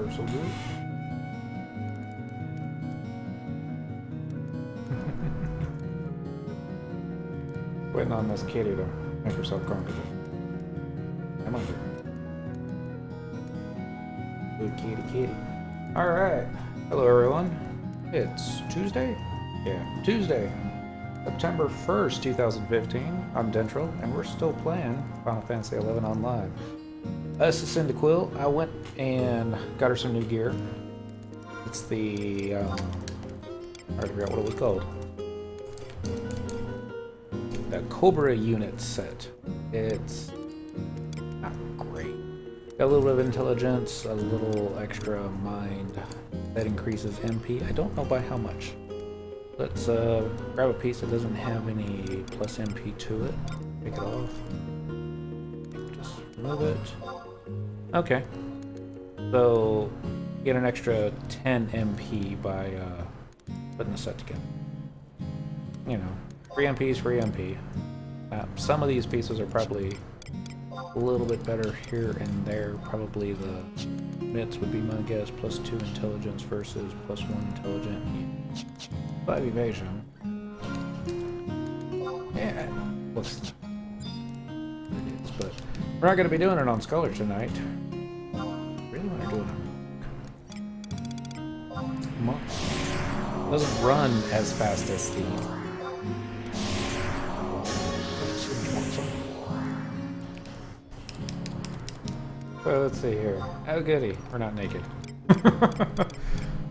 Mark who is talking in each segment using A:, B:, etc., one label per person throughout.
A: far, so good. Waiting on this kitty to make herself comfortable. Come on here. Good kitty, kitty. Alright. Hello, everyone. It's Tuesday? Yeah, Tuesday. September 1st, 2015. I'm Dentral, and we're still playing Final Fantasy XI Online. This is Cindy Quill. I went and got her some new gear. It's the, I forgot what it was called. The Cobra unit set. It's not great. Got a little bit of intelligence, a little extra mind that increases MP. I don't know by how much. Let's grab a piece that doesn't have any plus MP to it. Take it off. Just remove it. Okay. So get an extra 10 MP by putting the set together. You know, free MP is free MP. Some of these pieces are probably a little bit better here and there. Probably the mitts would be my guess. Plus 2 intelligence versus plus 1 intelligent. 5 evasion. Yeah, looks it is, but we're not going to be doing it on Scholar tonight. Really want to do it on Monk. Doesn't run as fast as Steve. So let's see here. Oh goody, we're not naked.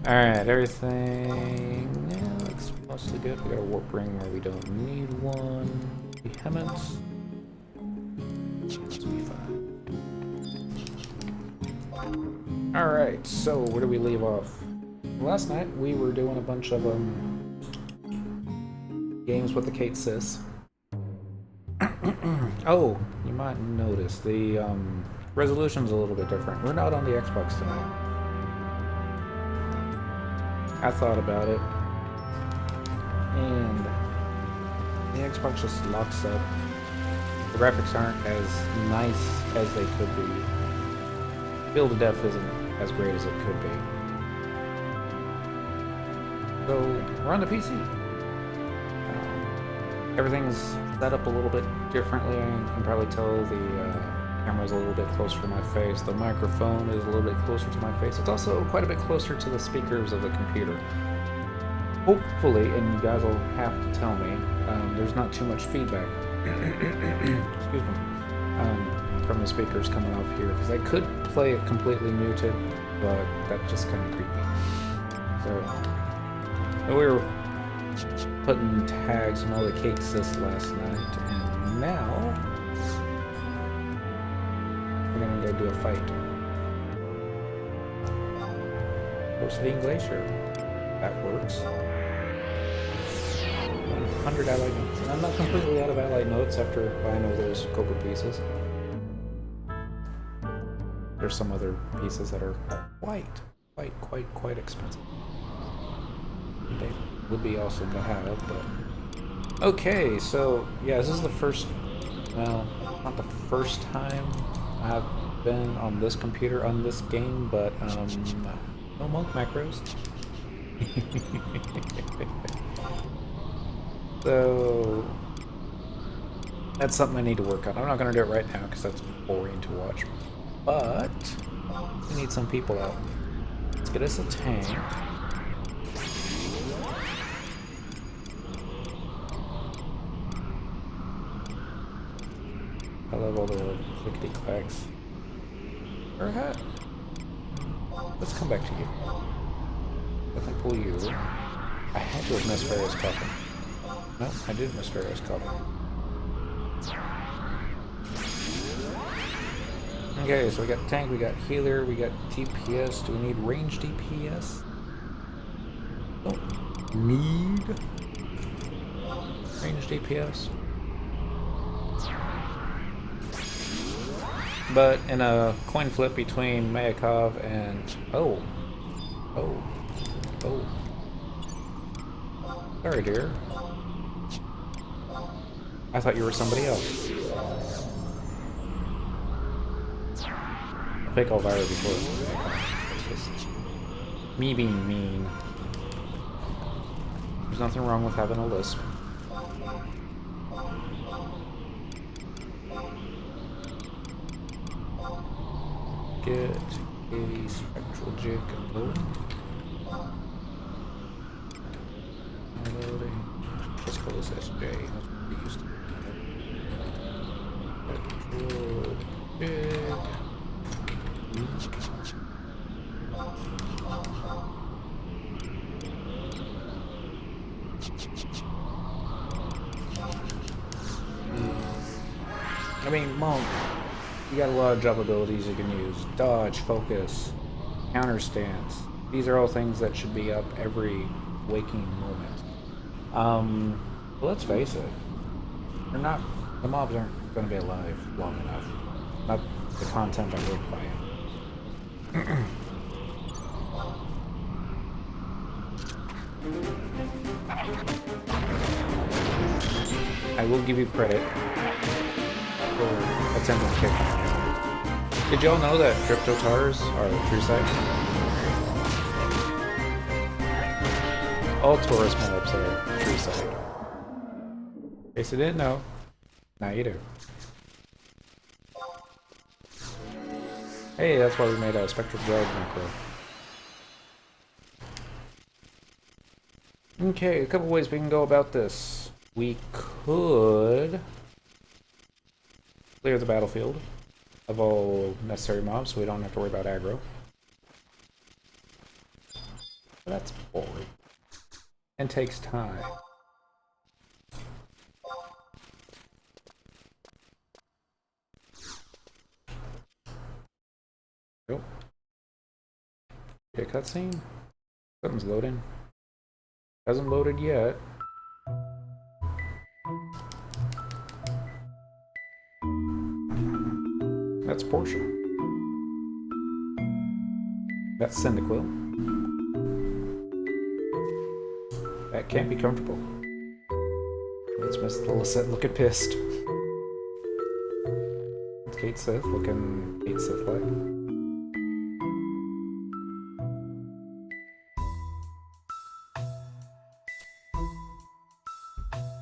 A: Alright, everything looks mostly good. We got a warp ring where we don't need one. Behemoths. Let's be fine. Alright, so where do we leave off? Last night we were doing a bunch of games with the Kate Sis. Oh, you might notice the resolution's a little bit different. We're not on the Xbox tonight. I thought about it, and the Xbox just locks up. The graphics aren't as nice as they could be. Build to depth isn't as great as it could be. So we're on the PC. Everything's set up a little bit differently. I can probably tell the camera's a little bit closer to my face. The microphone is a little bit closer to my face. It's also quite a bit closer to the speakers of the computer. Hopefully, and you guys will have to tell me, there's not too much feedback excuse me, from the speakers coming off here, because I could play it completely muted, but that's just kind of creepy. So we were putting tags on all the Kate Sis last night, and now we're gonna go do a fight. Proceeding Glacier. That works. 100 allied notes. And I'm not completely out of allied notes after buying all those Cobra pieces. There's some other pieces that are quite expensive. They would be awesome to have, but... Okay, so, yeah, this is the first... Well, not the first time I've been on this computer on this game, but no monk macros. So that's something I need to work on. I'm not going to do it right now because that's boring to watch, but we need some people out. Let's get us a tank. I love all the clickety clacks. Let's come back to you. I can pull you. I had to have missed Farrah's coffin. No, I did miss Farrah's coffin. Okay, so we got tank, we got healer, we got DPS. Do we need range DPS? Don't need range DPS. But in a coin flip between Mayakov and... Oh. Sorry, dear. I thought you were somebody else. I'll pick Elvira before Mayakov. Me being mean. There's nothing wrong with having a lisp. Get a spectral jig going. Loading. Let's call this SJ. That's what we used to do. Spectral jig. I mean, Monk, you got a lot of jump abilities you can use. Dodge, focus, counter stance. These are all things that should be up every waking moment. But let's face it, they're not. The mobs aren't going to be alive long enough. Not the content that we're playing. I will give you credit for attempting to kick. Did y'all know that crypto tars are true site? All tourist mobs are true site. In case you didn't know, now you do. Hey, that's why we made a spectral drug macro. Okay, a couple ways we can go about this. We could clear the battlefield of all necessary mobs so we don't have to worry about aggro. But that's boring. And takes time. Nope. Okay, cutscene. Something's loading. Hasn't loaded yet. That's Portia. That's Cyndaquil. That can't be comfortable. It's Miss Lillicet looking pissed. It's Kate Sith looking Kate Sith-like.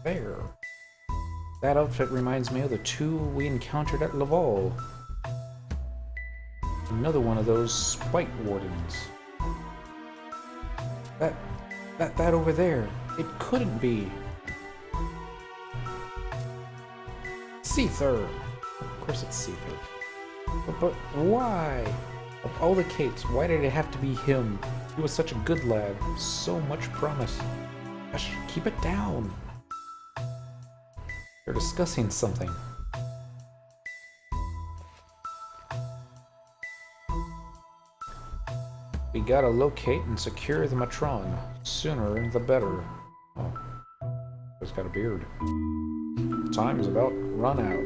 A: There. That outfit reminds me of the two we encountered at Laval. Another one of those spite wardens. That over there. It couldn't be. Seether. Of course it's Seether. But why? Of all the Kates, why did it have to be him? He was such a good lad. So much promise. Gosh, keep it down. They're discussing something. We gotta locate and secure the Matron. Sooner the better. Oh, he's got a beard. Time is about run out.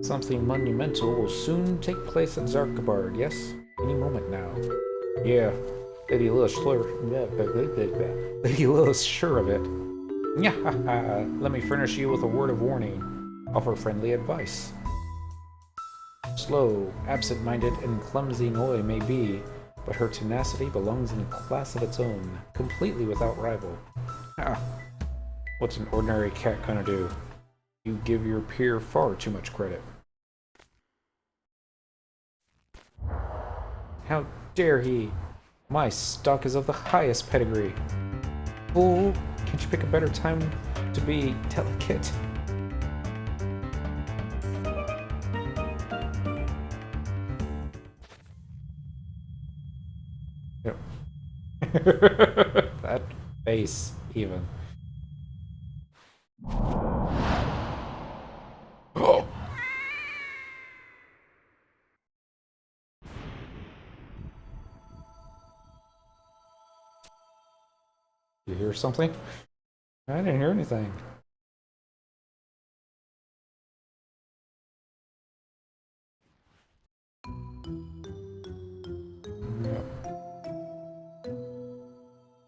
A: Something monumental will soon take place at Zarkabard, yes? Any moment now. Yeah, Lady Lilith sure of it. Nyahaha, let me furnish you with a word of warning. Offer friendly advice. Slow, absent-minded, and clumsy Noi may be, but her tenacity belongs in a class of its own, completely without rival. What's an ordinary cat gonna do? You give your peer far too much credit. How dare he? My stock is of the highest pedigree. Fool, can't you pick a better time to be delicate? Yep. That face, even. Oh! You hear something? I didn't hear anything. Yep.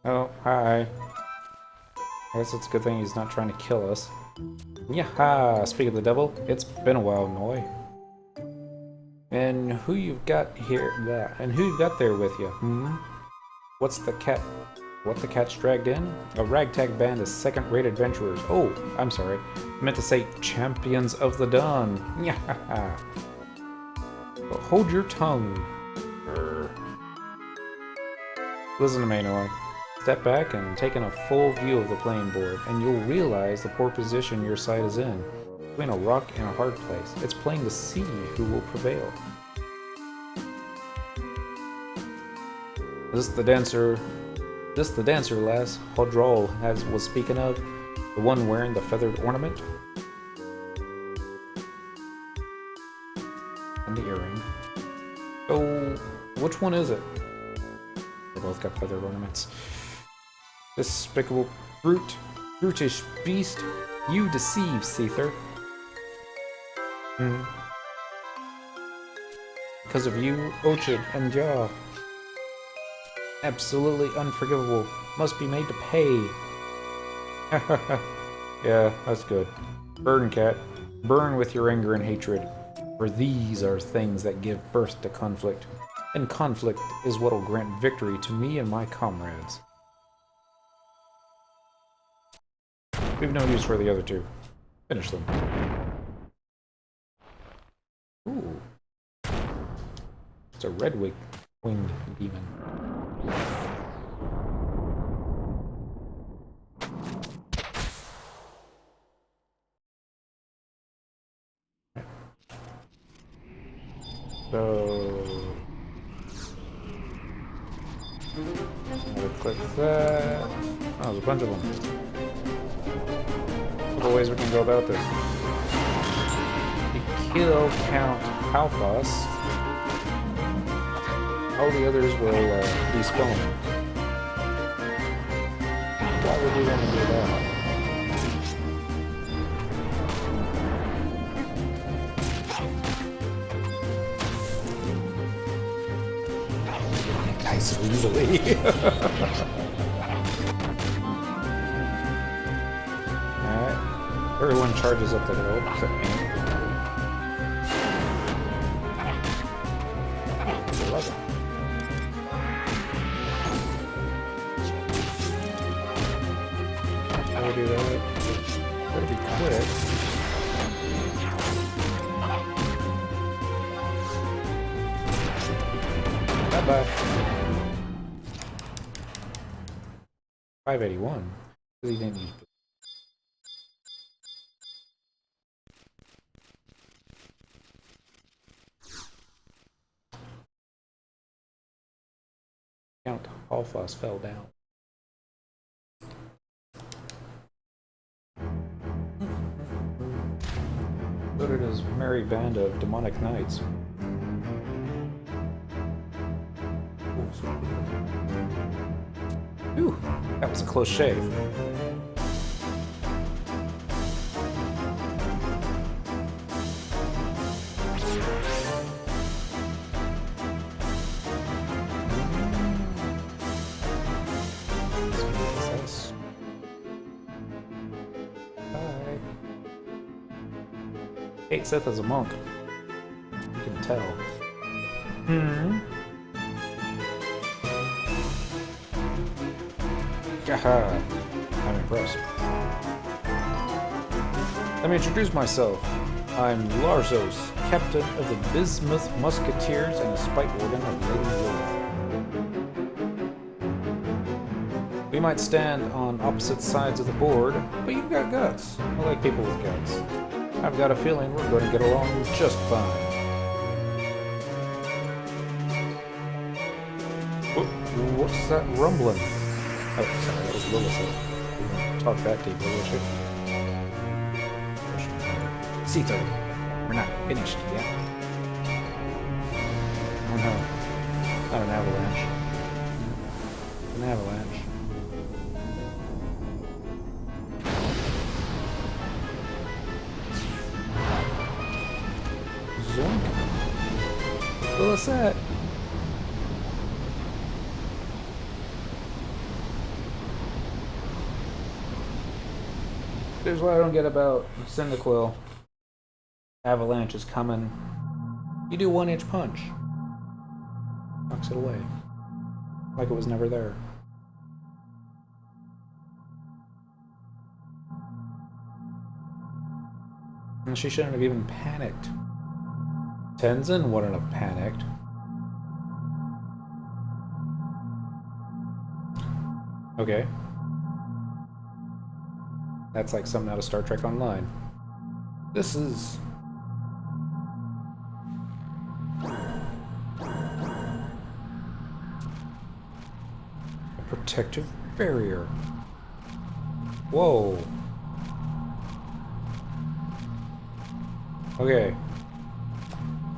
A: Oh, hi. I guess it's a good thing he's not trying to kill us. Yaha! Speak of the devil, it's been a while, Noi. And who you've got here? And who you've got there with you? Hmm. What's the cat? What the cat's dragged in? A ragtag band of second-rate adventurers. Oh, I'm sorry. I meant to say champions of the dawn. Yeah. But hold your tongue. Brr. Listen to me, Noy. Step back and take in a full view of the playing board, and you'll realize the poor position your side is in. Between a rock and a hard place. It's playing to see who will prevail. This the dancer, lass, Hodrol was speaking of, the one wearing the feathered ornament and the earring. Oh, which one is it? They both got feathered ornaments. Despicable brutish beast, you deceive, Seether. Because of you, Ochid and Jaw. Absolutely unforgivable. Must be made to pay. Yeah, that's good. Burn, cat. Burn with your anger and hatred. For these are things that give birth to conflict. And conflict is what will grant victory to me and my comrades. We've no use for the other two. Finish them. Ooh. It's a red-winged demon. So... I'll click that. Oh, there's a bunch of them. Couple ways we can go about this. You kill Count Halfos. All the others will despawn. Why would we want to do that? Nice, easily. Alright. Everyone charges up the hill, except me. 11. I'll do that. Better be quick. Bye-bye. 581. Really didn't need to. Count Halfos fell down. So did his merry band of demonic knights. Ooh, that was a close shave. Kate Sith is a monk. You can tell. Haha. I'm impressed. Let me introduce myself. I'm Larzos, captain of the Bismuth Musketeers and the Spite Warden of Lady Lord. We might stand on opposite sides of the board, but you've got guts. I like people with guts. I've got a feeling we're going to get along just fine. What's that rumbling? Oh, sorry, that was Lilith. Talk that deep, will she? Seether, we're not finished yet. Oh no, not an avalanche. An avalanche. Zoink. What's that? Here's what I don't get about Cyndaquil. Avalanche is coming. You do 1-inch punch. Knocks it away. Like it was never there. And she shouldn't have even panicked. Tenzin wouldn't have panicked. Okay. That's like something out of Star Trek Online. This is... a protective barrier. Whoa. Okay.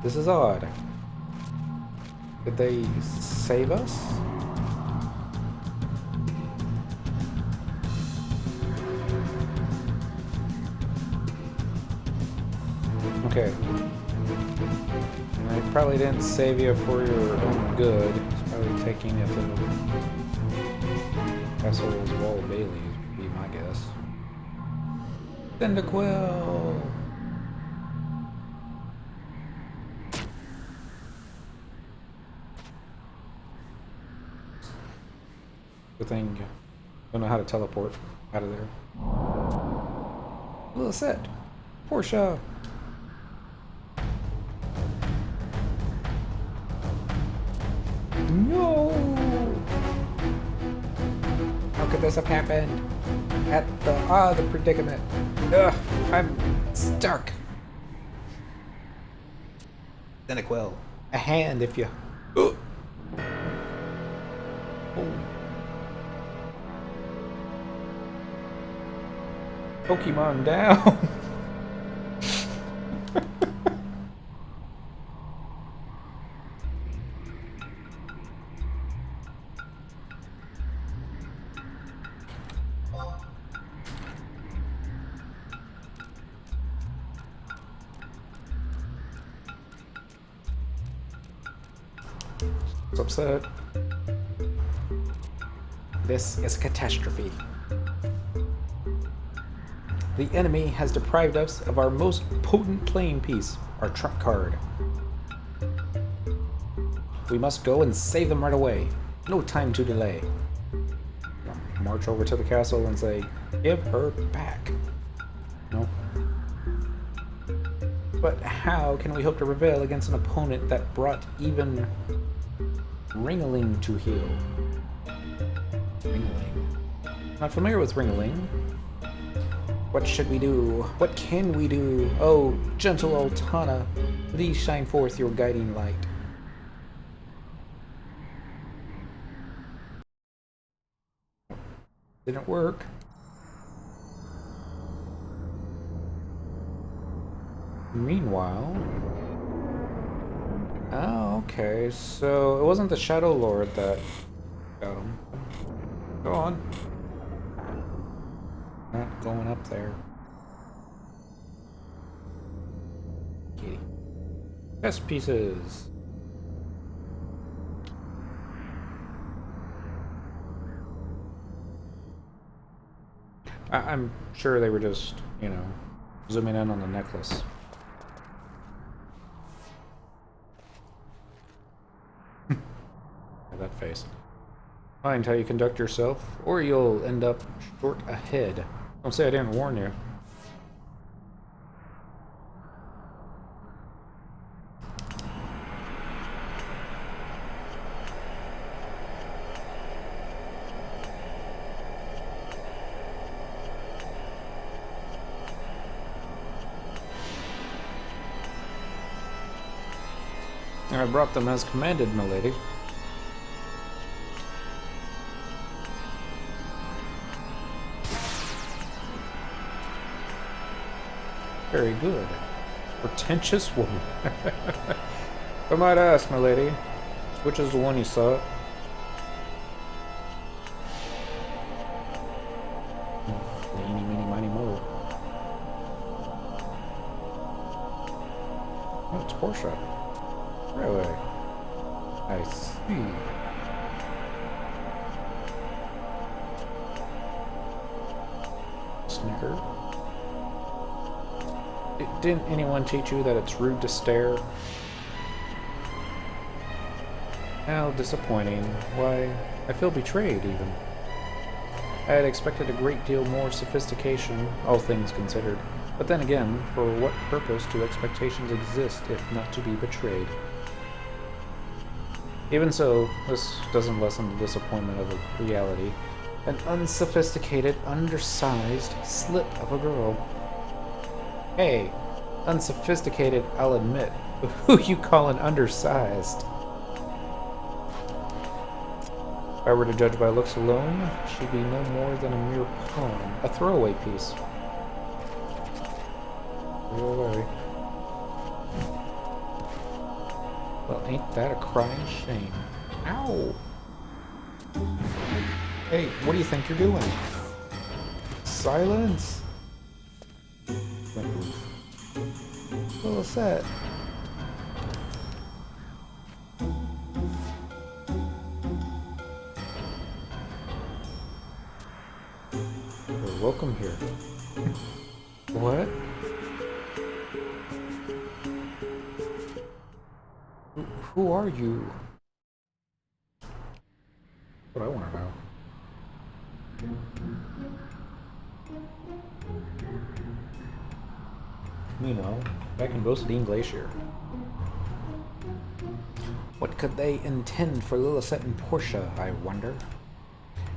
A: This is odd. Did they save us? Okay. And they probably didn't save you for your own good. It's probably taking you to the Castle's Wall of Bailey would be my guess. Cyndaquil! Good thing I don't know how to teleport out of there. Little set. Portia! No! How could this have happened? At the predicament. Ugh, I'm stuck. Cyndaquil. A hand if you... Oh. Pokemon down. Upset. This is a catastrophe. The enemy has deprived us of our most potent playing piece, our trump card. We must go and save them right away. No time to delay. March over to the castle and say, give her back. No. But how can we hope to prevail against an opponent that brought even Ringling to heal? Ringling. Not familiar with Ringling. What should we do? What can we do? Oh, gentle Altana, please shine forth your guiding light. Didn't work. Meanwhile... Oh, okay, so it wasn't the Shadow Lord that got him. Go on. Not going up there. Kitty. Chess pieces. I'm sure they were just, you know, zooming in on the necklace. That face. Mind how you conduct yourself, or you'll end up short ahead. Don't say I didn't warn you. I brought them as commanded, milady. Very good. Pretentious woman. I might ask, my lady, which is the one you sought? Eeny, meeny, miny, mo. Oh, it's Portia. Really? I see. Snicker. Didn't anyone teach you that it's rude to stare? How disappointing. Why, I feel betrayed, even. I had expected a great deal more sophistication, all things considered. But then again, for what purpose do expectations exist if not to be betrayed? Even so, this doesn't lessen the disappointment of a reality. An unsophisticated, undersized slit of a girl. Hey, unsophisticated, I'll admit. But who you callin' undersized? If I were to judge by looks alone, she'd be no more than a mere pawn, a throwaway piece. Go away. Well, ain't that a crying shame? Ow! Hey, what do you think you're doing? Silence! What was that? You're welcome here. What? Who are you? What I want to know. Meanwhile, back in Bosadine Glacier. What could they intend for Lillicet and Portia, I wonder?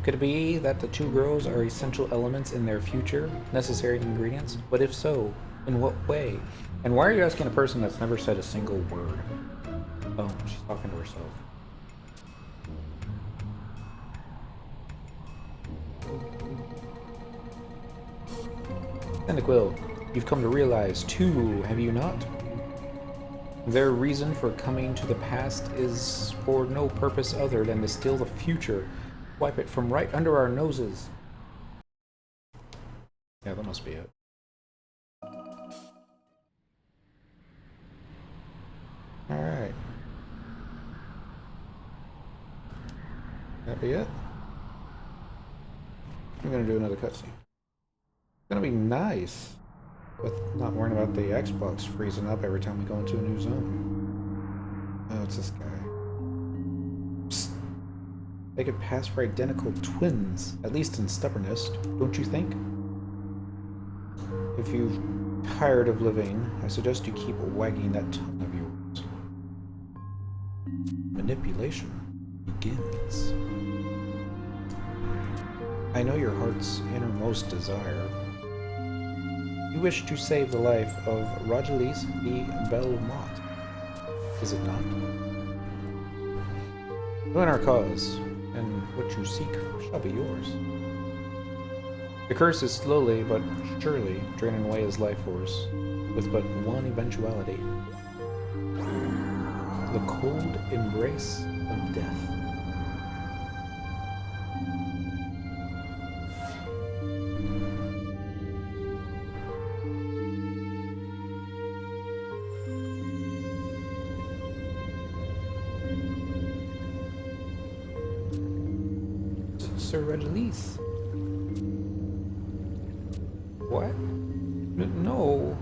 A: Could it be that the two girls are essential elements in their future, necessary ingredients? But if so, in what way? And why are you asking a person that's never said a single word? Oh, she's talking to herself. Cyndaquil, you've come to realize, too, have you not? Their reason for coming to the past is for no purpose other than to steal the future, wipe it from right under our noses. Yeah, that must be it. Alright. That be it? I'm gonna do another cutscene. It's gonna be nice, with not worrying about the Xbox freezing up every time we go into a new zone. Oh, it's this guy. Psst. They could pass for identical twins, at least in stubbornness, don't you think? If you're tired of living, I suggest you keep wagging that tongue of yours. Manipulation begins. I know your heart's innermost desire. You wish to save the life of Rogelise de Belmont, is it not? Join our cause, and what you seek shall be yours. The curse is slowly but surely draining away his life force, with but one eventuality. The cold embrace of death. Sir Regelise. What? No.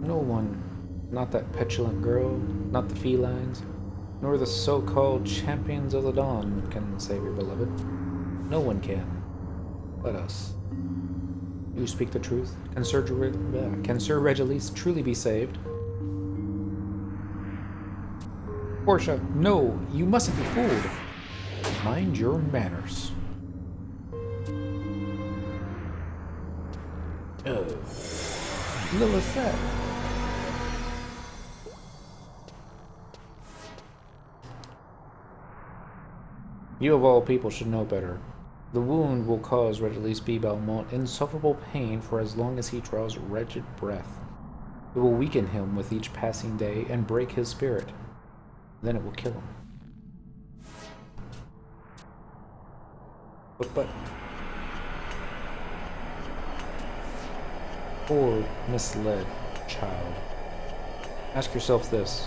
A: No one. Not that petulant girl, not the felines, nor the so-called champions of the dawn can save your beloved. No one can. Let us. You speak the truth. Can Sir Regelise truly be saved? Portia, no, you mustn't be fooled. Mind your manners. Lillicet. You of all people should know better. The wound will cause Regelise B. Belmont insufferable pain for as long as he draws wretched breath. It will weaken him with each passing day and break his spirit. Then it will kill him. But... Poor, misled child. Ask yourself this.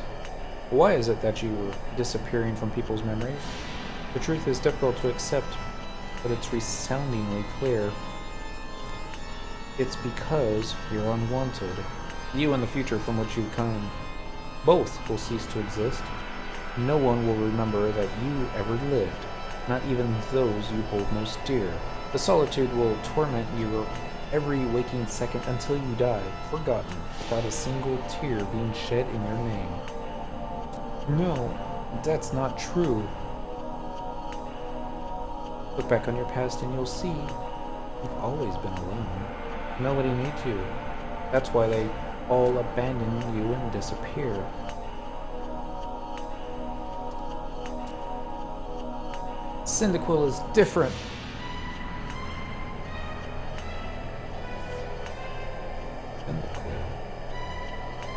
A: Why is it that you are disappearing from people's memories? The truth is difficult to accept, but it's resoundingly clear. It's because you're unwanted. You and the future from which you've come. Both will cease to exist. No one will remember that you ever lived, not even those you hold most dear. The solitude will torment you every waking second until you die, forgotten, without a single tear being shed in your name. No, that's not true. Look back on your past and you'll see you've always been alone. Nobody needs you. That's why they all abandon you and disappear. Cyndaquil is different.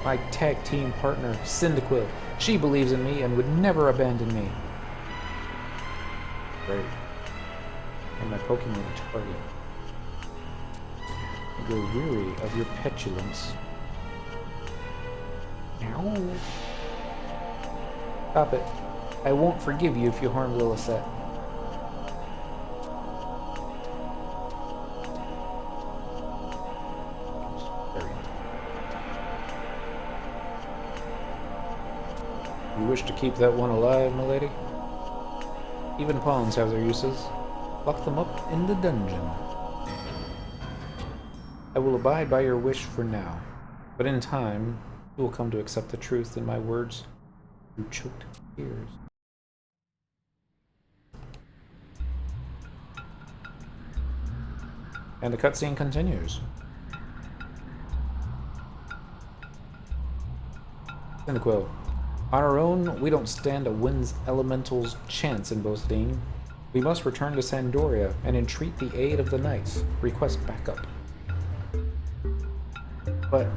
A: My tag team partner, Cyndaquil. She believes in me and would never abandon me. Great. And my Pokemon target. I grow weary of your petulance. Ow. Stop it. I won't forgive you if you harm Lillicet. You wish to keep that one alive, milady? Even pawns have their uses. Lock them up in the dungeon. I will abide by your wish for now, but in time, you will come to accept the truth in my words through choked tears. And the cutscene continues. Cyndaquil. On our own, we don't stand a Wind's Elemental's chance in Boasting. We must return to Sandoria and entreat the aid of the knights. Request backup. But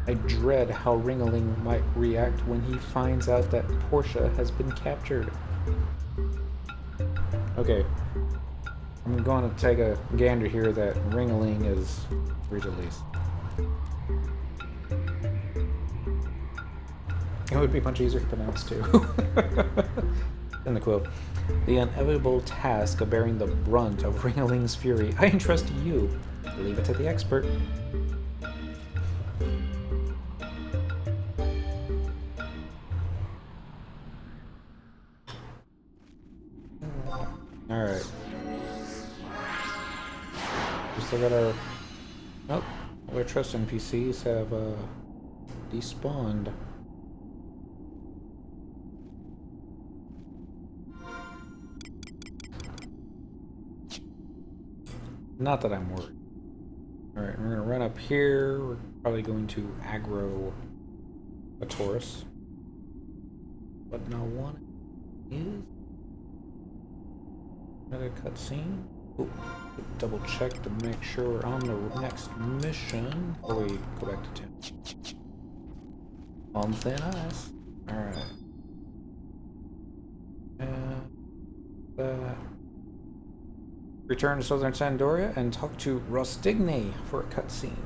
A: I dread how Ringaling might react when he finds out that Portia has been captured. Okay. I'm going to take a gander here that Ringaling is released. It would be much easier to pronounce too. In the quote, the inevitable task of bearing the brunt of Ringaling's fury, I entrust to you. Leave it to the expert. Alright. We still got our... Oh, all our trust NPCs have despawned. Not that I'm worried. Alright, we're gonna run up here. We're probably going to aggro a Taurus. But no one is. Another cutscene. Oh, double check to make sure we're on the next mission before we go back to town. On thin ice. Alright. And that. Return to Southern Sandoria and talk to Rostigny for a cutscene.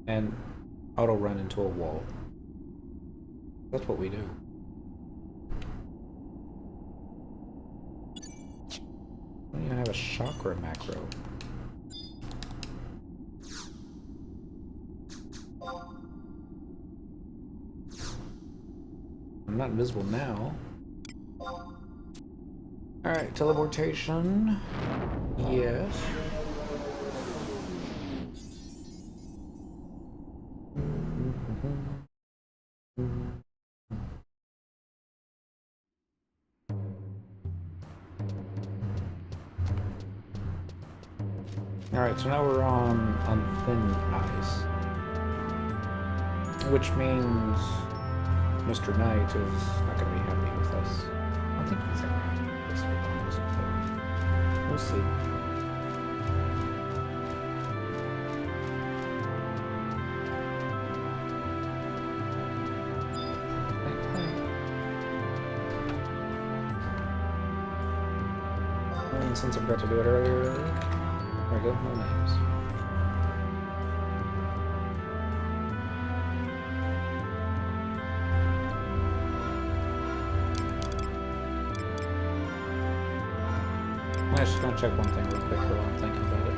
A: And auto run into a wall. That's what we do. I don't even have a chakra macro. I'm not invisible now. Alright, teleportation. Yes. Alright, so now we're on thin ice. Which means Mr. Knight is not going to be happy with us. I don't think he's ever happy with us. We'll see. And since I forgot to do it earlier, there we go, no names. I'm just gonna check one thing real quick while I'm thinking about it.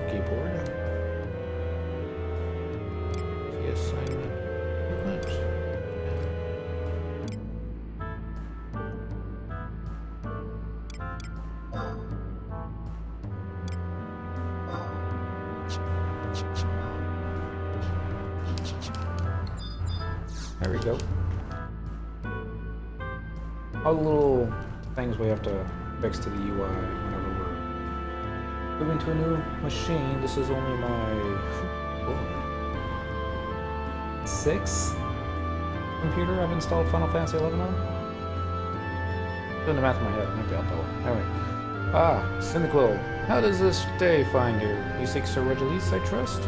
A: Keyboard. The assignment. Oops. There we go. All the little things we have to fix to the UI whenever we're moving to a new machine. This is only my sixth computer I've installed Final Fantasy XI on. Doing the math in my head, maybe I'll know. Anyway. Ah, Cyndaquil. How does this day find you? You seek Sir Regilis, I trust?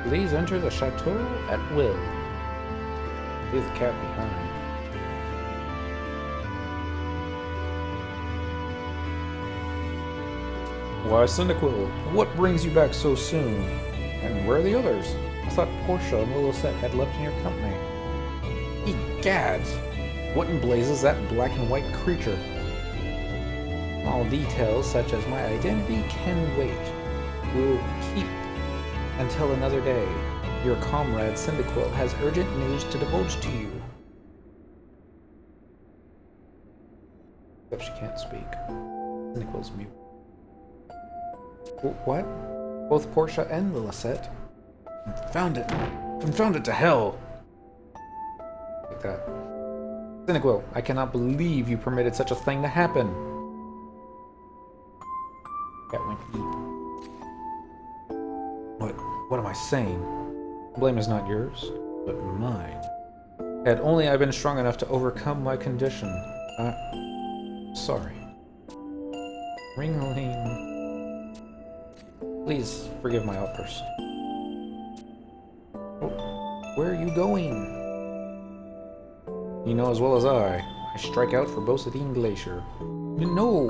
A: Please enter the chateau at will. Leave the cat behind. Why, Cyndaquil, what brings you back so soon? And where are the others? I thought Portia and Lilosette had left in your company. Egads! What in blazes is that black and white creature? All details, such as my identity, can wait. We'll keep until another day. Your comrade Cyndaquil has urgent news to divulge to you. Except she can't speak. Cyndaquil's mute. What? Both Portia and Lilosette? Confound it. Confound it to hell! Like that. Cyndaquil, I cannot believe you permitted such a thing to happen. Cat went eat. What am I saying? Blame is not yours, but mine. Had only I been strong enough to overcome my condition. Sorry. Ringling. Please forgive my outburst. Oh, where are you going? You know as well as I strike out for Bosadine Glacier. No!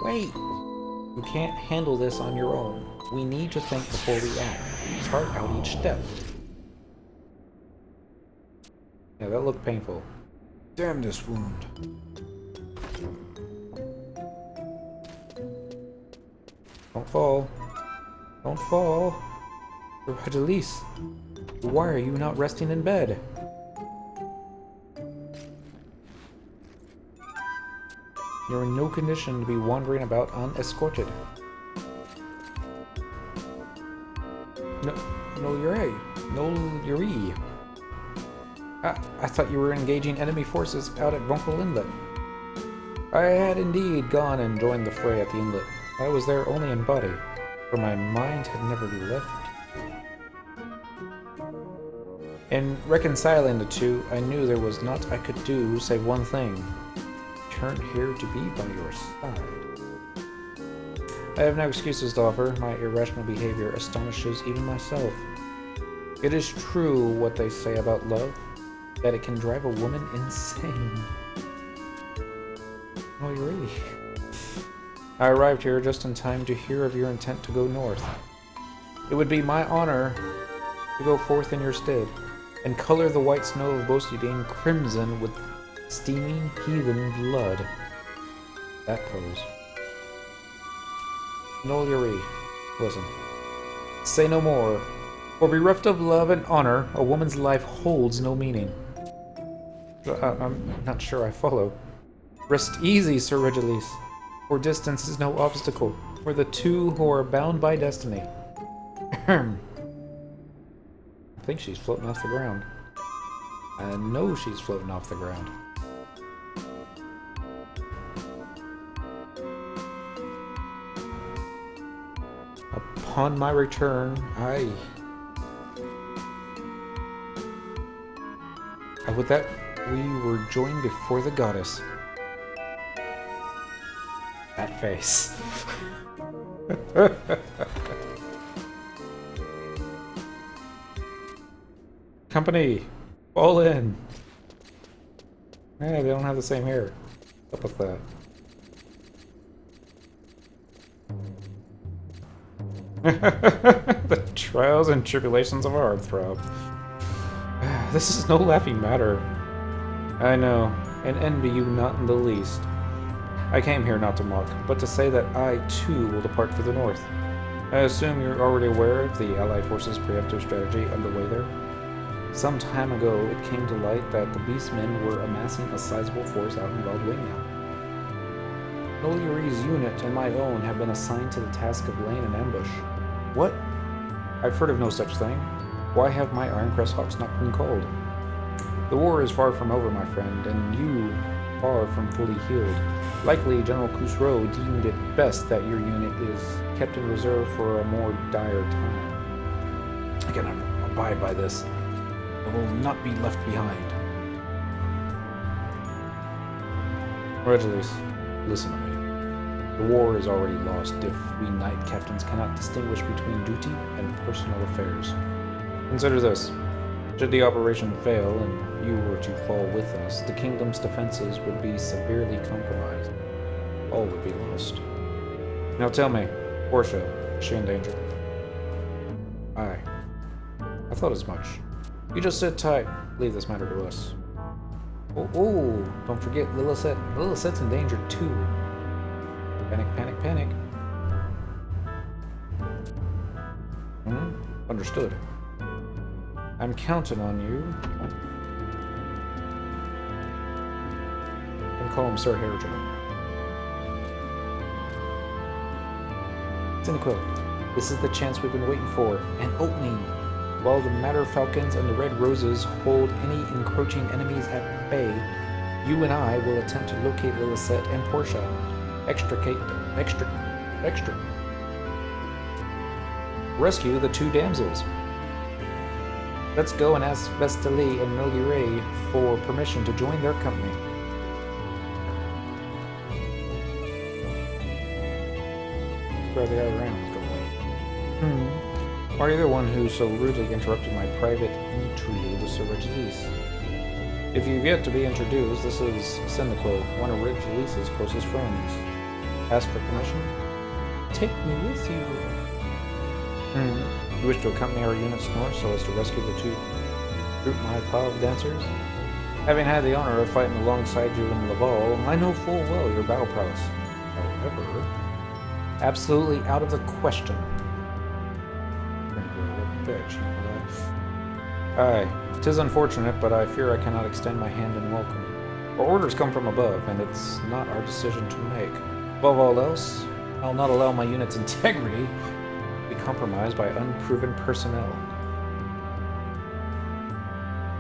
A: Wait! You can't handle this on your own. We need to think before we act. Chart out each step. Yeah, that looked painful. Damn this wound. Don't fall. Don't fall. Regilis, why are you not resting in bed? You're in no condition to be wandering about unescorted. No, Yuri. No, Yuri. I thought you were engaging enemy forces out at Vonkel Inlet. I had indeed gone and joined the fray at the inlet. I was there only in body, for my mind had never left. In reconciling the two, I knew there was naught I could do save one thing. Return here to be by your side. I have no excuses to offer. My irrational behavior astonishes even myself. It is true what they say about love, that it can drive a woman insane. Oh, you're really... I arrived here just in time to hear of your intent to go north. It would be my honor to go forth in your stead, and color the white snow of Bosadine crimson with steaming heathen blood. That pose. Noluri, listen. Say no more, for bereft of love and honor, a woman's life holds no meaning. I'm not sure I follow. Rest easy, Sir Regilis, for distance is no obstacle for the two who are bound by destiny. I think she's floating off the ground. I know she's floating off the ground. Upon my return, with that, we were joined before the goddess. That face. Company, Fall in. Yeah, they don't have the same hair. What's up with that? The trials and tribulations of a heartthrob. This is no laughing matter. I know, and envy you not in the least. I came here not to mock, but to say that I, too, will depart for the north. I assume you're already aware of the Allied forces' preemptive strategy underway there? Some time ago, it came to light that the Beastmen were amassing a sizable force out in Weldwing now. Nolieri's unit and my own have been assigned to the task of laying an ambush. What? I've heard of no such thing. Why have my Ironcrest Hawks not been called? The war is far from over, my friend, and you far from fully healed. Likely, General Khusro deemed it best that your unit is kept in reserve for a more dire time. I cannot abide by this. I will not be left behind. Regulus, listen to me. The war is already lost if we knight captains cannot distinguish between duty and personal affairs. Consider this. Should the operation fail and you were to fall with us, the kingdom's defenses would be severely compromised. All would be lost. Now tell me, Portia, is she in danger? Aye. I thought as much. You just sit tight. Leave this matter to us. Oh, don't forget Lillicet. Lillicet's in danger too. Panic, panic, panic. Understood. I'm counting on you. And call him Sir Hairjo. Cynical, this is the chance we've been waiting for. An opening. While the Matter Falcons and the Red Roses hold any encroaching enemies at bay, you and I will attempt to locate Lillicet and Portia. Rescue the two damsels. Let's go and ask Vestali and Noliere for permission to join their company. Where they are around. Are you the one who so rudely interrupted my private interview with Sir Regilis? If you've yet to be introduced, this is Cyndaquil, one of Regilis' closest friends. Ask for permission? Take me with you. You wish to accompany our units north so as to rescue the two my pile of dancers? Having had the honor of fighting alongside you in Laval, I know full well your battle prowess. However, absolutely out of the question. Aye, 'tis unfortunate, but I fear I cannot extend my hand in welcome. Our orders come from above, and it's not our decision to make. Above all else, I'll not allow my unit's integrity to be compromised by unproven personnel.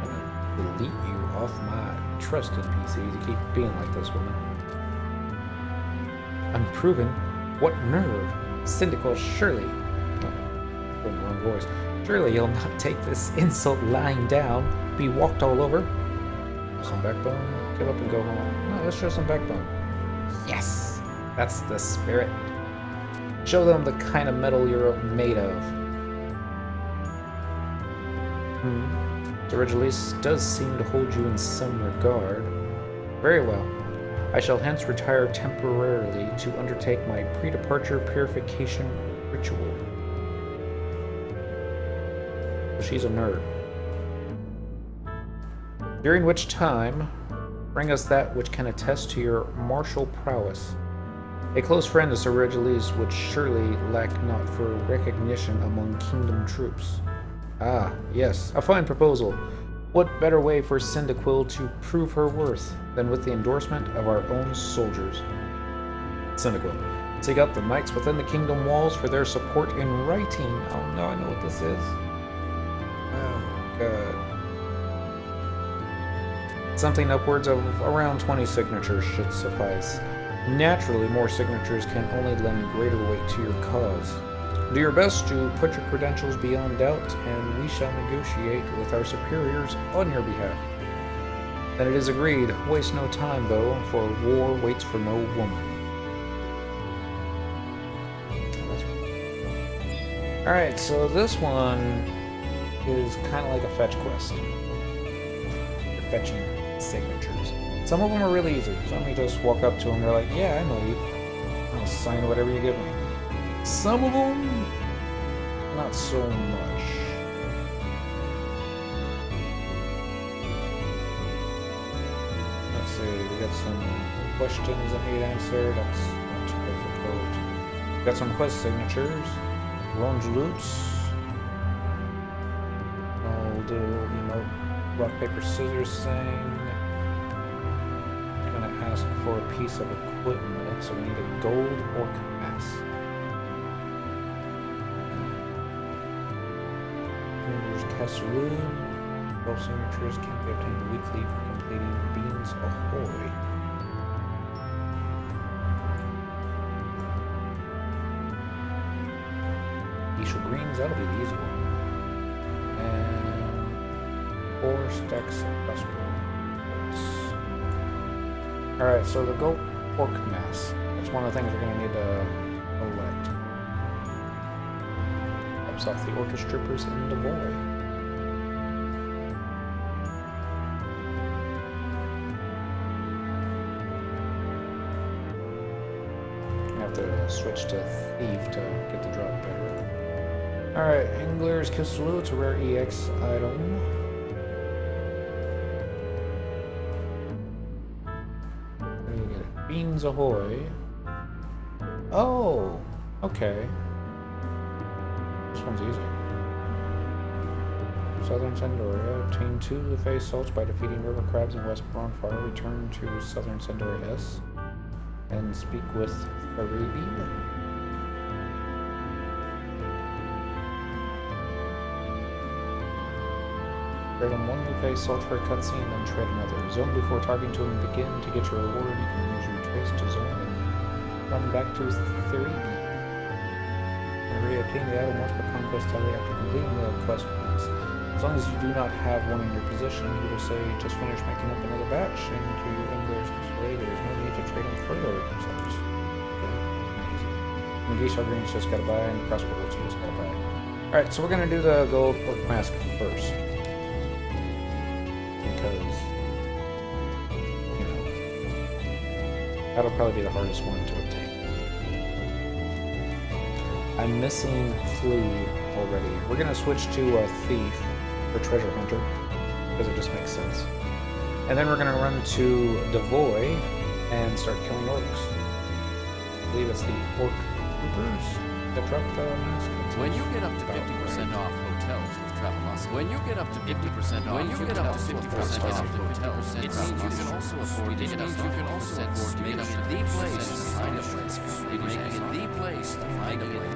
A: I'm gonna delete you off my trust NPC to keep being like this, woman. Unproven? What nerve? Cyndaquil, surely. Wrong voice. Surely you'll not take this insult lying down, be walked all over. Some backbone? Give up and go home. No, let's show some backbone. Yes! That's the spirit. Show them the kind of metal you're made of. The Regilis does seem to hold you in some regard. Very well. I shall hence retire temporarily to undertake my pre-departure purification ritual. She's a nerd. During which time, bring us that which can attest to your martial prowess. A close friend of Sir Regilis would surely lack not for recognition among kingdom troops. Ah, yes, a fine proposal. What better way for Cyndaquil to prove her worth than with the endorsement of our own soldiers? Cyndaquil, seek out the knights within the kingdom walls for their support in writing. Oh no, I know what this is. Oh, God. Something upwards of around 20 signatures should suffice. Naturally, more signatures can only lend greater weight to your cause. Do your best to put your credentials beyond doubt, and we shall negotiate with our superiors on your behalf. Then it is agreed. Waste no time, though, for war waits for no woman. Alright, so this one is kind of like a fetch quest. fetching signatures. Some of them are really easy. Some you just walk up to them, they're like, yeah, I know you. I'll sign whatever you give me. Some of them, not so much. Let's see, we got some questions that need answered. That's not too difficult. Got some quest signatures. Rongeloots. I'll do, rock, paper, scissors thing. I'm gonna ask for a piece of equipment, so we need a gold orc mask. Members cast a room. Both signatures can be obtained weekly for completing Beans Ahoy. Ishal Greens, that'll be the easy one. And 4 stacks of crossbows. Alright, so the gold orc mask. That's one of the things we're going to need to elect. Helps off the orcish troopers in Devoy. I have to switch to Thief to get the drop better. Alright, Angler's Kisloo, it's a rare EX item. Where do you get it? Beans Ahoy. Oh, okay. This one's easy. Southern Sandoria. Obtain 2 of the face salts by defeating river crabs in West Bonfire. Return to Southern Sandoria S. And speak with Arabian. Trade him 1 new face salt for a cutscene, then trade another. Zone before talking to him and begin to get your reward. You can use your trace to zone and come back to 3. And re-obtain the item once per conquest tally after completing the quest once. As long as you do not have one in your possession, you will say, just finish making up another batch, and to your English display, there is no need to trade them further with themselves. Okay, nice. And Geisha Greens just gotta buy, and crossbow bolts you just gotta buy. Alright, so we're gonna do the gold orc mask first. Because, that'll probably be the hardest one to obtain. I'm missing Flea already. We're gonna switch to a Thief for Treasure Hunter, because it just makes sense. And then we're gonna run to Devoy and start killing orcs. I believe it's the orc troopers that drop the mask.
B: When you get up to 50% off hotels with Travelocity, when you get up to 50% off, when you get up to 50% off hotels, it means you can also afford to make it the place to find a place. It makes it the place to find a place.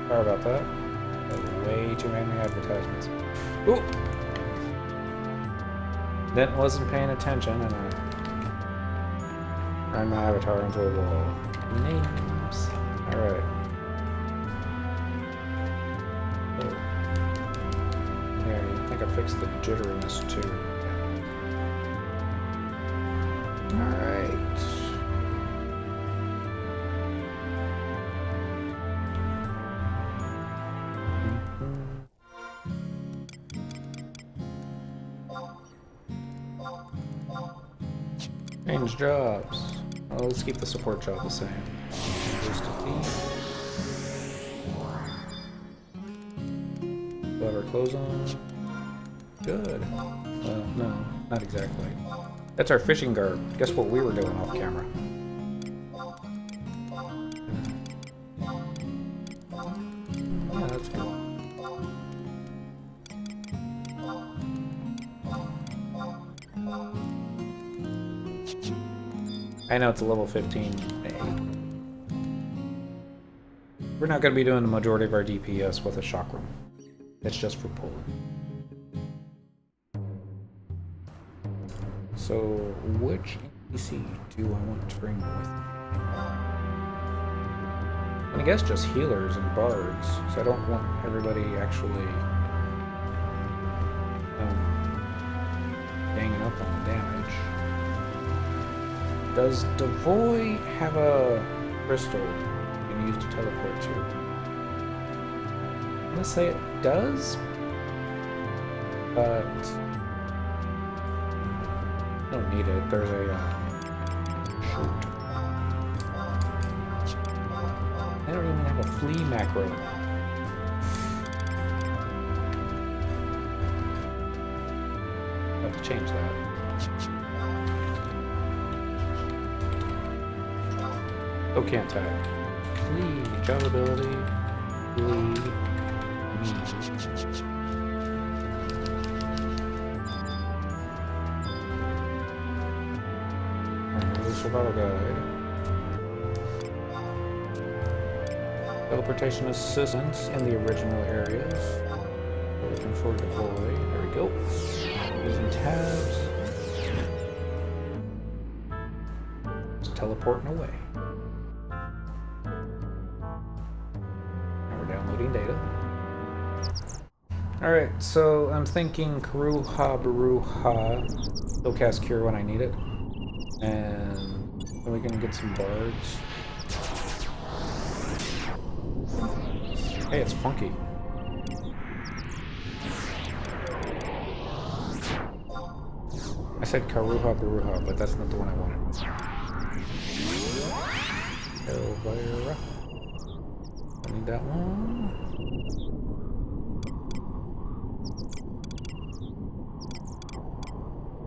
A: Sorry about that. Way too many advertisements. Ooh! Then wasn't paying attention, and I ran my avatar into a wall. Names. Alright. Yeah, I think I fixed the jitteriness too. Alright. Change jobs. Well, let's keep the support job the same. Boost to thief. We'll have our clothes on. Good. Well, no, not exactly. That's our fishing garb. Guess what we were doing off camera? Yeah, that's good. I know it's a level 15. We're not going to be doing the majority of our DPS with a chakram. It's just for pulling. So, which NPC do I want to bring with me? And I guess just healers and bards, so I don't want everybody actually ganging up on damage. Does Devoy have a crystal you can use to teleport to? I'm gonna say it does. but I don't need it. There's a shoot. I don't even have a flea macro. I have to change that. Oh, can't tag. Flea, job ability, flea, survival guide. Teleportation assistance in the original areas. We're looking for deploy. There we go. Using tabs. Just teleporting away. And we're downloading data. Alright, so I'm thinking Karuha Baruha. Still cast Cure when I need it. And then we're gonna get some bards. Hey, it's funky. I said Karuha Baruha, but that's not the one I wanted. Elvira. I need that one.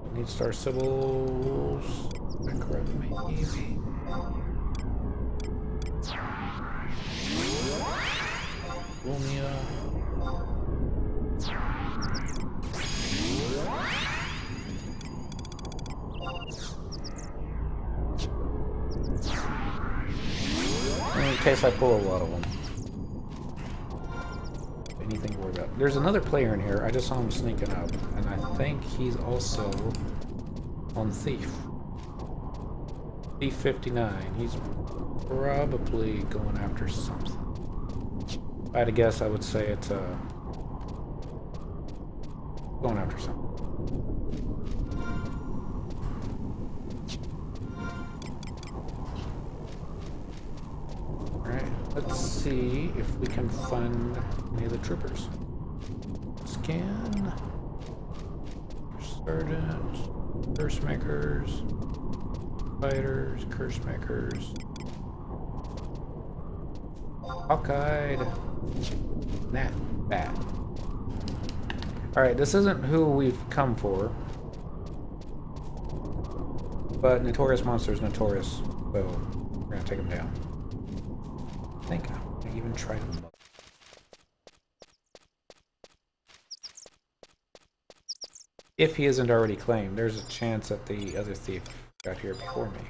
A: I need Star Sibyls. Crap, maybe. Lumia. In case I pull a lot of them. Anything to worry about. There's another player in here. I just saw him sneaking up, and I think he's also on Thief. Thief 59. He's probably going after something. If I had to guess, I would say it's going after something. Alright, let's see if we can find any of the troopers. Scan. Sergeants. Curse makers. Fighters. Curse makers. Hawkeyed. Nah, bad. Alright, this isn't who we've come for. But Notorious Monster is notorious, so we're gonna take him down. I think I'm gonna even try to look. If he isn't already claimed, there's a chance that the other thief got here before me.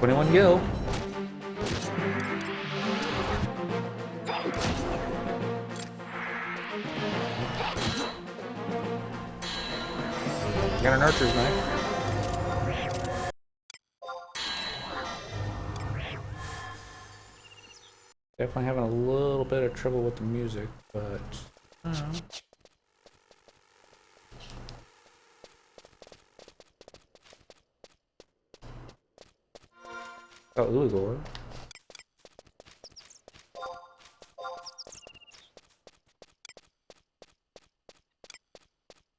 A: $21 gil. Got an archer's knife. Definitely having a little bit of trouble with the music, but I don't know. Oh, Uligor.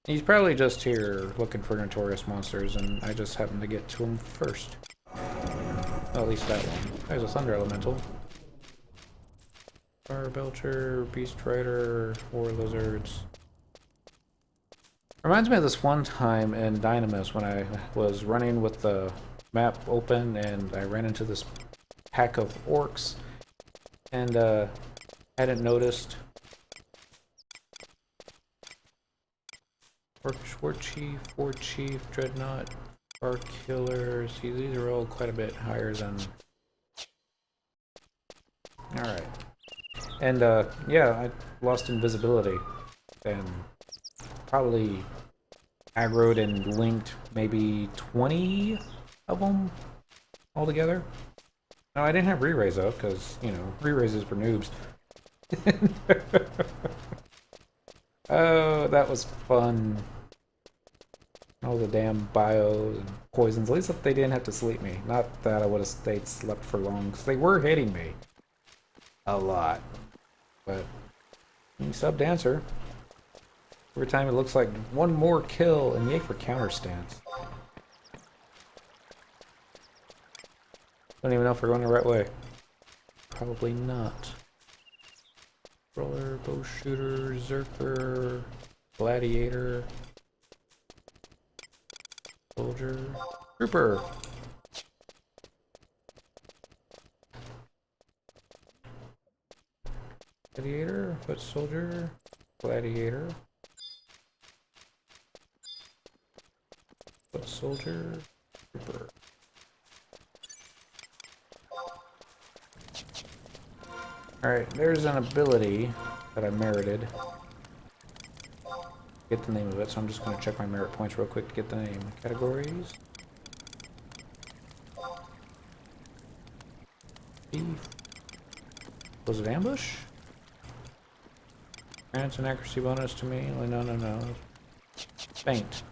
A: He's probably just here looking for notorious monsters, and I just happened to get to him first. Well, at least that one. There's a Thunder Elemental. Fire Belcher, Beast Rider, War Lizards. Reminds me of this one time in Dynamis when I was running with the map open and I ran into this pack of orcs and hadn't noticed. War Chief, Dreadnought, Bar Killer. See, these are all quite a bit higher than. Alright. And yeah, I lost invisibility and probably aggroed and linked maybe 20 of them altogether. No, I didn't have re-raise up because, you know, re-raises for noobs. Oh, that was fun. All the damn bios and poisons. At least if they didn't have to sleep me. Not that I would have stayed slept for long, because they were hitting me. A lot. But, sub dancer. Every time it looks like one more kill, and yay for counter stance. Don't even know if we're going the right way. Probably not. Roller, bow shooter, zerker, gladiator, soldier, trooper. Gladiator, foot soldier, gladiator, foot soldier, trooper. Alright, there's an ability that I merited. Get the name of it, so I'm just going to check my merit points real quick to get the name. Categories. Thief. Was it ambush? Grants an accuracy bonus to me. No. Faint.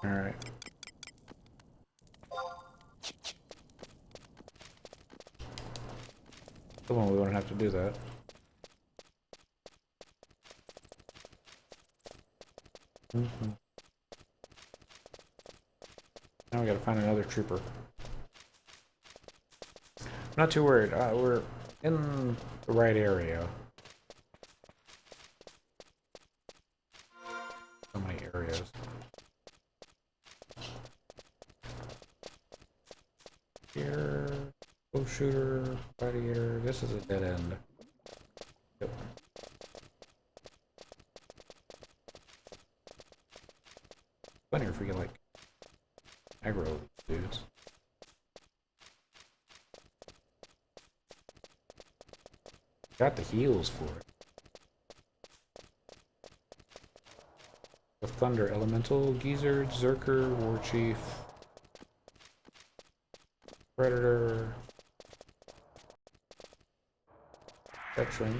A: Alright. Come on, we won't have to do that. Now we gotta find another trooper. I'm not too worried. We're in the right area. So many areas. Here, bow shooter, gladiator. This is a dead end. Yep. Funny if we can like aggro these dudes. Got the heals for it. The Thunder Elemental, Geezer, Zerker, Warchief, Predator, Veteran,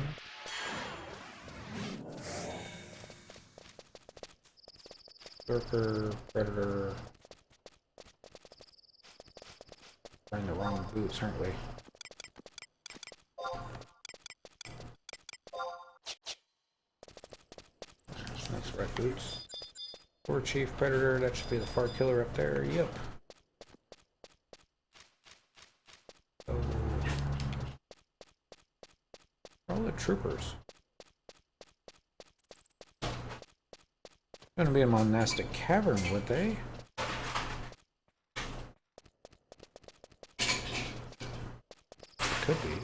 A: Zerker, Predator. Wearing the wrong boots, aren't we? That's the right boots. Warchief, Predator, that should be the far killer up there, yep. All the troopers. Gonna be a monastic cavern, would they? Could be.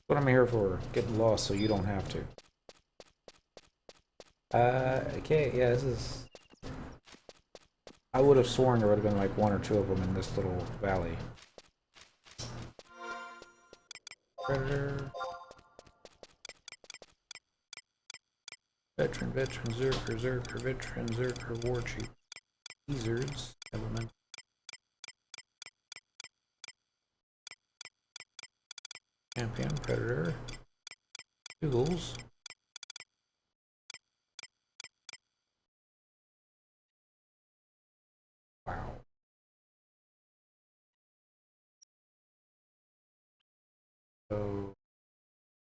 A: What I'm here for, getting lost so you don't have to. Okay, yeah, this is... I would have sworn there would have been like one or two of them in this little valley. Predator. Veteran, Zerker, Veteran, Zerker, Warchief. Wizards, Element. Champion, Predator. Eagles. Wow. So,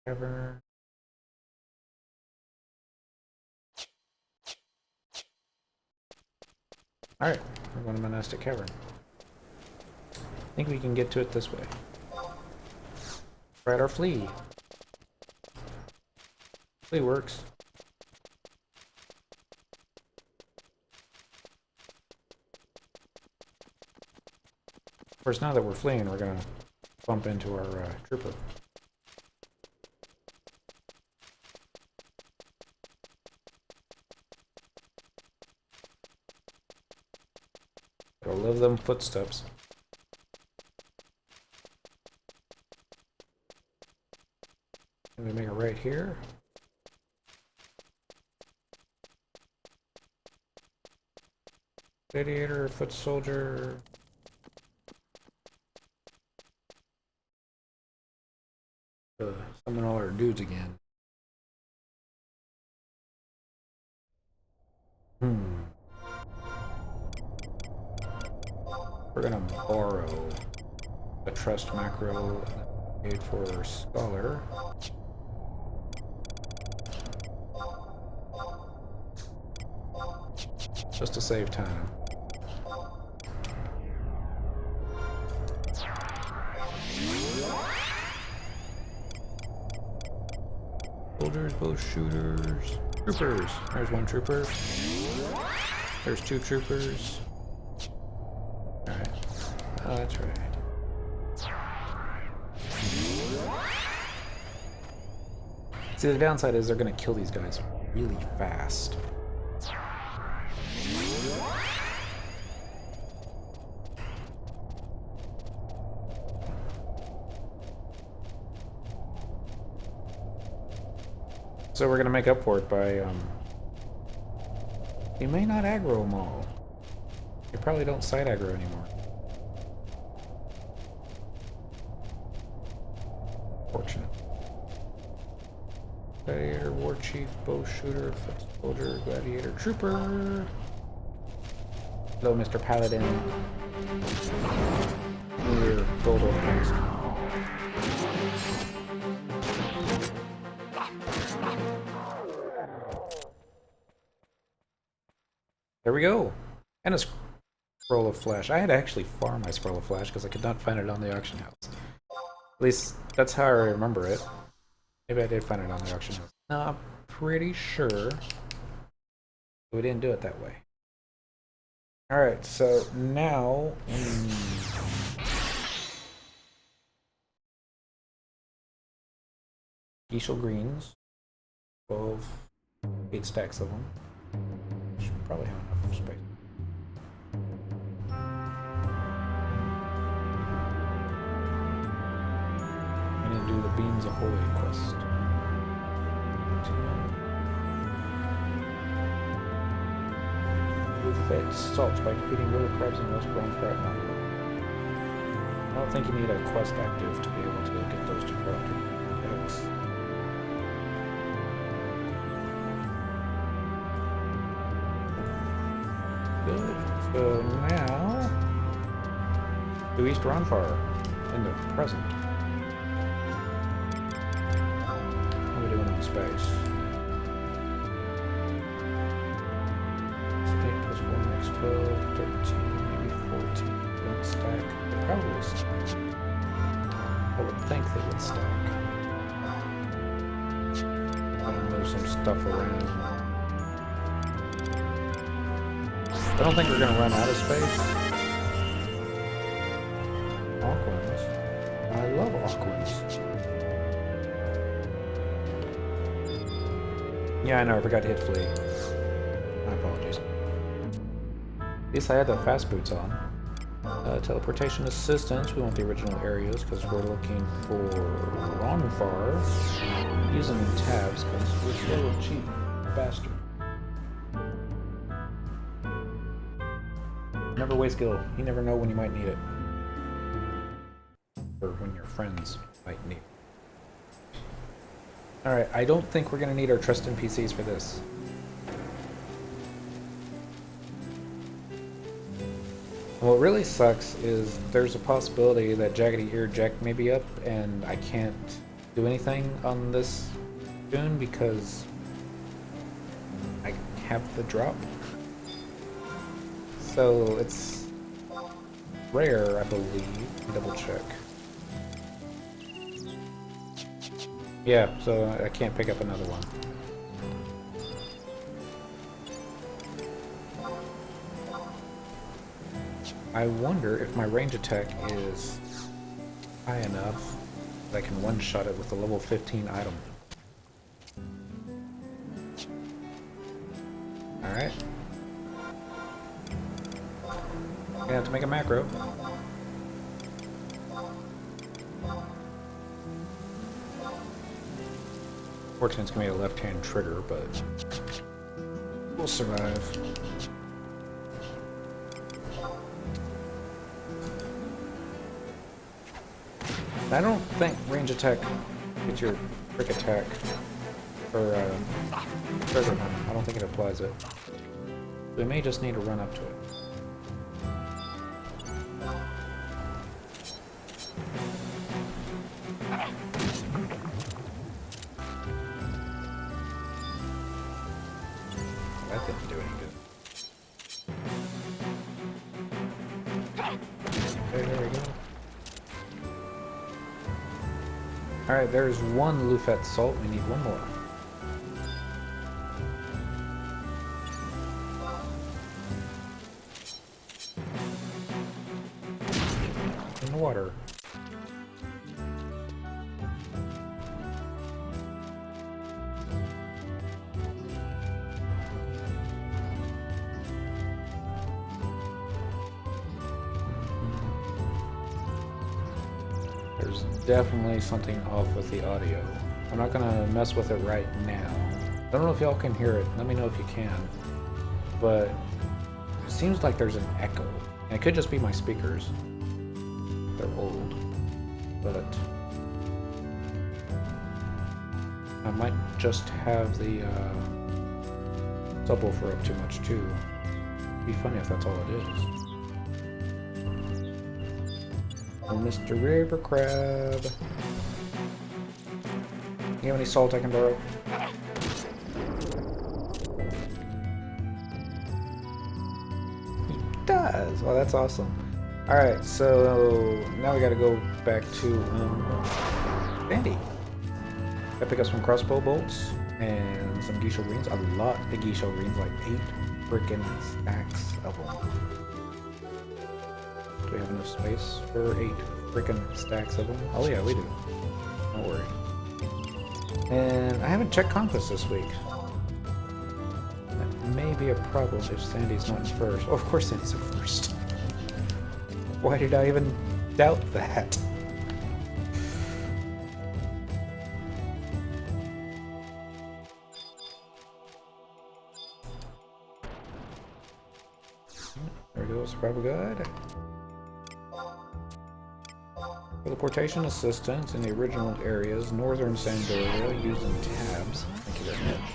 A: Cavern. Alright, we're going to Monastic Cavern. I think we can get to it this way. Ride our flea. Flea works. Of course, now that we're fleeing, we're gonna bump into our trooper. Gotta live them footsteps. Let me make it right here. Gladiator, foot soldier. Summon all our dudes again. We're gonna borrow a trust macro made for scholar. Just to save time. Soldiers, bow shooters, troopers. There's one trooper. There's two troopers. Alright. Oh, that's right. See, the downside is they're gonna kill these guys really fast. So we're gonna make up for it by, you may not aggro them all. You probably don't side aggro anymore. Fortunate. Gladiator, war chief, bow shooter, foot soldier, gladiator, trooper. Hello, Mr. Paladin. We're gold next. There we go. And a scroll of flesh. I had to actually farm my scroll of flesh because I could not find it on the auction house. At least that's how I remember it. Maybe I did find it on the auction house. No, I'm pretty sure we didn't do it that way. Alright, so now... Geishel greens. 12, 8 stacks of them. Should probably have enough space. I'm gonna do the Beams of Holy quest. Fed salts by defeating river crabs and most brown crab mackerel. I don't think you need a quest active to be able to get those two products. Good. So now, do East Ronfar in the present. What are we doing in space? State plus 1 makes 12, 13, maybe 14. Don't stack. They probably will stack. I would think they would stack. I'm gonna move some stuff around. I don't think we're going to run out of space. Aquans. I love Aquans. Yeah, I know, I forgot to hit flee. My apologies. At least I had the fast boots on. Teleportation assistance. We want the original areas because we're looking for Ronfar. Using tabs because we're still a cheap bastard. Never waste skill. You never know when you might need it. Or when your friends might need it. Alright, I don't think we're going to need our trust NPCs for this. What really sucks is there's a possibility that Jaggedy Ear Jack may be up and I can't do anything on this tune because I have the drop. So it's rare, I believe. Double check. Yeah, so I can't pick up another one. I wonder if my range attack is high enough that I can one-shot it with a level 15 item. Alright. Gonna have to make a macro. Fortunately, it's gonna be a left-hand trigger, but we'll survive. I don't think range attack gets your quick attack or trigger one. I don't think it applies it. We may just need to run up to it. That didn't do any good. Okay, there we go. Alright, there's one Lufet salt. We need one more. In the water. There's definitely something off with the audio. I'm not gonna mess with it right now. I don't know if y'all can hear it. Let me know if you can. But it seems like there's an echo. And it could just be my speakers. They're old. But I might just have the subwoofer up too much too. It'd be funny if that's all it is. Oh, Mr. River Crab. You have any salt I can borrow? He does! Oh, that's awesome. Alright, so now we gotta go back to Sandy. Gotta pick up some crossbow bolts and some geisha greens. A lot of geisha greens, like 8 freaking stacks of them. Do we have enough space for 8 freaking stacks of them? Oh yeah, we do. Don't worry. And I haven't checked compass this week. That may be a problem if Sandy's not in first. Oh, of course Sandy's in first. Why did I even doubt that? There we go, it's probably good. Teleportation assistance in the original areas, northern Sandoria, using tabs. Thank you very much.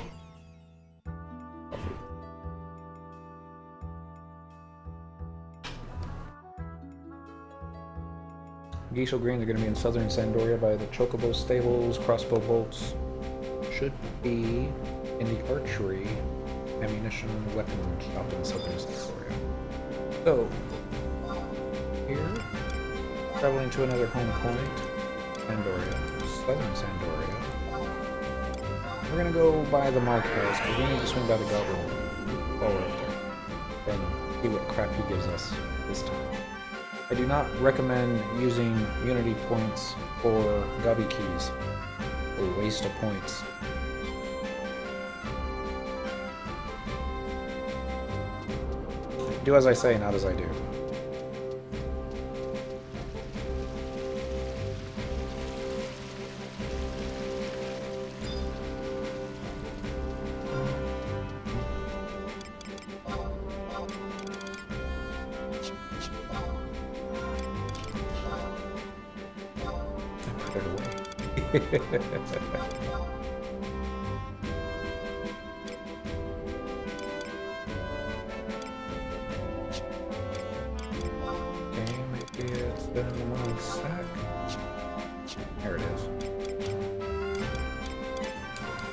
A: Geisha greens are going to be in southern Sandoria by the Chocobo stables. Crossbow bolts should be in the archery ammunition weapon shop in southern Sandoria. So, here, traveling to another home point, Sandoria, southern Sandoria. We're going to go by the Mark House because we need to swing by the Goblin Ball right there and see what crap he gives us this time. I do not recommend using Unity points for Gobby keys. A waste of points. Do as I say, not as I do. Put it away. Okay, maybe it's been in the wrong sack. There it is.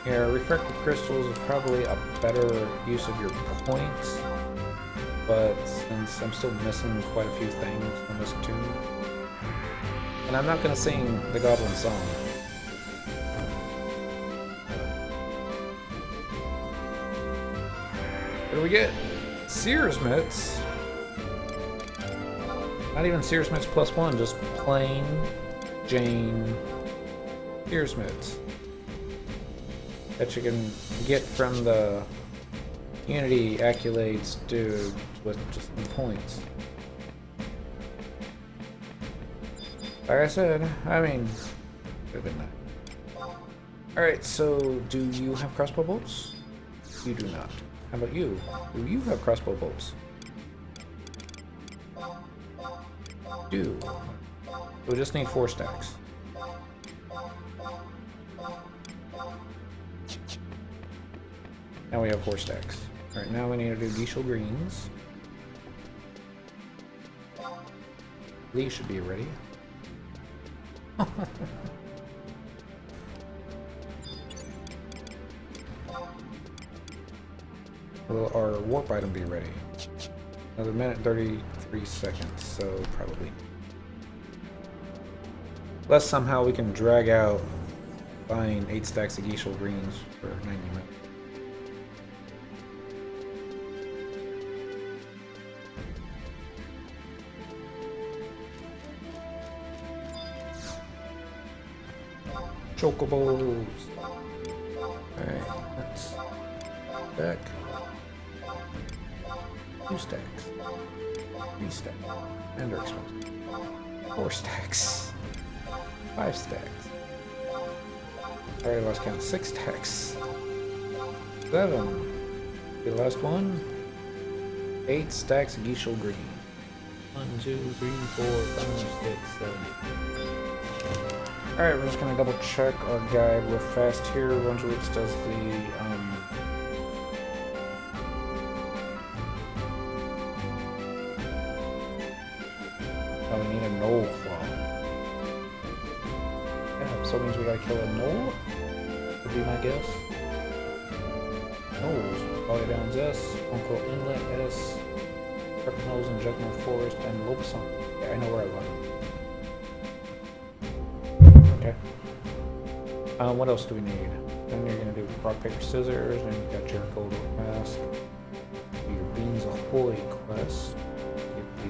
A: Yeah, refractive crystals is probably a better use of your points, but since I'm still missing quite a few things on this tune, and I'm not going to sing the Goblin song. What do we get? Sears mitts. Not even Searsmiths +1, just plain Jane Searsmiths that you can get from the Unity accolades dude with just some points. Like I said, I mean, could have been that. Alright, so do you have crossbow bolts? You do not. How about you? Do you have crossbow bolts? Do. We just need 4 stacks. Now we have 4 stacks. Alright, now we need to do Geishel greens. These should be ready. Will our warp item be ready? Another minute 33 seconds, so probably. Unless somehow we can drag out buying 8 stacks of Geishel greens for 90 minutes. Chocobos. Alright, that's back. 2 stacks. 3 stacks. And they're expensive. 4 stacks. 5 stacks. Alright, lost count. 6 stacks. 7. The last one. 8 stacks of Geishel green. 1, 2, 3, 4, 5, 6, 7. Alright, we're just gonna double check our guide real fast here. Rungelitz does the, oh, we need a gnoll claw. Yeah, so it means we gotta kill a gnoll? Would be my guess. Gnolls. Valley Downs S, Uncle Inlet S, Purple Nose and Jugmore Forest, and Lobesong. Yeah, I know where I went. Okay. What else do we need? Then you're gonna do rock, paper, scissors, and you got your gold mask. Do your Beans Ahoy quest. Get the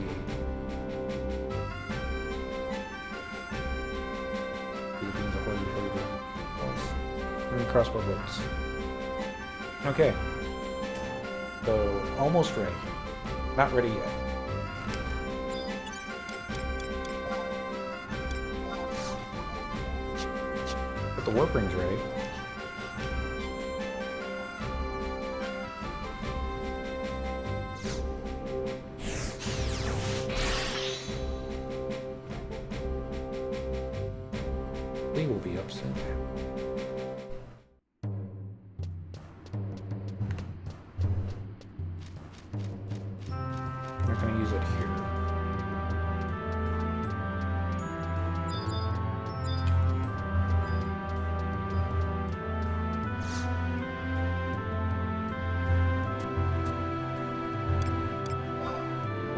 A: Beans Ahoy before you do the quest. And the crossbow bolts. Okay. So almost ready. Not ready yet. The warp ring's ready. We will be up soon. I'm not going to use it here.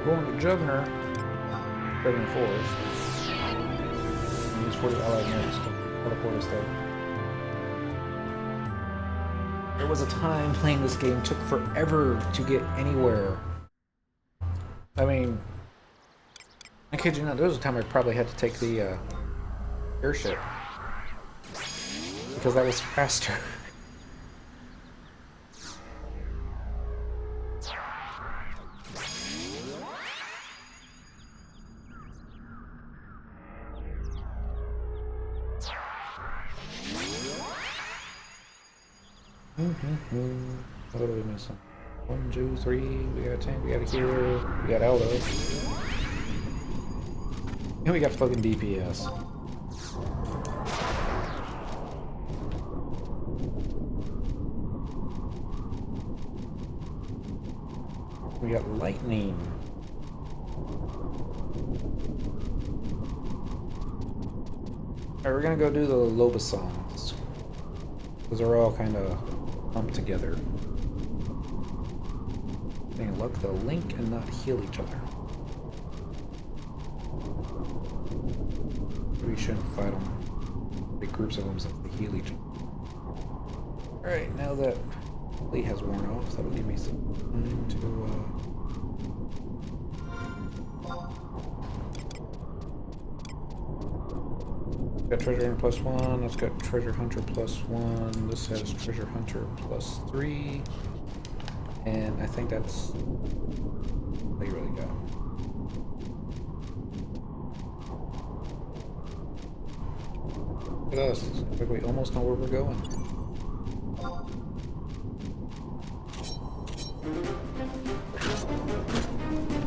A: Going to Jugner Forest. Use 40 allied units to teleport us there. There was a time playing this game took forever to get anywhere. I mean, I kid you not, there was a time I probably had to take the airship because that was faster. What are we missing? 1, 2, 3. We got a tank. We got a healer. We got Aldo. And we got fucking DPS. We got lightning. Alright, we're gonna go do the Lobesongs. Because they're all kind of lumped together. They look, they'll link and not heal each other. We shouldn't fight them. Big groups of them so they heal each other. Alright, now that Lee has worn off, so that'll give me some time to Got treasure hunter +1. That's got treasure hunter +1. This has treasure hunter +3. And I think that's how you really go. Look at us. Looks like we almost know where we're going.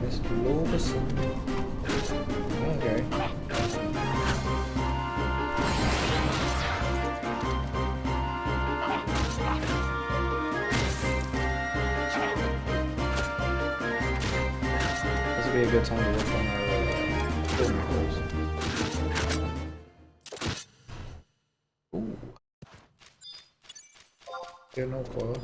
A: Mr. Lobison. Okay. This would be a good time to work on our building goals. Ooh. Get no claw.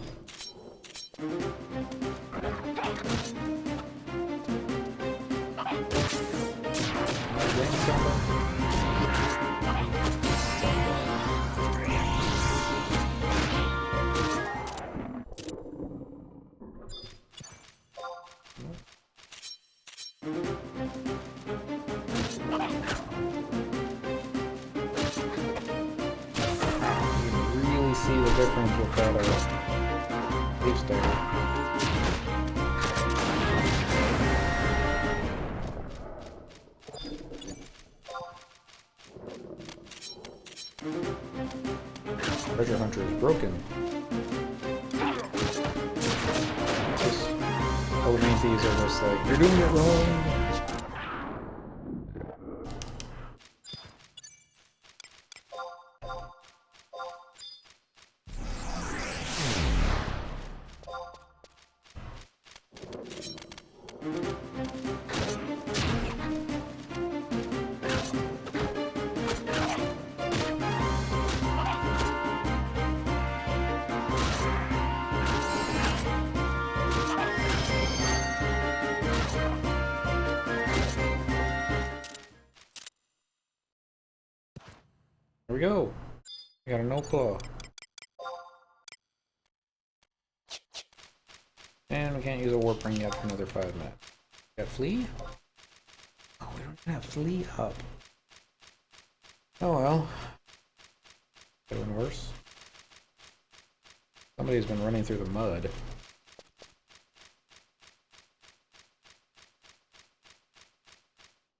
A: See the difference without a leaf stacker. Treasure hunter is broken. Just, all the main thieves are just like, you're doing it wrong. There we go. We got a no claw. And we can't use a warp ring yet for another 5 minutes. Got flea? Oh, we don't even have flea up. Oh well. Could have been worse. Somebody's been running through the mud.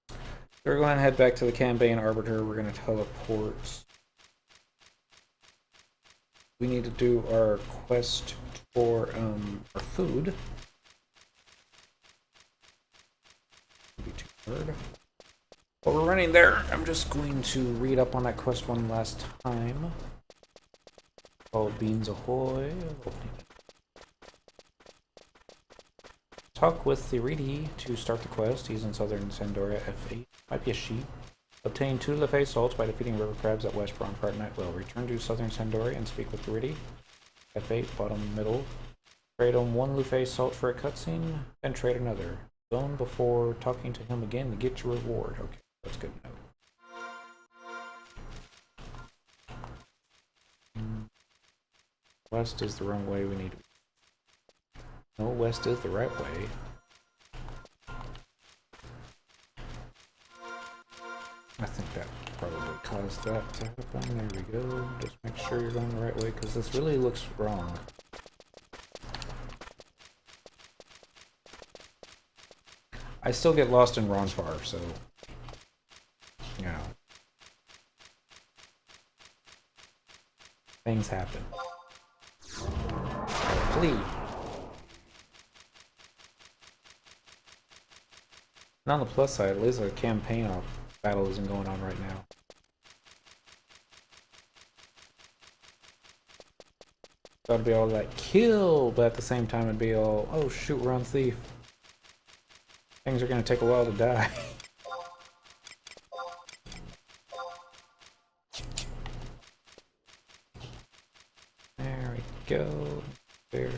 A: So we're going to head back to the Cambane Arbiter. We're going to teleport. We need to do our quest for our food. Be too hard. While we're running there, I'm just going to read up on that quest one last time. Called Beans Ahoy. Talk with the Reedy to start the quest. He's in southern Sandora, F8. Might be a sheep. Obtain 2 Lefay salts by defeating river crabs at West Bronfart Nightwell. Return to southern Sandora and speak with the Reedy. F8, bottom middle. Trade him 1 Lefay salt for a cutscene, then trade another. Zone before talking to him again to get your reward. Okay, that's good to know. West is the wrong way, we need to... No, west is the right way. I think that probably caused that to happen. There we go. Just make sure you're going the right way, because this really looks wrong. I still get lost in Ronfar, so... you know. Things happen. Flee! And on the plus side, at least a campaign battle isn't going on right now. So it'd be all like, kill, but at the same time it'd be all, oh shoot, we're on thief. Things are gonna take a while to die. There we go. There.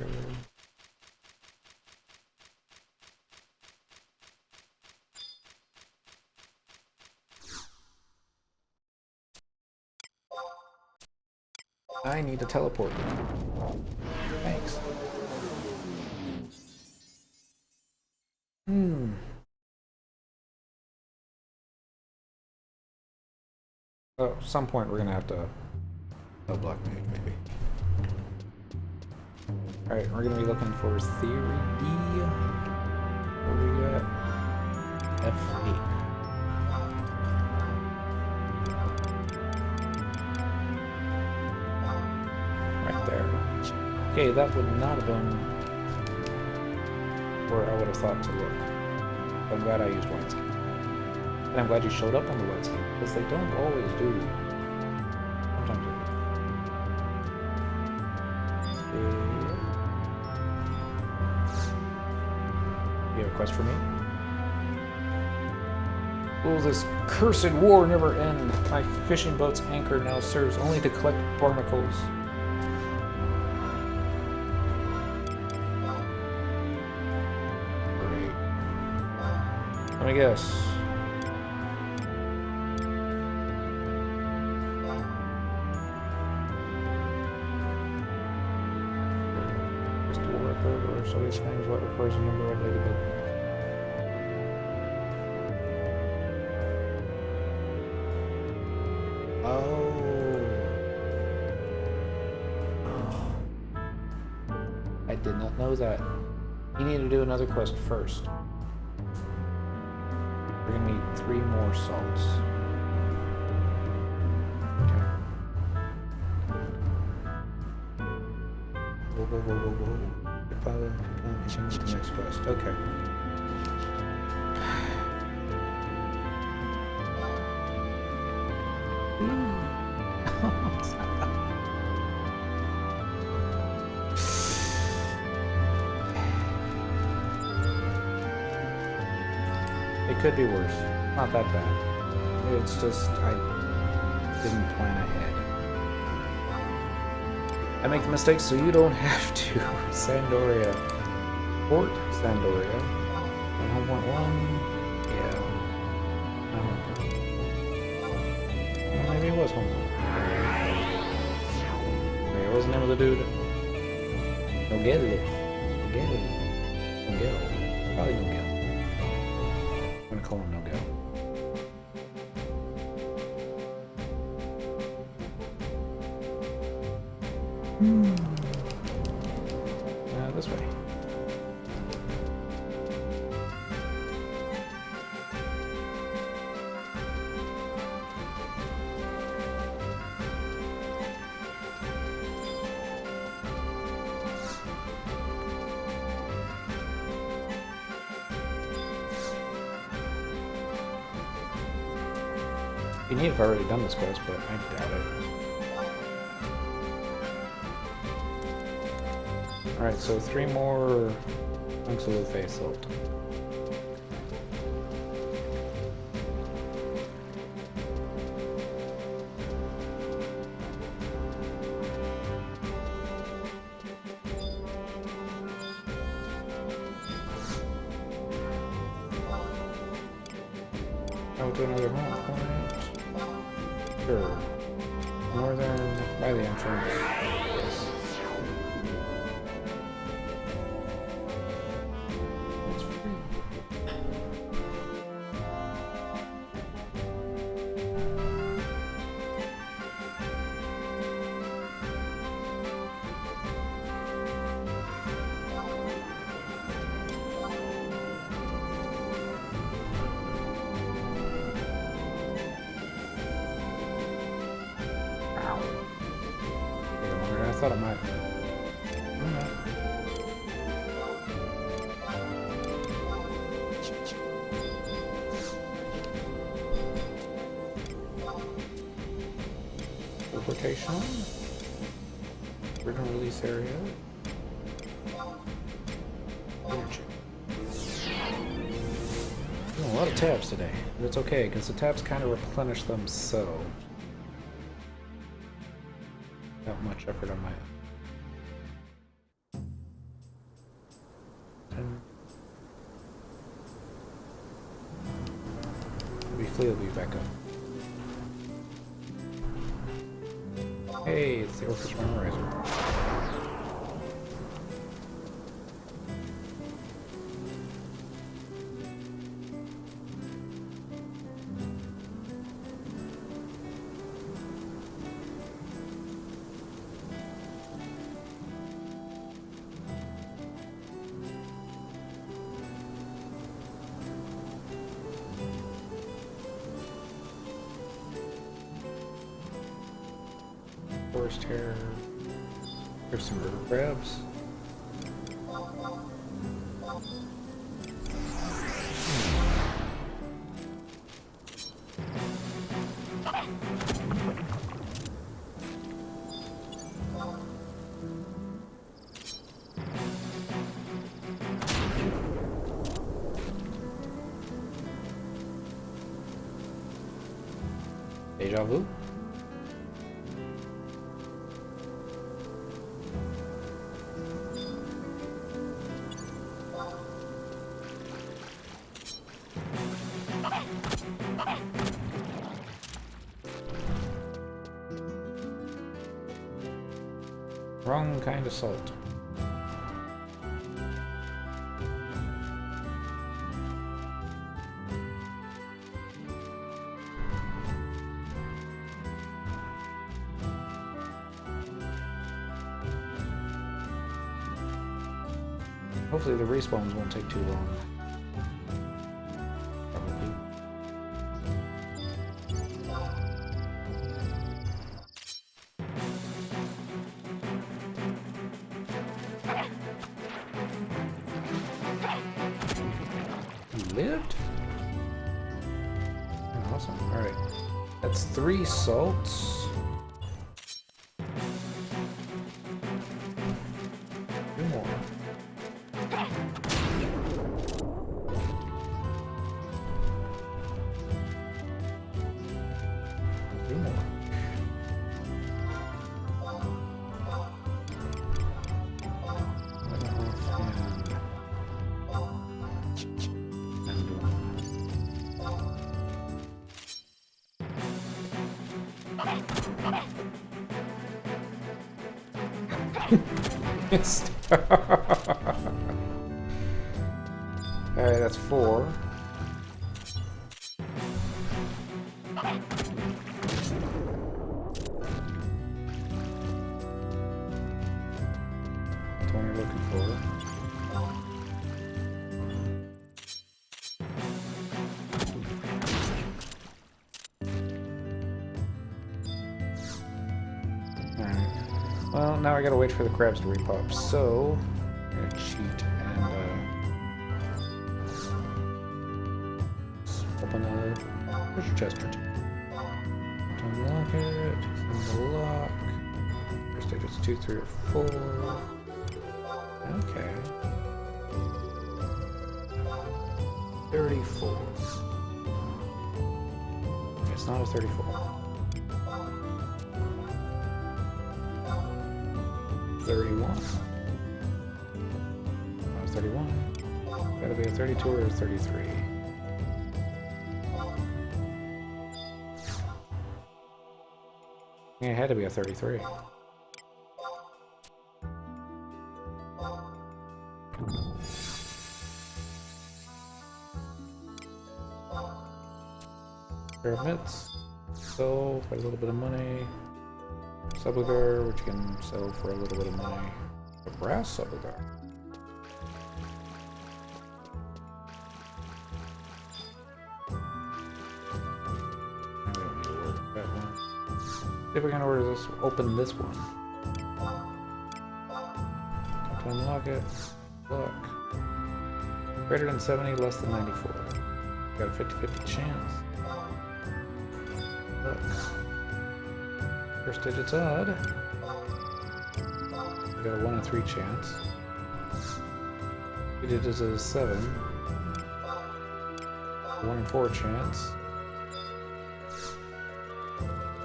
A: I need to teleport. Thanks. Hmm. At some point we're gonna have to... No Black Mage, maybe. Alright, we're gonna be looking for Theory B. Where we got? F8. Right there. Okay, that would not have been where I would have thought to look. I'm glad I used white skin. And I'm glad you showed up on the white skin, because they don't always do. Sometimes they do. You have a quest for me? Will this cursed war never end? My fishing boat's anchor now serves only to collect barnacles. Great. Let me guess. Just a record or so these things, what refers to number of ladybug. I did not know that. You need to do another quest first. We're gonna need 3 more salts. Okay. Whoa. Follow the next quest. Okay. It could be worse. Not that bad. It's just I didn't plan ahead. I make the mistakes so you don't have to. Sandoria. Port Sandoria. 1.1. Yeah. Well, maybe it was 1.1. Wait, what was the name of the dude? Nogel. Probably Nogel. I'm gonna call him Nogel. This way. You need to have already done this quest, but I doubt it. Alright, so 3 more Hunks of the Face Salt. Out to another home point. Sure. Northern, by the entrance. Yes. It's free. I thought it might. Teleportation. Original release area. Energy. A lot of tabs today, but it's okay because the tabs kind of replenish themselves. Not much effort on my end. We'll be back up. Hey, it's the Orcus Memorizer. forest hare. There's some river crabs. Deja vu? Wrong kind of salt. Hopefully the respawns won't take too long. Probably. You lived? Awesome. Alright. That's 3 salts. Alright, that's 4. That's what you're looking for. Alright. Well, now I gotta wait for the crabs to repop, so I'm gonna cheat and open a treasure chest or 2. Unlock it, unlock. First stage is 2, 3, or 4. Okay. 34. It's not a 34. 31. Oh, 31. Gotta be a 32 or a 33. Yeah, it had to be a 33. Pyramids. So, for a little bit of money. Subligar, which you can sell for a little bit of money. A brass subligar. I don't need to order that one. See if we can order this. Open this one. To unlock it. Look. Greater than 70, less than 94. Got a 50-50 chance. Look. First digit's odd. We got a 1 in 3 chance. 2 digits is 7. 1 in 4 chance.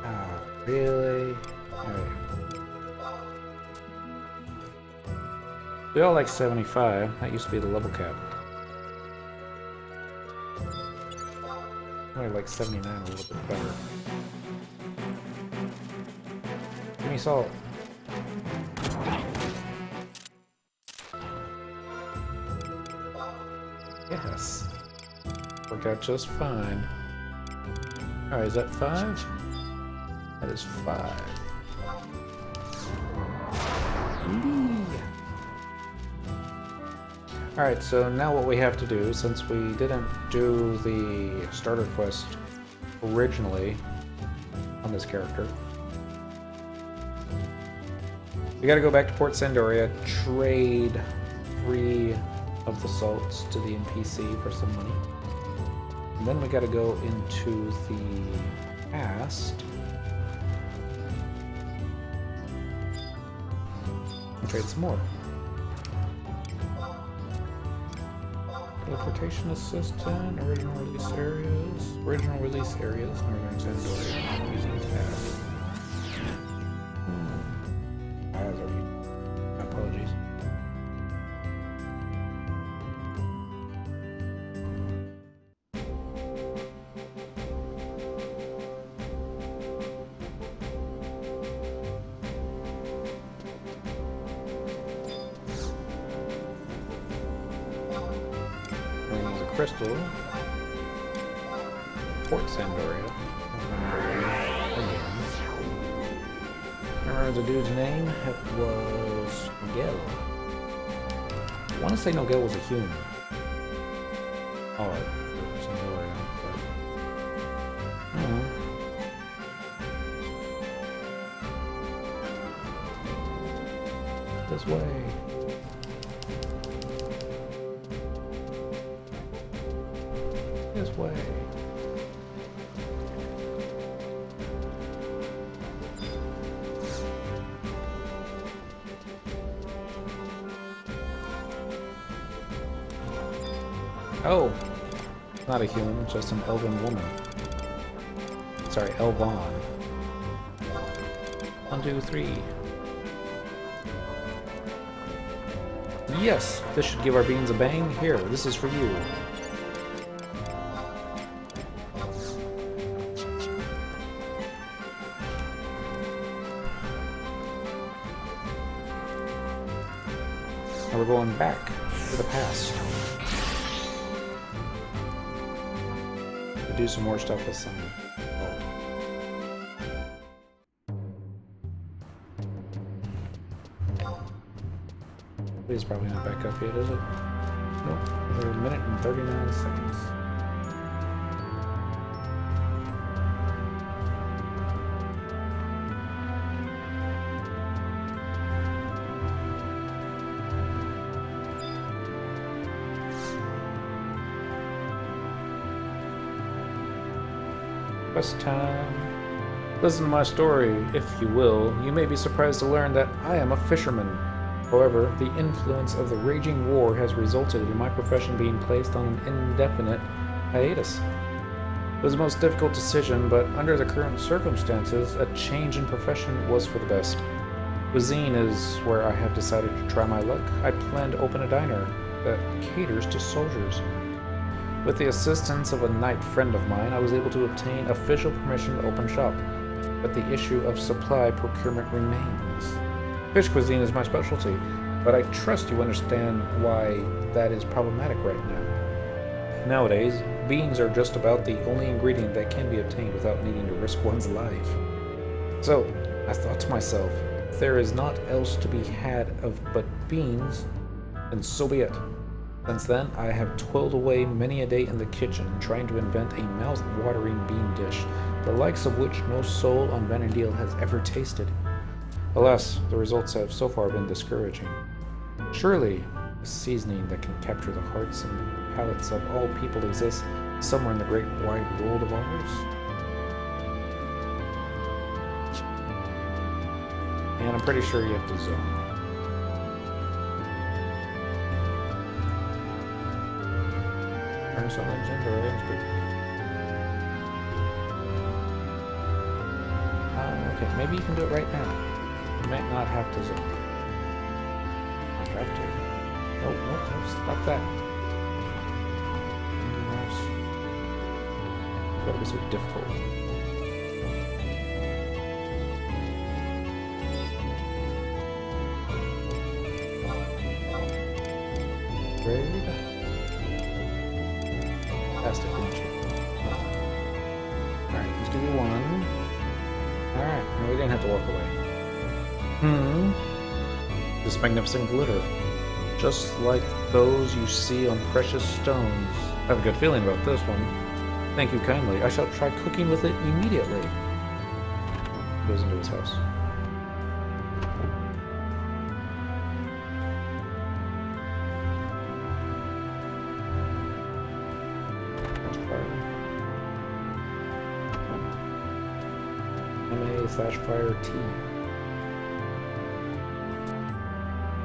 A: Ah, really? Alright. We all like 75. That used to be the level cap. I like 79 a little bit better. Give me salt. Yes. Worked out just fine. Alright, is that 5? That is 5. Alright, so now what we have to do, since we didn't do the starter quest originally on this character, We gotta go back to Port Sandoria, trade 3 of the salts to the NPC for some money. And then we gotta go into the past and trade some more. Teleportation assistant, original release areas, northern Sandoria, using tab. Apologies. Crystal, Port Sandoria. Remember the dude's name? It was Nogel. I want to say Nogel was a human. Alright, Sandoria. But, this way. This way. Oh, not a human, just an elven woman. Sorry, Elvon. 1, 2, 3. Yes, this should give our beans a bang. Here, this is for you. Now we're going back to the past. To do some more stuff with some. It's probably not back up yet, is it? Nope. We're a minute and 39 seconds. Quest time. Listen to my story, if you will. You may be surprised to learn that I am a fisherman. However, the influence of the raging war has resulted in my profession being placed on an indefinite hiatus. It was the most difficult decision, but under the current circumstances, a change in profession was for the best. Cuisine is where I have decided to try my luck. I plan to open a diner that caters to soldiers. With the assistance of a knight friend of mine, I was able to obtain official permission to open shop, but the issue of supply procurement remains. Fish cuisine is my specialty, but I trust you understand why that is problematic right now. Nowadays, beans are just about the only ingredient that can be obtained without needing to risk one's life. So, I thought to myself, if there is naught else to be had of but beans, then so be it. Since then, I have toiled away many a day in the kitchen, trying to invent a mouth-watering bean dish, the likes of which no soul on Vanadil has ever tasted. Alas, the results have so far been discouraging. Surely, a seasoning that can capture the hearts and palates of all people exists somewhere in the great wide world of ours? And I'm pretty sure you have to zone. On legend or okay, maybe you can do it right now. You might not have to zone. I have to. Oh, no, stop that. That was so difficult. Raid. Fantastic, didn't you? Alright, let's do one. Alright, no, we didn't have to walk away. This magnificent glitter. Just like those you see on precious stones. I have a good feeling about this one. Thank you kindly. I shall try cooking with it immediately. Goes into his house. MA/Fire T.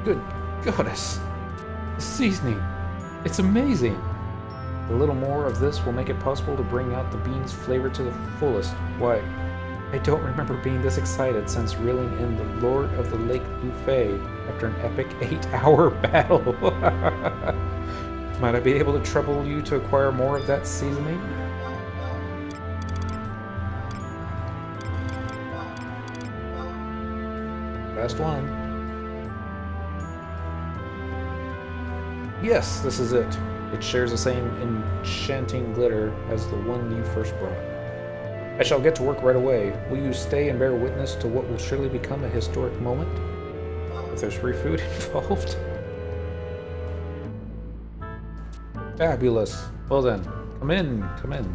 A: Good goddess! The seasoning! It's amazing! A little more of this will make it possible to bring out the bean's flavor to the fullest. Why, I don't remember being this excited since reeling in the Lord of the Lake buffet after an epic 8-hour battle. Might I be able to trouble you to acquire more of that seasoning? Last one. Yes, this is it. It shares the same enchanting glitter as the one you first brought. I shall get to work right away. Will you stay and bear witness to what will surely become a historic moment? If there's free food involved. Fabulous. Well then, come in, come in.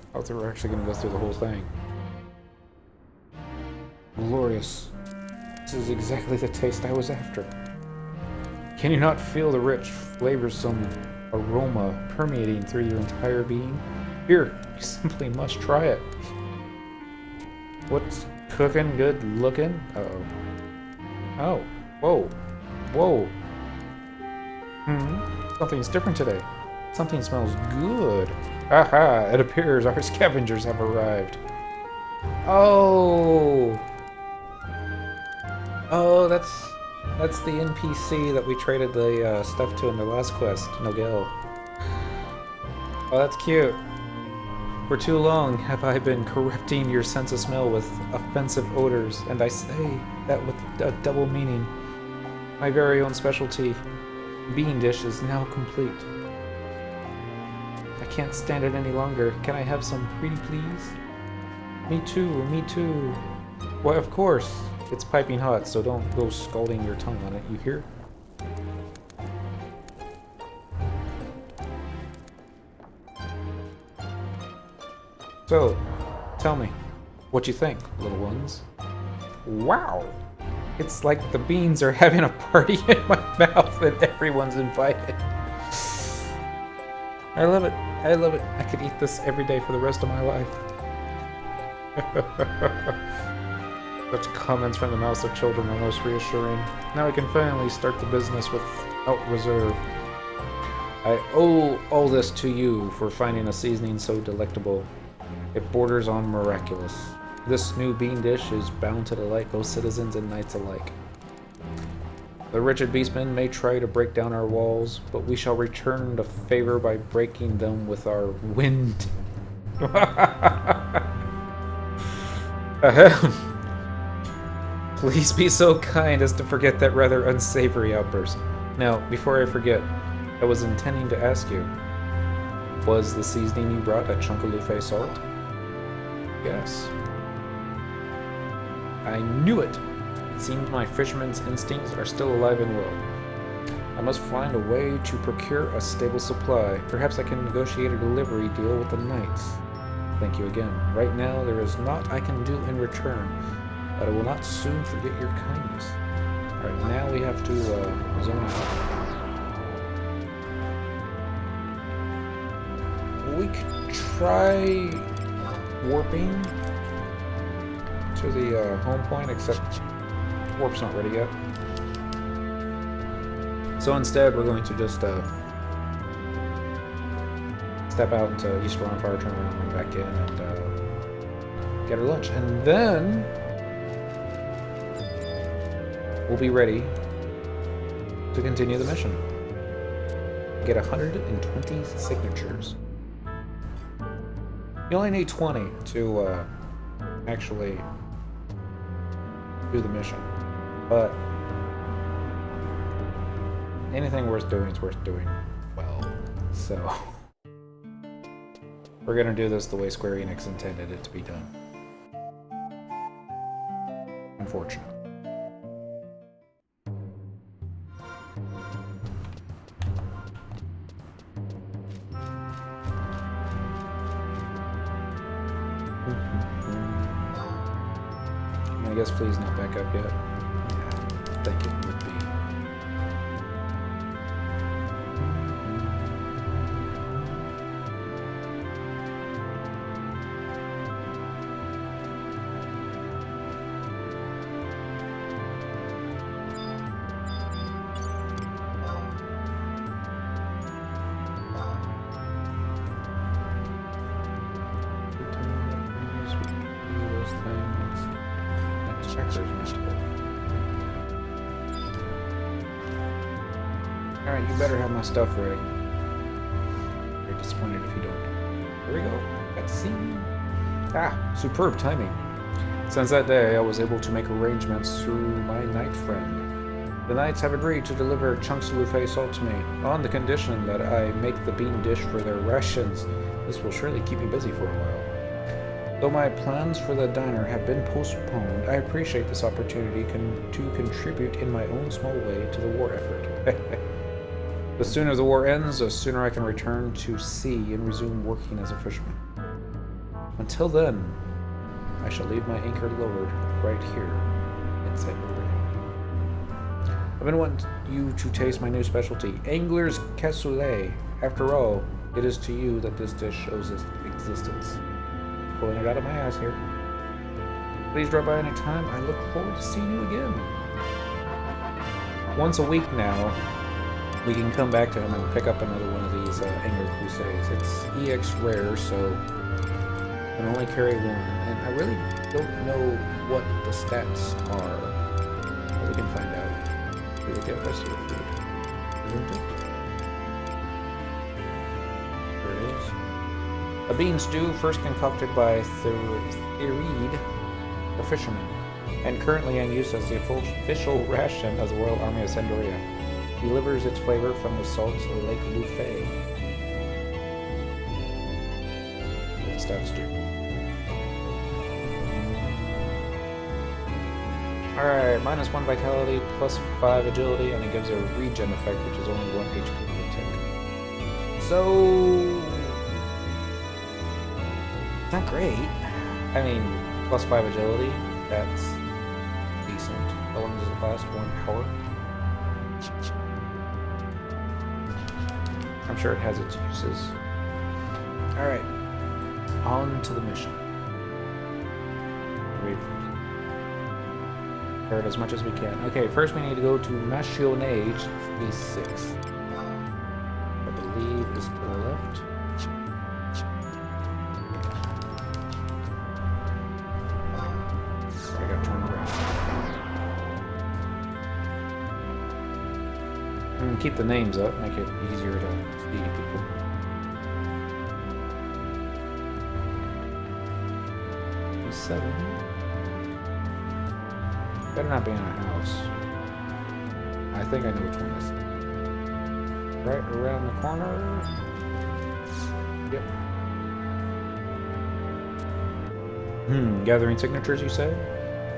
A: I thought they were actually going to go through the whole thing. Glorious. This is exactly the taste I was after. Can you not feel the rich, flavorsome aroma permeating through your entire being? Here, you simply must try it. What's cooking good looking? Uh-oh. Oh. Whoa. Whoa. Something's different today. Something smells good. Aha! It appears our scavengers have arrived. Oh! Oh, that's the NPC that we traded the stuff to in the last quest, Nogel. Oh, that's cute. For too long have I been corrupting your sense of smell with offensive odors, and I say that with a double meaning. My very own specialty, bean dish, is now complete. I can't stand it any longer. Can I have some, pretty please? Me too, me too. Why, of course. It's piping hot, so don't go scalding your tongue on it, you hear? So, tell me, what you think, little ones? Wow! It's like the beans are having a party in my mouth and everyone's invited. I love it. I love it. I could eat this every day for the rest of my life. Such comments from the mouths of children are most reassuring. Now I can finally start the business without reserve. I owe all this to you for finding a seasoning so delectable. It borders on miraculous. This new bean dish is bound to delight both citizens and knights alike. The wretched beastmen may try to break down our walls, but we shall return the favor by breaking them with our wind. Ahem. Please be so kind as to forget that rather unsavory outburst. Now, before I forget, I was intending to ask you, was the seasoning you brought a chunkalufay salt? Yes. I knew it! It seems my fisherman's instincts are still alive and well. I must find a way to procure a stable supply. Perhaps I can negotiate a delivery deal with the knights. Thank you again. Right now, there is naught I can do in return, but I will not soon forget your kindness. Alright, now we have to zone out. We could try warping to the home point, except warp's not ready yet. So instead, we're going to just step out into East Ronfire, turn around, and back in, and get our lunch. And then we'll be ready to continue the mission. Get 120 signatures. You only need 20 to actually do the mission, but anything worth doing is worth doing well. So we're gonna do this the way Square Enix intended it to be done. Unfortunate. I guess please not back up yet. Yeah, I think it would be Checkers mental. Alright, you better have my stuff ready. You're disappointed if you don't. Here we go. Let's see. Ah, superb timing. Since that day, I was able to make arrangements through my knight friend. The knights have agreed to deliver chunks of Lufay salt to me, on the condition that I make the bean dish for their rations. This will surely keep me busy for a while. Though my plans for the diner have been postponed, I appreciate this opportunity to contribute in my own small way to the war effort. The sooner the war ends, the sooner I can return to sea and resume working as a fisherman. Until then, I shall leave my anchor lowered right here in St. Louis. I've been wanting you to taste my new specialty, Angler's Cassoulet. After all, it is to you that this dish owes its existence. Pulling it out of my ass here. Please drop by any time. I look forward to seeing you again. Once a week now, we can come back to him and pick up another one of these Angler Crusades. It's EX rare, so I can only carry one. And I really don't know what the stats are. But we can find out. We look at the rest of the food. Isn't it? There it is. A bean stew first concocted by Therid, the fisherman, and currently in use as the official ration of the Royal Army of Sandoria. Delivers its flavor from the salts of Lake Lufay. What stats do? Alright, -1 vitality, +5 agility, and it gives a regen effect, which is only 1 HP per tick. So... not great. I mean, +5 agility, that's decent. How long does it last? 1 hour? I'm sure it has its uses. Alright, on to the mission. Wait for it as much as we can. Okay, first we need to go to Machionage B6. I believe is to the left. I gotta turn around. I'm gonna keep the names up, make it easier to see people. B7. Better not be in a house. I think I know which one this is. Right around the corner. Yep. Gathering signatures, you say?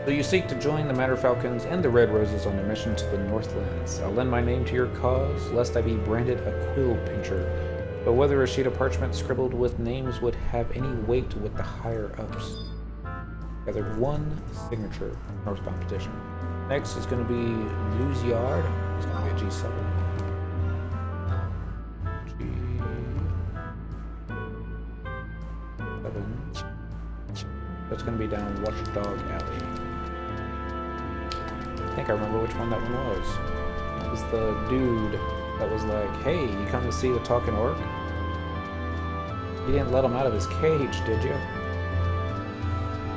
A: So you seek to join the Matter Falcons and the Red Roses on their mission to the Northlands. I'll lend my name to your cause, lest I be branded a quill pincher. But whether a sheet of parchment scribbled with names would have any weight with the higher-ups. Gathered 1 signature, northbound petition. Next is going to be Luziard. It's going to be a G7. G7. That's going to be down Watchdog Alley. I think I remember which one that one was. It was the dude that was like, hey, you come to see the talking orc? You didn't let him out of his cage, did you?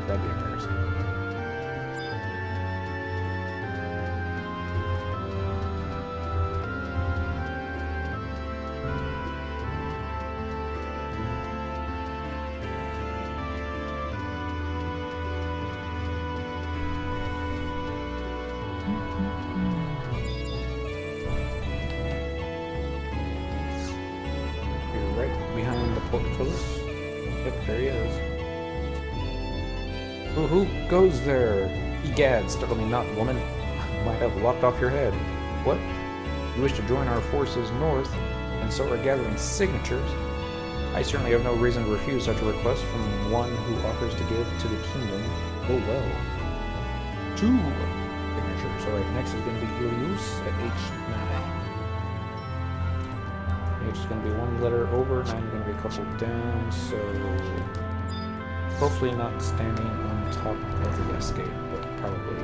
A: That'd be embarrassing. You're right behind the portcullis. Yep, there he is. Who goes there? Egad, startle me not, woman. Might have lopped off your head. What? You wish to join our forces north, and so are gathering signatures? I certainly have no reason to refuse such a request from one who offers to give to the kingdom. Oh well. 2 signatures. Alright, next is going to be Ilius at H9. H is going to be 1 letter over, 9 is going to be a couple down, so... hopefully not standing on top of the west gate, but probably.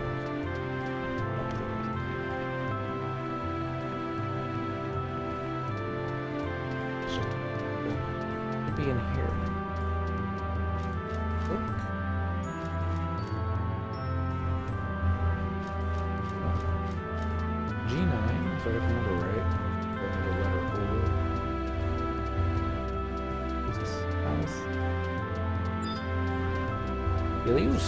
A: Should be in here. Look. If I remember right. The letter O. Is this house? Ilius?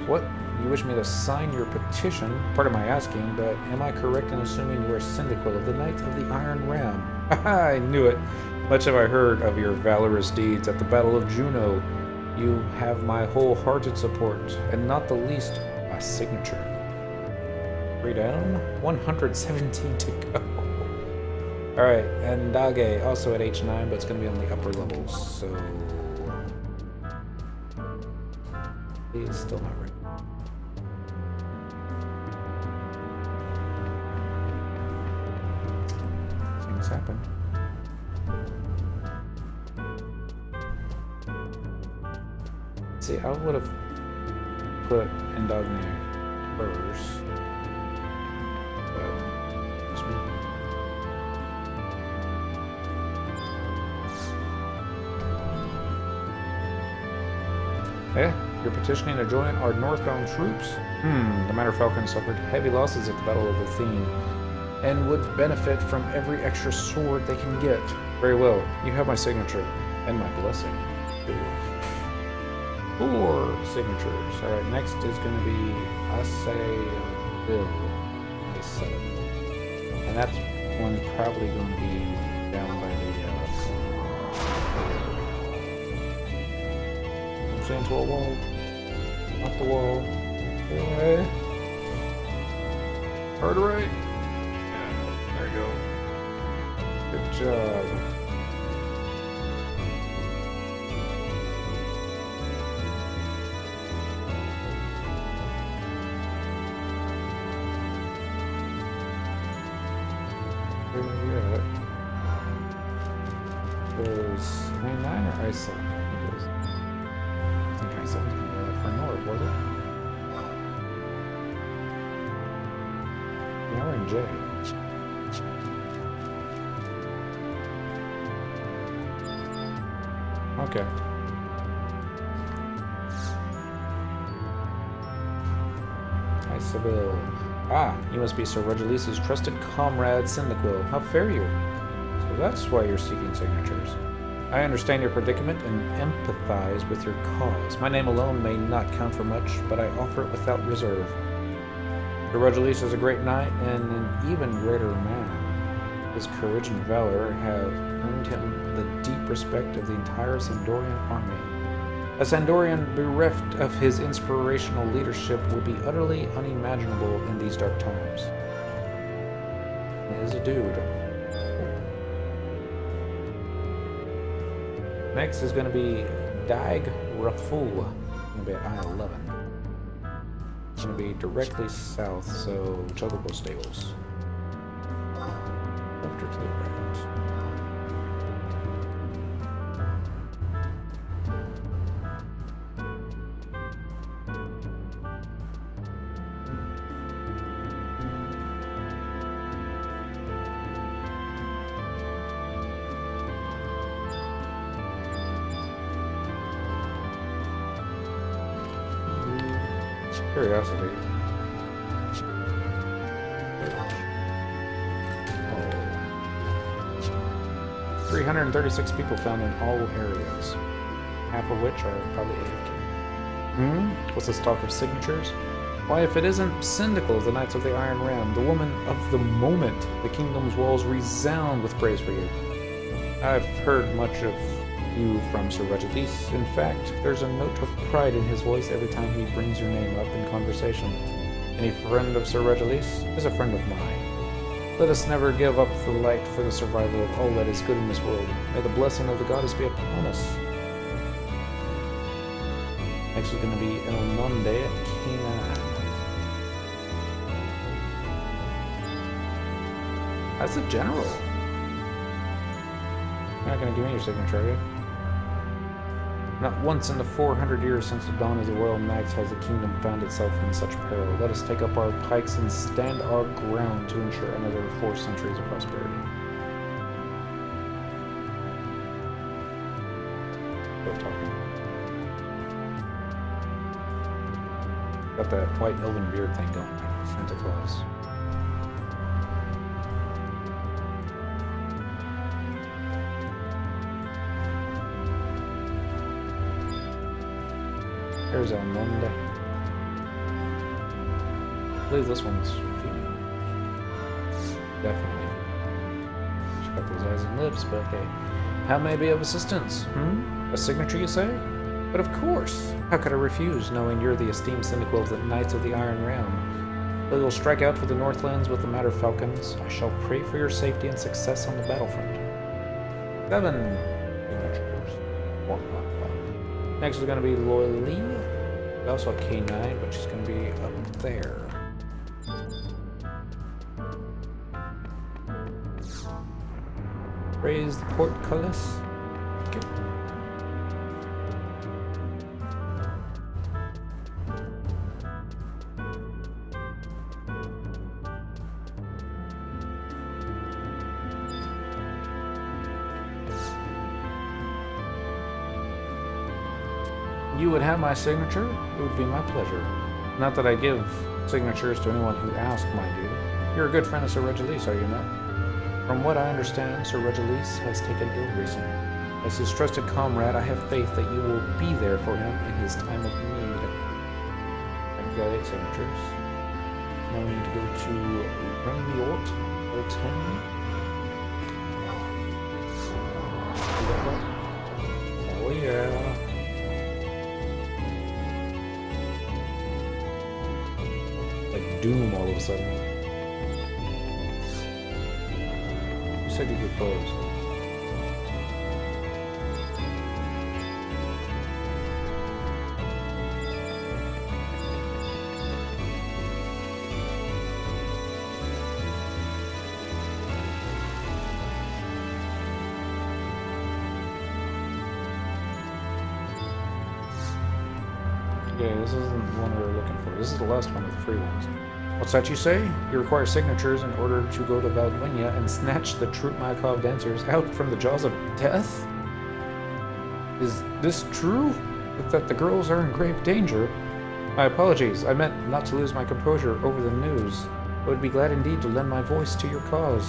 A: What? You wish me to sign your petition? Pardon my asking, but am I correct in assuming you are Syndiquil of the Knights of the Iron Ram? Haha, I knew it. Much have I heard of your valorous deeds at the Battle of Juno. You have my wholehearted support, and not the least, my signature. 3 down, 117 to go. Alright, and Dage also at H9, but it's going to be on the upper levels, so... He's still not ready. Things happen. See, I would have put Indogne first. But it's me. Eh? You're petitioning to join our northbound troops? The Minor Falcons suffered heavy losses at the Battle of Athene, and would benefit from every extra sword they can get. Very well. You have my signature, and my blessing. 4 signatures. Alright, next is going to be Bill. And that's one probably going to be down by the... into a wall. Not the wall. Okay. Hard right. Yeah, there you go. Good job. Where are we at? Was 99 or ISO? For north, was it? R and J. Okay. Hi, Seville. Ah, you must be Sir Regilis's trusted comrade, Syndiquil. How fare you? So that's why you're seeking signatures. I understand your predicament and empathize with your cause. My name alone may not count for much, but I offer it without reserve. Sir Regilis is a great knight and an even greater man. His courage and valor have earned him the deep respect of the entire Sandorian army. A Sandorian bereft of his inspirational leadership will be utterly unimaginable in these dark times. He is a dude. Next is going to be Dag Raful. It's going to be at I-11. It's going to be directly south, so Chocobo Stables. Left or to the right? Curiosity. 336 people found in all areas, half of which are probably AFK. What's this talk of signatures? Why, if it isn't Syndiquil of the Knights of the Iron Ram, the woman of the moment, the kingdom's walls resound with praise for you. I've heard much of you from Sir Regilis. In fact, there's a note of pride in his voice every time he brings your name up in conversation. Any friend of Sir Regilis is a friend of mine. Let us never give up the light for the survival of all that is good in this world. May the blessing of the goddess be upon us. Next is going to be El Monde at K9. That's a general. You're not going to give me your signature, are you? Not once in the 400 years since the dawn of the royal knights has the kingdom found itself in such peril. Let us take up our pikes and stand our ground to ensure another 4 centuries of prosperity. Still talking. Got that white elven beard thing going, like Santa Claus. There's Almunda. I believe this one's female. Definitely. She's got those eyes and lips, but hey. How may I be of assistance? A signature, you say? But of course! How could I refuse, knowing you're the esteemed Syndical of the Knights of the Iron Realm? Though you'll strike out for the Northlands with the Matter Falcons, I shall pray for your safety and success on the battlefront. 7 signatures. Next is going to be Loyally. Also a K9, but she's going to be up there. Raise the portcullis. Okay. You would have my signature? It would be my pleasure. Not that I give signatures to anyone who asks, mind you. You're a good friend of Sir Regilis, are you not? From what I understand, Sir Regilis has taken ill recently. As his trusted comrade, I have faith that you will be there for him in his time of need. I've got 8 signatures. Now we need to go to Renviort, L10. Oh yeah. Like Doom all of a sudden. You said you could pose. Okay, this isn't the one we were looking for. This is the last one of the free ones. What's that you say? You require signatures in order to go to Valdwinia and snatch the Troop Mykov dancers out from the jaws of death? Is this true? That the girls are in grave danger? My apologies. I meant not to lose my composure over the news. I would be glad indeed to lend my voice to your cause.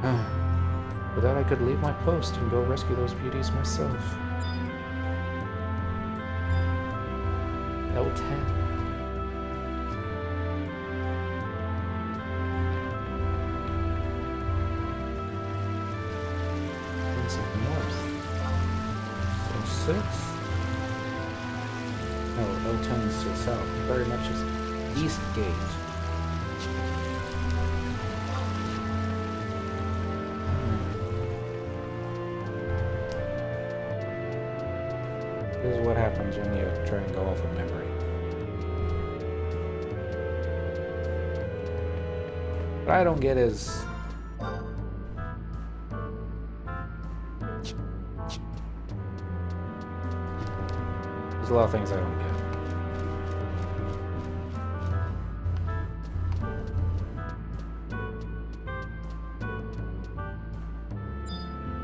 A: For that I could leave my post and go rescue those beauties myself. L10. North. So 6. No, L10 is to the south. Very much is East Gate. This is what happens when you try and go off of memory. What I don't get is there's a lot of things I don't get.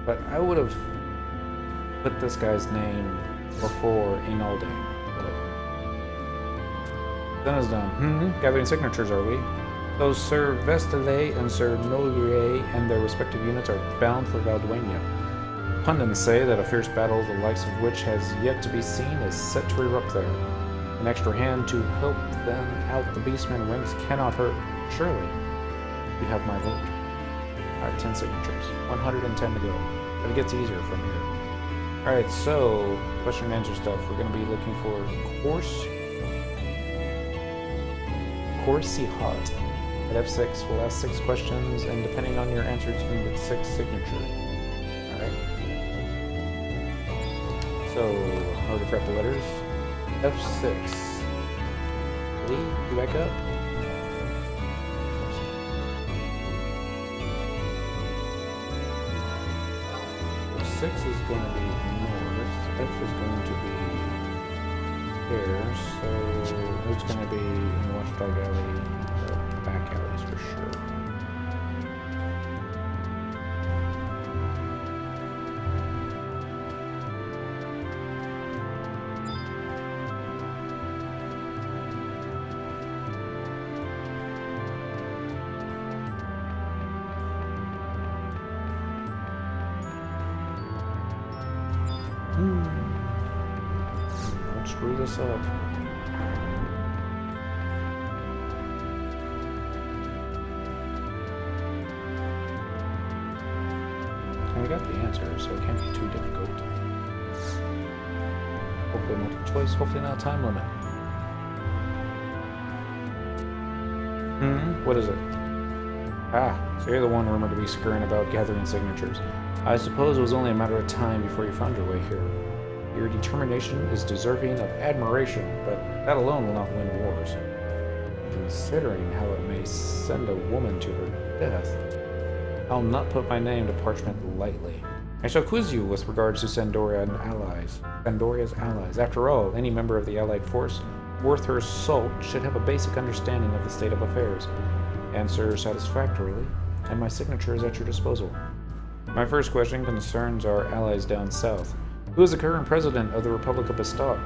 A: But I would have put this guy's name before Inalde. Done is done. Gathering signatures, are we? Those Sir Vestale and Sir Nolier and their respective units are bound for Valdwinia. Pundits say that a fierce battle, the likes of which has yet to be seen, is set to erupt there. An extra hand to help them out the beastmen ranks cannot hurt. Surely, you have my vote. Alright, 10 signatures. 110 to go. But it gets easier from here. Alright, so, question and answer stuff. We're going to be looking for Corsi Hot. At F6, we'll ask 6 questions, and depending on your answers, you can get 6 signatures. Alright. So, in order to prep the letters, F6. Lee, you back up? F6 is going to be north, F is going to be here, so it's going to be in the Watchdog Alley, the back alleys for sure. screw this up. And we got the answer, so it can't be too difficult. Hopefully multiple choice, hopefully not a time limit. What is it? Ah, so you're the one rumored to be scurrying about gathering signatures. I suppose it was only a matter of time before you found your way here. Your determination is deserving of admiration, but that alone will not win wars. Considering how it may send a woman to her death, I'll not put my name to parchment lightly. I shall quiz you with regards to Sandoria's allies. After all, any member of the Allied force worth her salt should have a basic understanding of the state of affairs. Answer satisfactorily, and my signature is at your disposal. My first question concerns our allies down south. Who is the current president of the Republic of Bastok?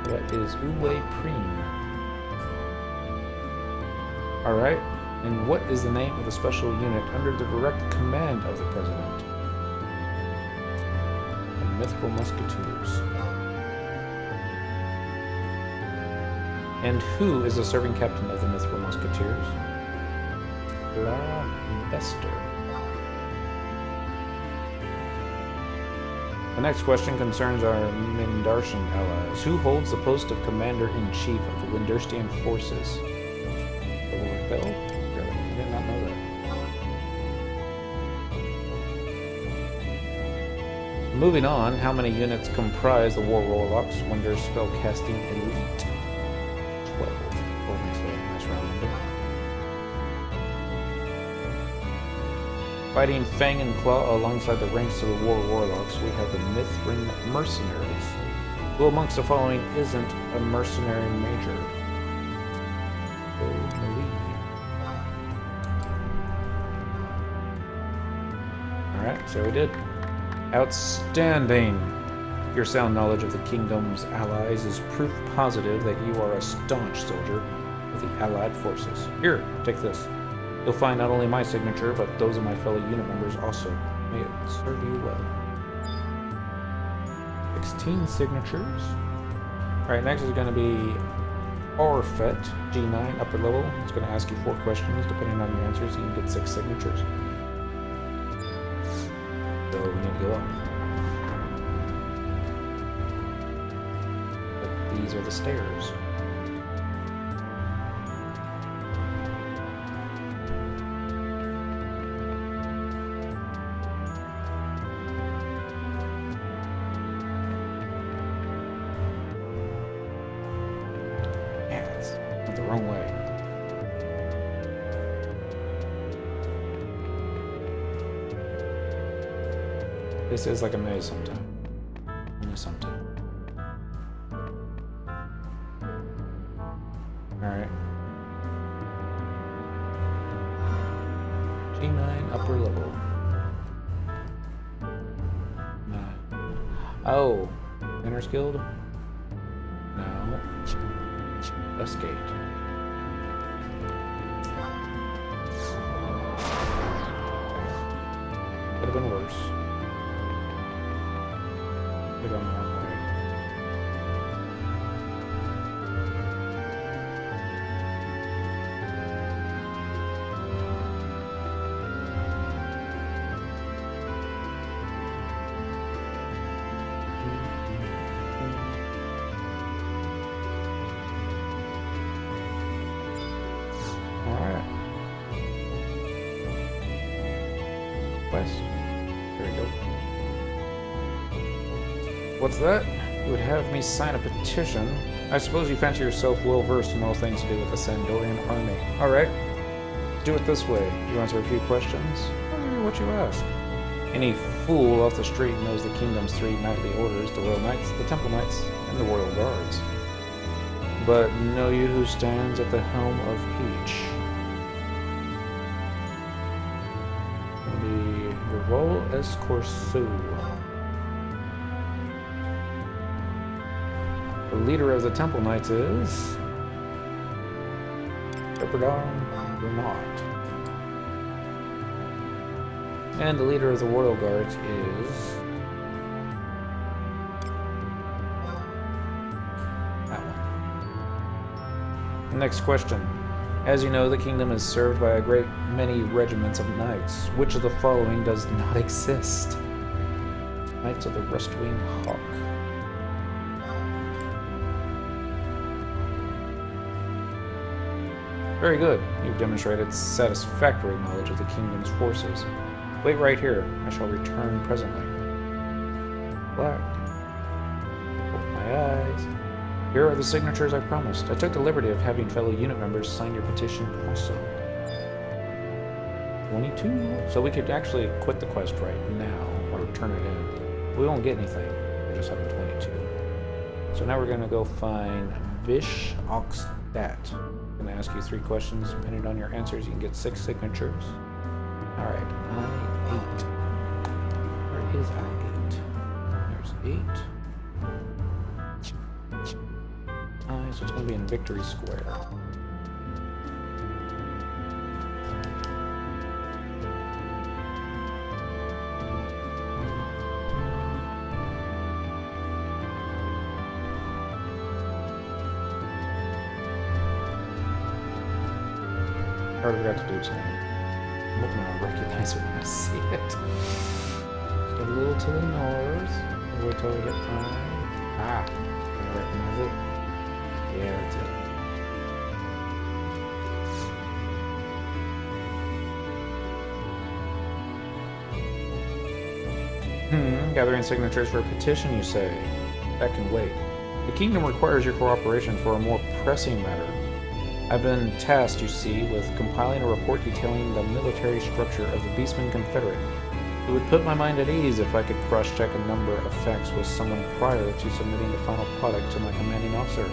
A: That is Uwe Preen. Alright, and what is the name of the special unit under the direct command of the president? The Mythical Musketeers. And who is the serving captain of the Mythical Musketeers? La Bester. The next question concerns our Mindarshan allies. Who holds the post of Commander-in-Chief of the Winderstian forces? Lord Bell? Really? I did not know that. Moving on, how many units comprise the War Warlocks Wonder Spellcasting Elite? 12. What makes that a nice round number? Fighting Fang and Claw alongside the ranks of the War Warlocks, we have the Mithrin Mercenaries. Who amongst the following isn't a mercenary major? Alright, so we did. Outstanding! Your sound knowledge of the kingdom's allies is proof positive that you are a staunch soldier of the Allied forces. Here, take this. You'll find not only my signature, but those of my fellow unit members also. May it serve you well. 16 signatures. Alright, next is going to be Orfet, G9, upper level. It's going to ask you 4 questions. Depending on your answers, you can get 6 signatures. So we need to go up. But these are the stairs. Wrong way. This is like a maze sometime. Only sometime. Alright. G9 upper level. 9. Oh. Inner Guild? No. West Gate. Could have been worse. Could have gone the wrong way. Alright. West. There we go. What's that? You would have me sign a petition? I suppose you fancy yourself well versed in all things to do with the Sandorian army. Alright. Do it this way. You answer a few questions. What you ask. Any fool off the street knows the kingdom's 3 knightly orders, the Royal Knights, the Temple Knights, and the Royal Guards. But know you who stands at the helm of each? Revol Escorsu. The leader of the Temple Knights is Shepardon Renard. And the leader of the Royal Guards is Next question. As you know, the kingdom is served by a great many regiments of knights. Which of the following does not exist? Knights of the Rust-Winged Hawk. Very good. You've demonstrated satisfactory knowledge of the kingdom's forces. Wait right here. I shall return presently. Black. Open my eyes. Here are the signatures I promised. I took the liberty of having fellow unit members sign your petition also. 22? So we could actually quit the quest right now, or turn it in. We won't get anything. We're just having 22. So now we're going to go find Vish Oxstat. I'm going to ask you 3 questions. Depending on your answers, you can get 6 signatures. Alright, I-8. Where is I-8? There's 8. So it's going to be in Victory Square. I already forgot to do something. I'm hoping I'll recognize it when I see it. Just a little to the north. Wait till we get fine. Ah, can I recognize it? Yeah, that's it. Gathering signatures for a petition, you say? That can wait. The kingdom requires your cooperation for a more pressing matter. I've been tasked, you see, with compiling a report detailing the military structure of the Beastmen Confederate. It would put my mind at ease if I could cross-check a number of facts with someone prior to submitting the final product to my commanding officer.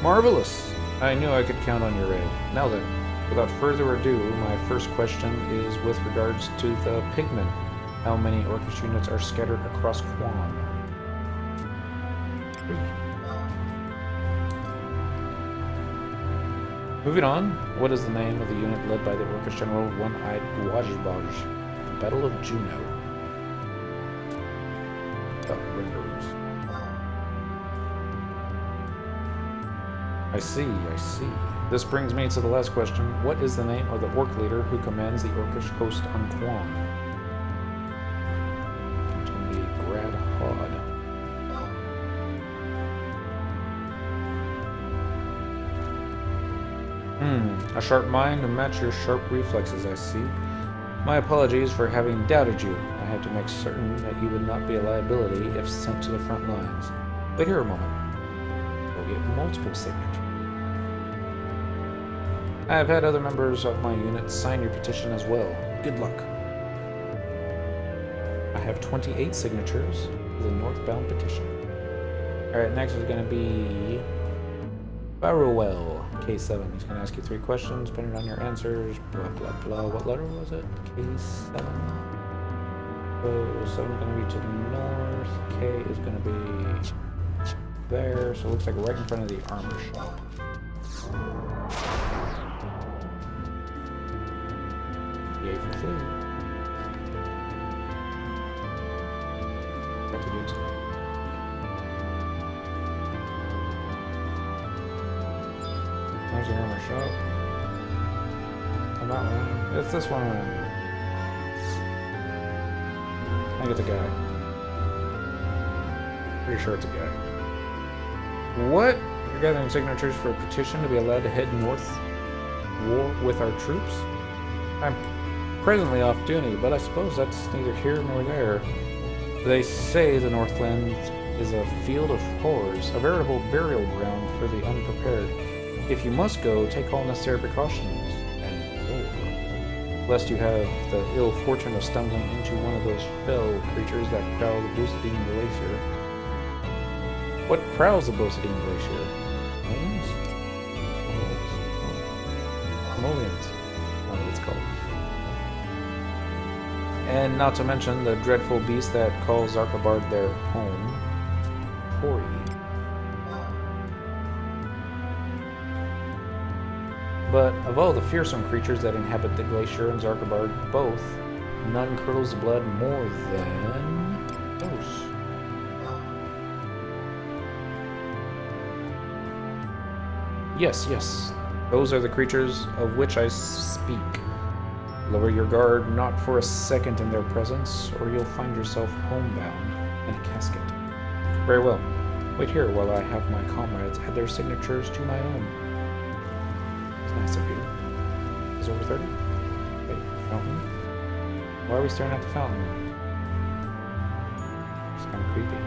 A: Marvelous! I knew I could count on your aid. Now then, without further ado, my first question is with regards to the pigmen. How many orchestra units are scattered across Quam? 3. Moving on, what is the name of the unit led by the Orcish General One-Eyed Wajbaj? Battle of Juno. The Rivers. I see. This brings me to the last question. What is the name of the orc leader who commands the orcish host on Quam? It's going to be Grad Hod. A sharp mind to match your sharp reflexes, I see. My apologies for having doubted you. I had to make certain that you would not be a liability if sent to the front lines. Wait here a moment. We'll get multiple signatures. I have had other members of my unit sign your petition as well. Good luck. I have 28 signatures for the northbound petition. Alright, next is going to be Barrowell, K7. He's going to ask you 3 questions, depending on your answers. Blah, blah, blah. What letter was it? K7. So 7 is going to be to the north. K is going to be there. So it looks like right in front of the armor shop. Yay for food. Got to do something. There's the armor shop. Oh, that one. It's this one. I think it's a guy. Pretty sure it's a guy. What? You're gathering signatures for a petition to be allowed to head north war with our troops? I'm presently off duty, but I suppose that's neither here nor there. They say the Northland is a field of horrors, a veritable burial ground for the unprepared. If you must go, take all necessary precautions, and go, lest you have the ill fortune of stumbling into one of those fell creatures that prowl the Boostine Glacier. What prowls the Boostine Glacier? Moles? Molians. That's what it's called. And not to mention the dreadful beast that calls Zarkabard their home, Tori. But of all the fearsome creatures that inhabit the glacier and Zarkabard both, none curdles the blood more than those. Yes, yes. Those are the creatures of which I speak. Lower your guard not for a second in their presence, or you'll find yourself homebound in a casket. Very well. Wait here while I have my comrades add their signatures to my own. It's nice up here. Is it over 30? Wait, fountain? Why are we staring at the fountain? It's kind of creepy.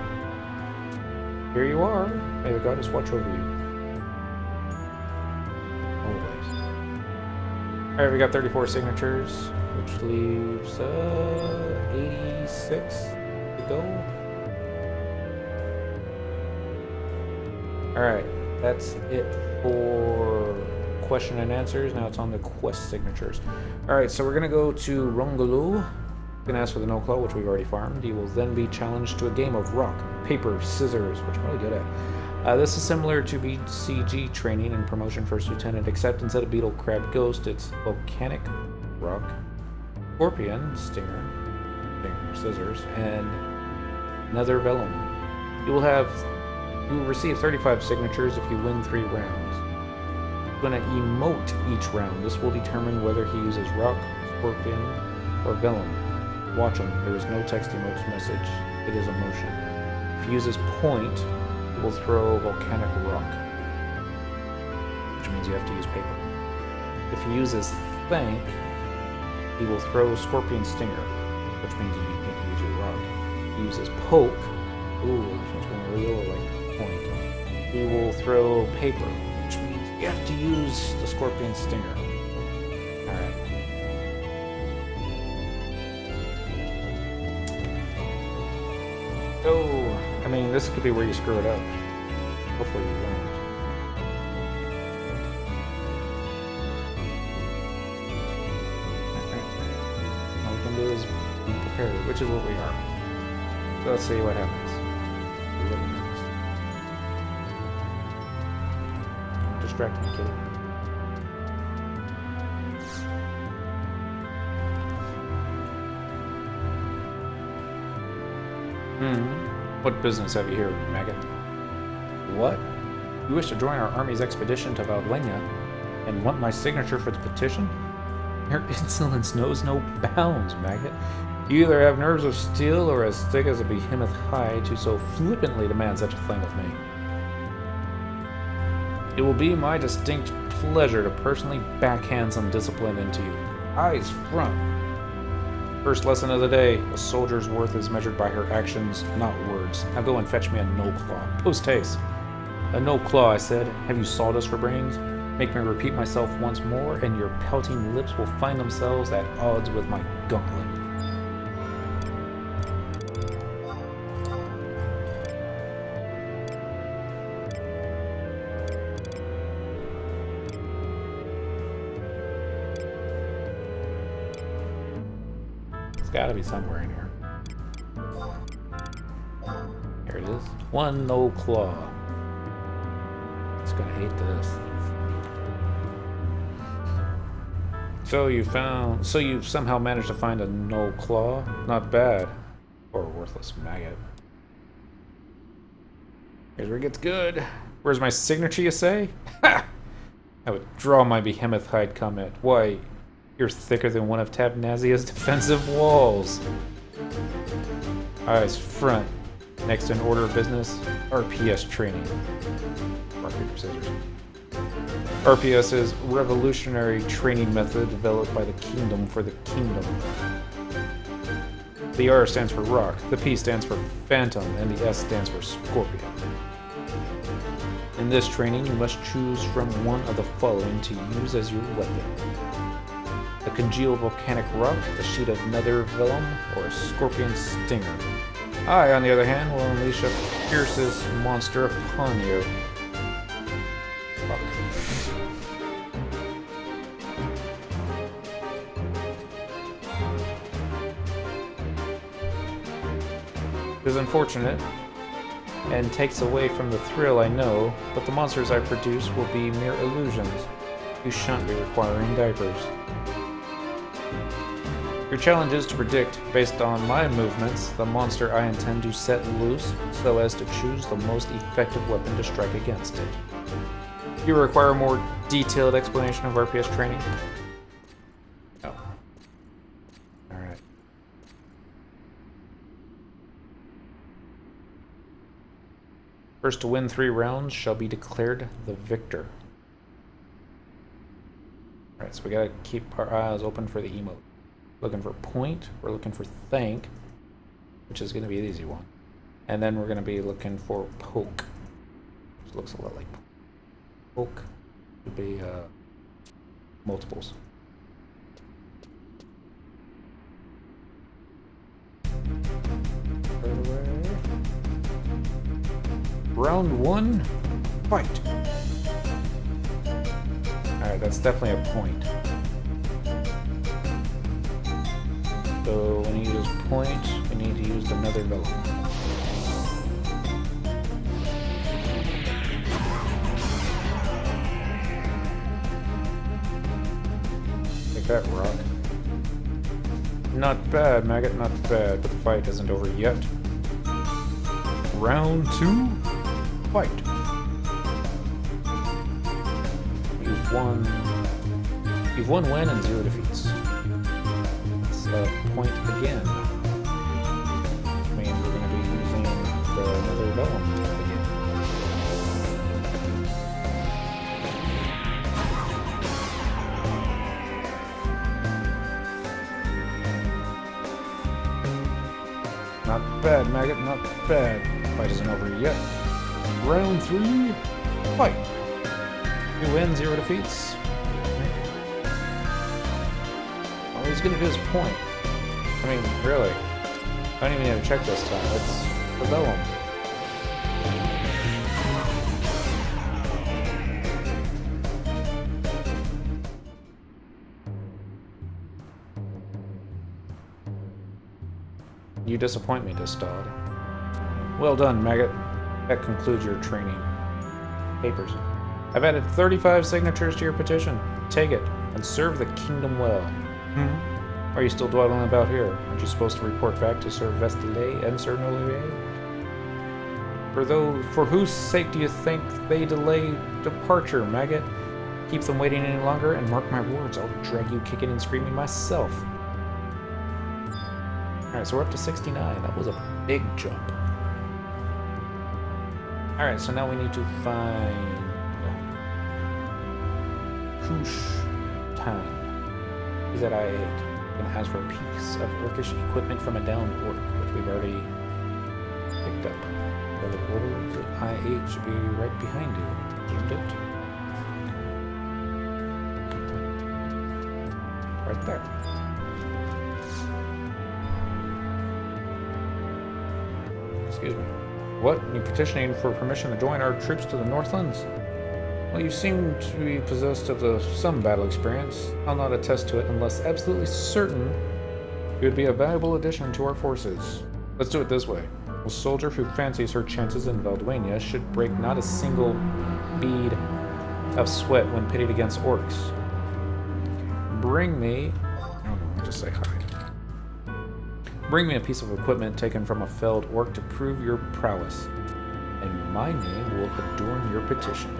A: Here you are. May the goddess watch over you. Always. Alright, we got 34 signatures, which leaves 86 to go. Alright, that's it for question and answers. Now it's on the quest signatures. Alright, so we're going to go to Rongolu. You can ask for the no claw, which we've already farmed. You will then be challenged to a game of rock, paper, scissors, which I'm really good at. This is similar to BCG training and promotion first lieutenant, except instead of beetle, crab, ghost, it's volcanic, rock, scorpion, stinger, scissors, and nether vellum. You will receive 35 signatures if you win 3 rounds. You're going to emote each round. This will determine whether he uses rock, scorpion, or vellum. Watch him. There is no text emotes message. It is emotion. If he uses point, he will throw volcanic rock, which means you have to use paper. If he uses thank, he will throw scorpion stinger, which means you need to use your rock. If he uses poke, ooh, this one's going real like point. He will throw paper, which means you have to use the scorpion stinger. Alright. So, I mean, this could be where you screw it up. Hopefully you won't. All we can do is be prepared, which is what we are. So let's see what happens. Don't distract me, kid. What business have you here, maggot? What? You wish to join our army's expedition to Valdlenia and want my signature for the petition? Your insolence knows no bounds, maggot. You either have nerves of steel or as thick as a behemoth hide to so flippantly demand such a thing of me. It will be my distinct pleasure to personally backhand some discipline into you. Eyes front. First lesson of the day, a soldier's worth is measured by her actions, not words. Now go and fetch me a no-claw. Post haste. A no-claw, I said. Have you sawdust for brains? Make me repeat myself once more, and your pouting lips will find themselves at odds with my gauntlet. It's gotta be somewhere in here. Here it is. One no claw. It's gonna hate this. So you've somehow managed to find a no claw? Not bad. Or a worthless maggot. Here's where it gets good. Where's my signature, you say? Ha! I would draw my behemoth hide comment. Why, you're thicker than one of Tabnazia's defensive walls. Eyes front. Next in order of business, RPS training. Rock, paper, scissors. RPS is revolutionary training method developed by the Kingdom for the Kingdom. The R stands for rock, the P stands for phantom, and the S stands for scorpion. In this training, you must choose from one of the following to use as your weapon. A congealed volcanic rock, a sheet of nether vellum, or a scorpion stinger. I, on the other hand, will unleash a fiercest monster upon you. Fuck. It is unfortunate, and takes away from the thrill, I know, but the monsters I produce will be mere illusions. You shan't be requiring diapers. Your challenge is to predict, based on my movements, the monster I intend to set loose so as to choose the most effective weapon to strike against it. You require a more detailed explanation of RPS training? No. Alright. First to win 3 rounds shall be declared the victor. Alright, so we gotta keep our eyes open for the emote. Looking for point, we're looking for thank, which is gonna be an easy one. And then we're gonna be looking for poke, which looks a lot like poke. Would be multiples. Round 1, fight. Alright, that's definitely a point. So when you use point, we need to use another velvet. Take that, rock. Not bad, maggot, not bad, but the fight isn't over yet. Round 2, fight. You've won win and 0 defeats. It's a point again. Means we're going to be using another vellum again. Not bad, maggot, not bad. Fight isn't over yet. Round 3, fight. You win, 0 defeats. All he's gonna do is point. I mean, really. I don't even need to check this time. It's the vellum. You disappoint me, Distod. Well done, maggot. That concludes your training papers. I've added 35 signatures to your petition. Take it and serve the kingdom well. Are you still dawdling about here? Aren't you supposed to report back to Sir Vestile and Sir Nolier? For whose sake do you think they delay departure, maggot? Keep them waiting any longer, and mark my words, I'll drag you kicking and screaming myself. Alright, so we're up to 69. That was a big jump. Alright, so now we need to find Kush-Tan. He's at I-8. And ask for a piece of orcish equipment from a downed orc, which we've already picked up. So the orders at I-8 should be right behind you, shouldn't it? Right there. Excuse me. What? You petitioning for permission to join our troops to the Northlands? Well, you seem to be possessed of some battle experience. I'll not attest to it unless absolutely certain you would be a valuable addition to our forces. Let's do it this way. A soldier who fancies her chances in Valdwania should break not a single bead of sweat when pitted against orcs. Bring me... I don't know, just say hi. Bring me a piece of equipment taken from a felled orc to prove your prowess, and my name will adorn your petition.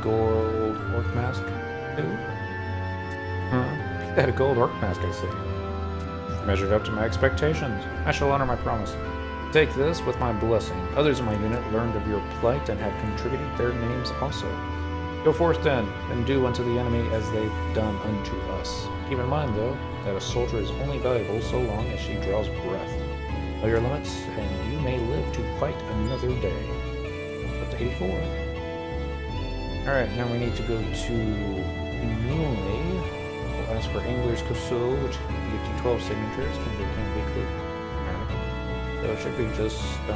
A: Gold orc mask? Who? Huh? That a gold orc mask, I see. Measured up to my expectations. I shall honor my promise. Take this with my blessing. Others in my unit learned of your plight and have contributed their names also. Go forth then, and do unto the enemy as they've done unto us. Keep in mind, though, that a soldier is only valuable so long as she draws breath. Know your limits, and you may live to fight another day. Up to 84. Alright, now we need to go to Immunity. We'll ask for Angler's Cusseau, which can get you 12 signatures. Can be quick. Alright. So it should be just to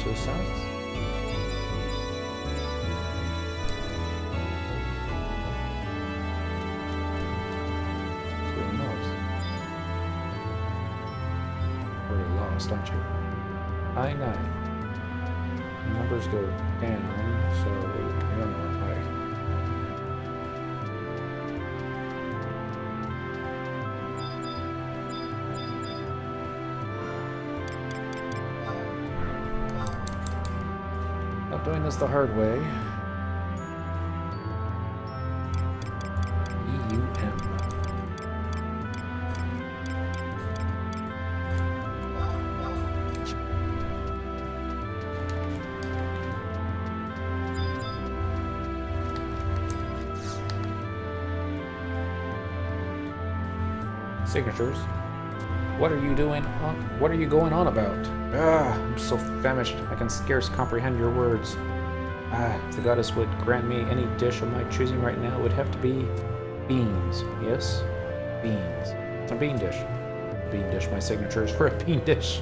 A: the south. To the north. We're lost, aren't you? I-9. Numbers go down, so I don't know if not doing this the hard way. EUM. Signatures. What are you doing? What are you going on about? I'm so famished. I can scarce comprehend your words. If the goddess would grant me any dish of my choosing right now, it would have to be beans. Yes, beans. It's a bean dish. Bean dish. My signature is for a bean dish.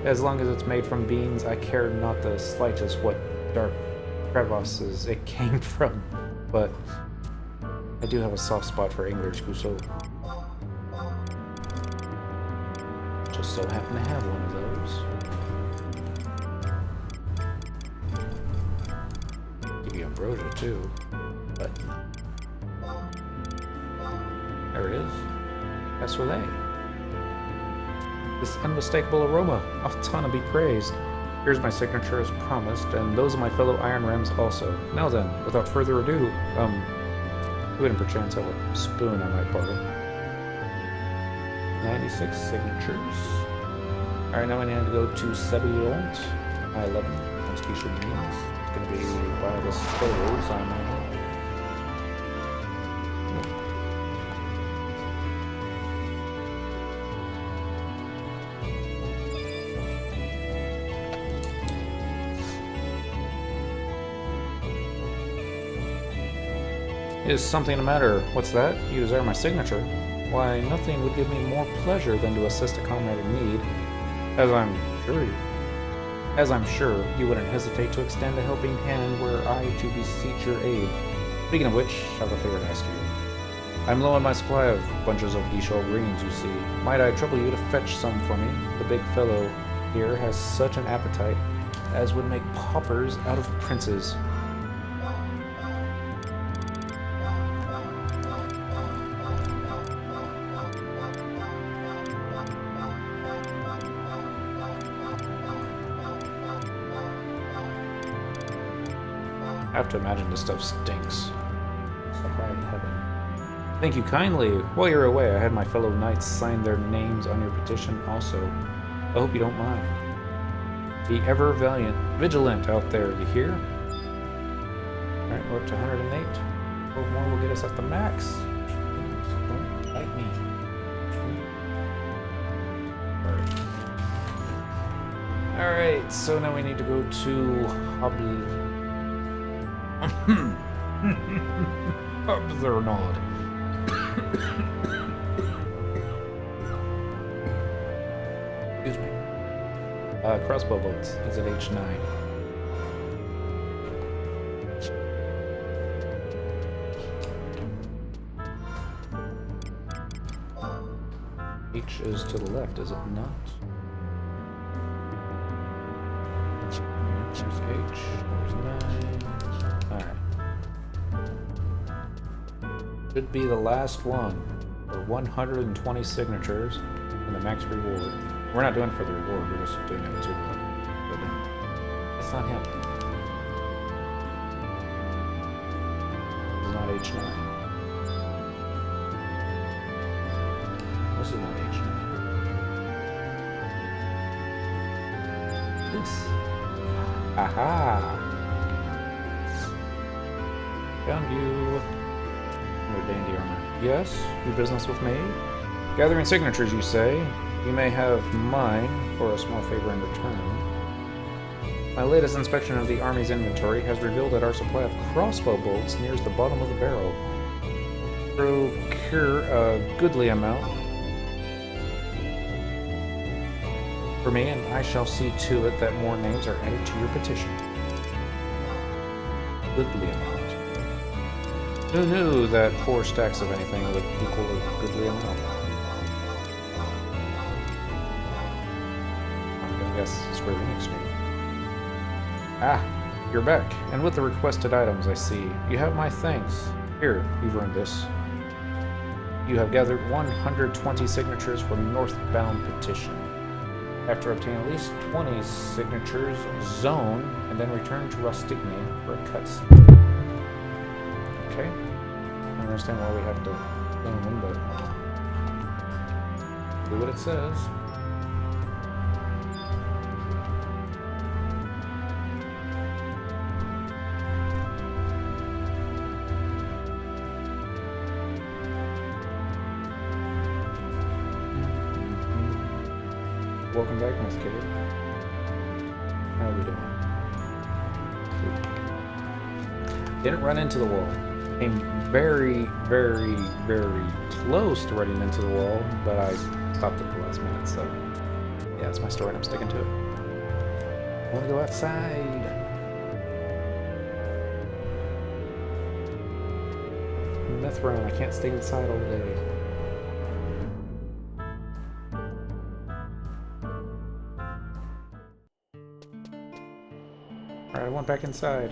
A: As long as it's made from beans, I care not the slightest what dark crevasses it came from. But I do have a soft spot for English Gousseau. Just so happen to have one of those. Give you ambrosia too, but there it is. Cassoulet. This unmistakable aroma, Altana be praised. Here's my signature as promised, and those of my fellow Iron Rems also. Now then, without further ado, you wouldn't perchance have a spoon I might borrow. 96 signatures. Alright, now I need to go to Sebillont. I-11. Execution means it's going to be by the spoils on my own. Is something the matter? What's that? You desire my signature? Why, nothing would give me more pleasure than to assist a comrade in need, as I'm sure you wouldn't hesitate to extend a helping hand were I to beseech your aid. Speaking of which, I have a favor to ask you. I'm low on my supply of bunches of Guichol greens, you see. Might I trouble you to fetch some for me? The big fellow here has such an appetite as would make paupers out of princes. I have to imagine this stuff stinks. So high in heaven. Thank you kindly. While you're away, I had my fellow knights sign their names on your petition also. I hope you don't mind. Be ever vigilant out there, you hear? Alright, we're up to 108. 12 more will get us at the max. Don't bite me. Alright, so now we need to go to Hobby. Obzernod. Excuse me. Crossbow bolts is at H9. H is to the left, is it not? There's H, there's 9. Alright. Should be the last one for 120 signatures and the max reward. We're not doing it for the reward, we're just doing it to but that's not him. This is not H9. This is not H9. This. Aha! Found you. No dandy armor. Yes? Do business with me? Gathering signatures, you say? You may have mine for a small favor in return. My latest inspection of the army's inventory has revealed that our supply of crossbow bolts nears the bottom of the barrel. Procure a goodly amount for me, and I shall see to it that more names are added to your petition. Goodly amount. Who knew that 4 stacks of anything would equal a goodly amount? I'm gonna guess Square Enix maybe. Ah, you're back, and with the requested items, I see. You have my thanks. Here, you've earned this. You have gathered 120 signatures for northbound petition. After obtaining at least 20 signatures, Zone and then return to Rustigny for a cutscene. Okay. I don't understand why we have to film them, but do what it says. Welcome back, Miss Kitty. How are we doing? Didn't run into the wall. Came very, very, very close to running into the wall, but I stopped at the last minute, so yeah, that's my story and I'm sticking to it. I want to go outside. Meth run, I can't stay inside all day. Alright, I went back inside.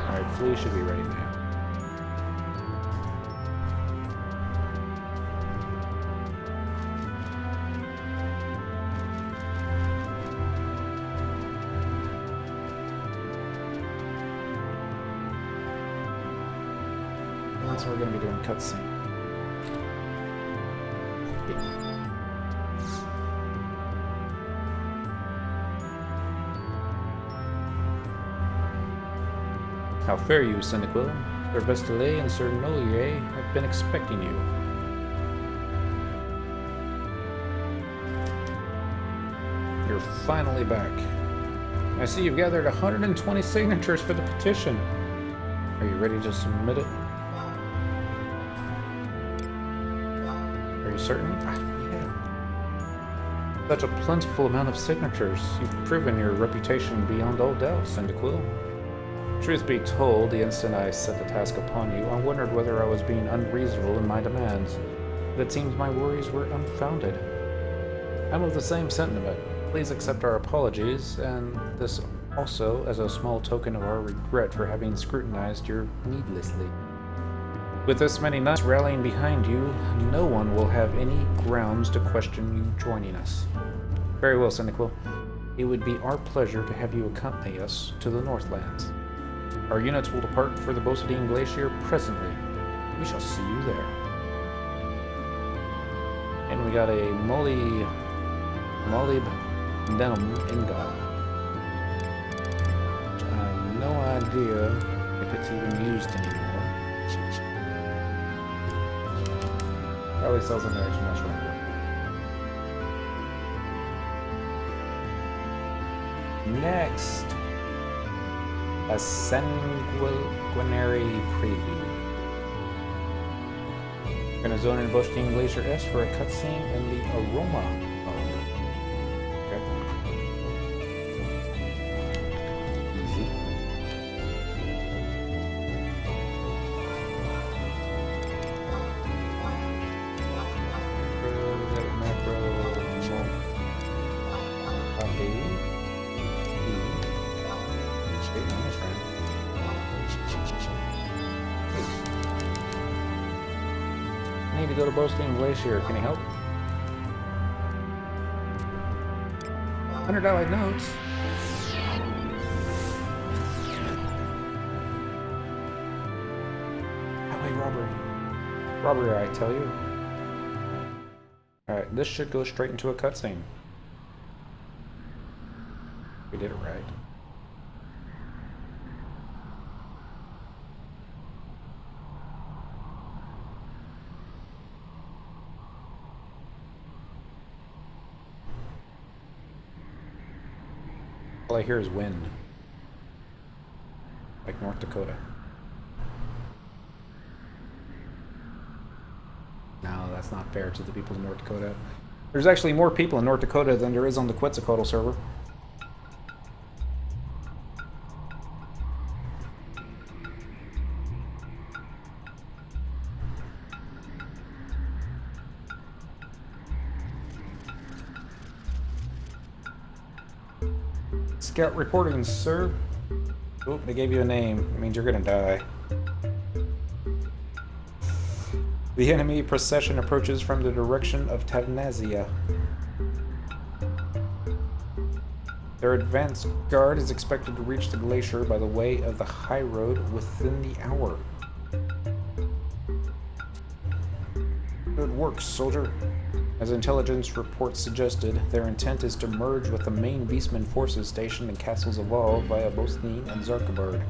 A: Alright, Flea should be ready now. So we're going to be doing cutscene. How fare you, Senequil? Sir Vestile and Sir Nolier have been expecting you. You're finally back. I see you've gathered 120 signatures for the petition. Are you ready to submit it? Are you certain? Yeah. Such a plentiful amount of signatures. You've proven your reputation beyond all doubt, Cyndaquil. Truth be told, the instant I set the task upon you, I wondered whether I was being unreasonable in my demands. But it seems my worries were unfounded. I'm of the same sentiment. Please accept our apologies, and this also as a small token of our regret for having scrutinized you needlessly. With this many knights rallying behind you, no one will have any grounds to question you joining us. Very well, Senequil. It would be our pleasure to have you accompany us to the Northlands. Our units will depart for the Bosadine Glacier presently. We shall see you there. And we got a molybdenum ingot. I have no idea if it's even used anymore. Probably sells an edge mushroom. Next, a sanguinary prelude. We're gonna zone in Bosadine Glacier S for a cutscene in the aroma mode. Okay. Easy. Macro. Need to go to Bosadine Glacier. Can you help? 100 allied notes. Highway robbery. Robbery, I tell you. Alright, this should go straight into a cutscene. We did it right. All I hear is wind. Like North Dakota. No, that's not fair to the people of North Dakota. There's actually more people in North Dakota than there is on the Quetzalcoatl server. Scout reporting, sir. Oh, they gave you a name. It means you're gonna die. The enemy procession approaches from the direction of Tavnazia. Their advance guard is expected to reach the glacier by the way of the high road within the hour. Good work, soldier. As intelligence reports suggested, their intent is to merge with the main Beastman forces stationed in Castles Evolve via Bosnine and Zarkabard.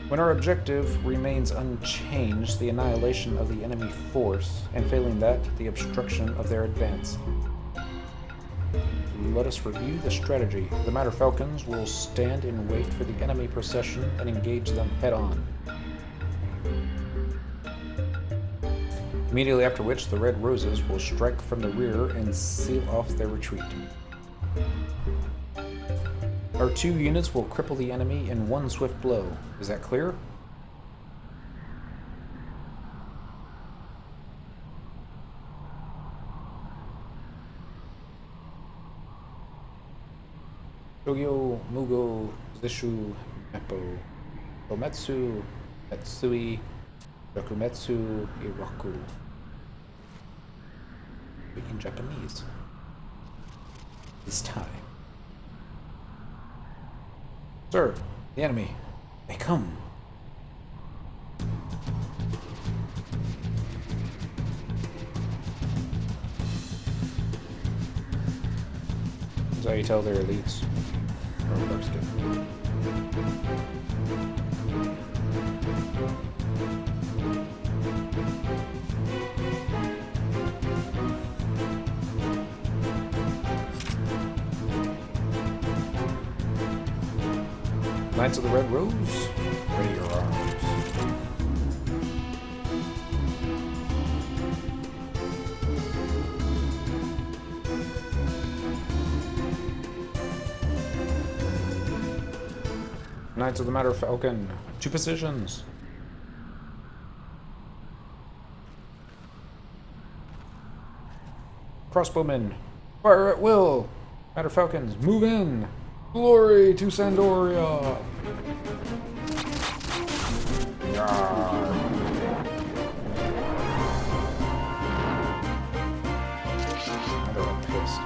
A: When our objective remains unchanged, the annihilation of the enemy force, and failing that, the obstruction of their advance. Let us review the strategy. The Matter Falcons will stand in wait for the enemy procession and engage them head-on. Immediately after which, the Red Roses will strike from the rear and seal off their retreat. Our 2 units will cripple the enemy in one swift blow. Is that clear? Shogyo, Mugo, Zishu, Meppo, Ometsu, Metsui, Dokumetsu, Iraku. Speaking Japanese. This time. Sir, the enemy. They come. That's how you tell they're elites. Or looks good. Knights of the Red Rose, ready your arms. Knights of the Matter Falcon, 2 positions. Crossbowmen, fire at will. Matter Falcons, move in. Glory to Sandoria! Yarr. Now they're all pissed.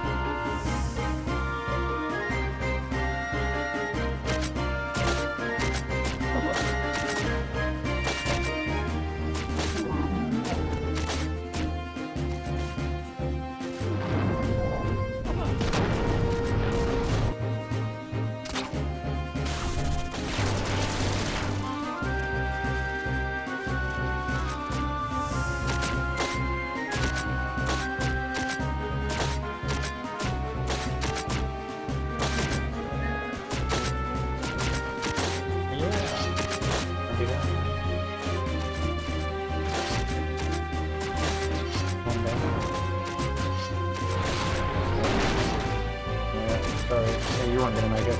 A: You weren't gonna make it.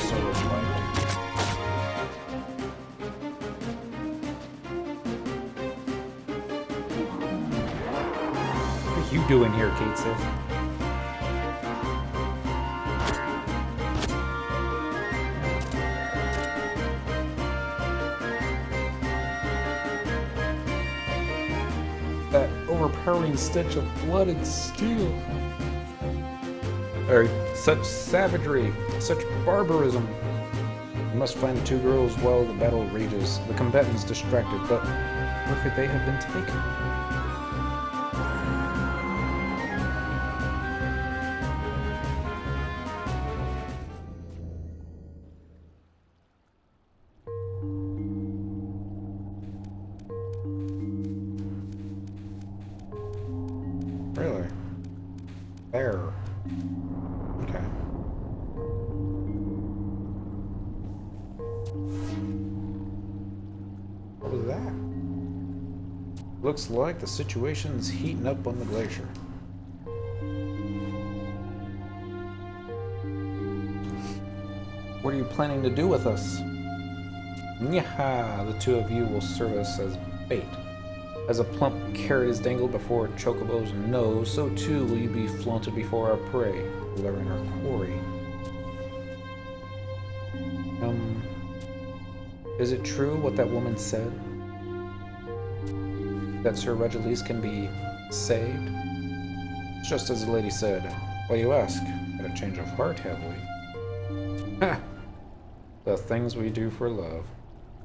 A: So reflected. What are you doing here, Kate Sith? That overpowering stench of blood and steel. Or such savagery, such barbarism. We must find the 2 girls while the battle rages. The combatants distracted, but where could they have been taken? Really? There. Okay. What was that? Looks like the situation's heating up on the glacier. What are you planning to do with us? Nyaha, the 2 of you will serve us as fate. As a plump carrot is dangled before a chocobo's nose, so too will you be flaunted before our prey, luring our quarry. Is it true what that woman said? That Sir Regilise can be saved? Just as the lady said. Why do you ask? Had a change of heart, have we? Ha! The things we do for love.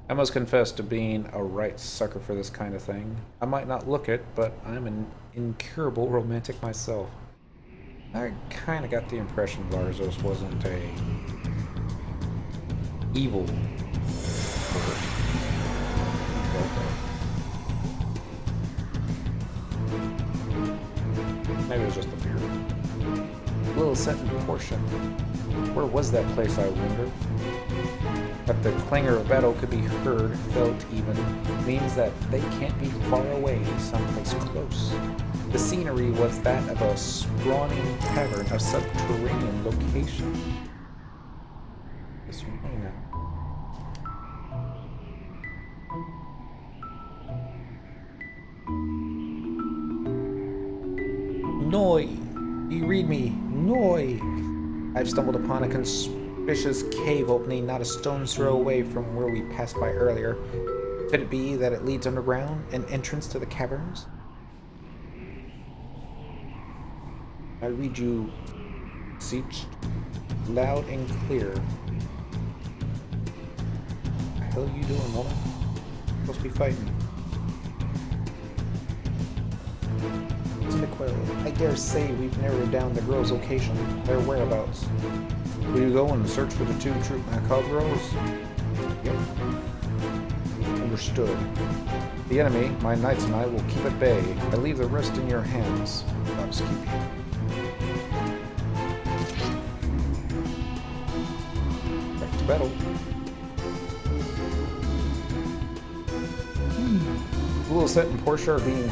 A: I must confess to being a right sucker for this kind of thing. I might not look it, but I'm an incurable romantic myself. I kind of got the impression Larzos wasn't a evil bird. Maybe it was just the beard. Little set in portion. Where was that place, I wonder? But the clangor of battle could be heard, felt even, means that they can't be far away, someplace close. The scenery was that of a sprawling cavern, a subterranean location. Noi! You read me? Noi! I've stumbled upon a conspicuous cave opening not a stone's throw away from where we passed by earlier. Could it be that it leads underground, an entrance to the caverns? I read you, beseeched, loud and clear. What the hell are you doing, woman? You're supposed to be fighting. I dare say we've narrowed down the girls' location, their whereabouts. Will you go and search for the two true macabre girls? Yep. Understood. The enemy, my knights and I, will keep at bay. I leave the rest in your hands. Gods keep you. Back to battle. Lucette and Portia are being...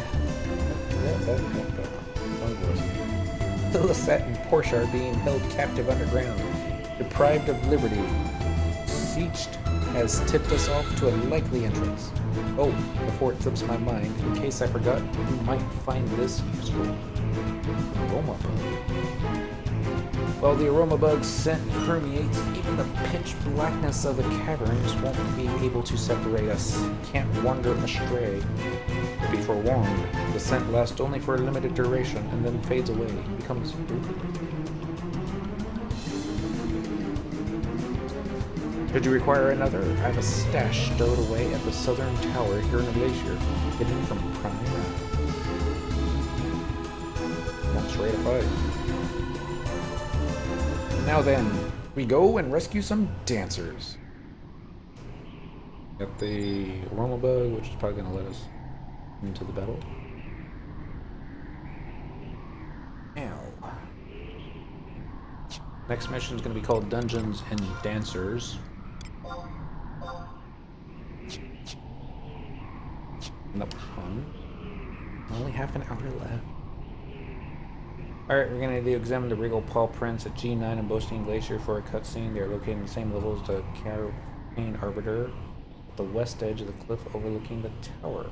A: Lucette and Portia are being held captive underground, deprived of liberty. Sieged has tipped us off to a likely entrance. Oh, before it slips my mind, in case I forgot, you might find this useful. Aroma bug. While the aroma bug's scent permeates, even the pitch blackness of the caverns won't be able to separate us. Can't wander astray. Be forewarned, the scent lasts only for a limited duration and then fades away, becomes brutal. Did you require another? I have a stash stowed away at the southern tower here in the glacier, hidden from prying eyes. Once ready to fight. Now then, we go and rescue some dancers. Got the aroma bug, which is probably going to let us into the battle. Now, next mission is going to be called Dungeons and Dancers. Nope. Only half an hour left. Alright, we're going to examine the regal paw prints at G9 and Boasting Glacier for a cutscene. They are located in the same level as the Campaign Arbiter at the west edge of the cliff overlooking the tower.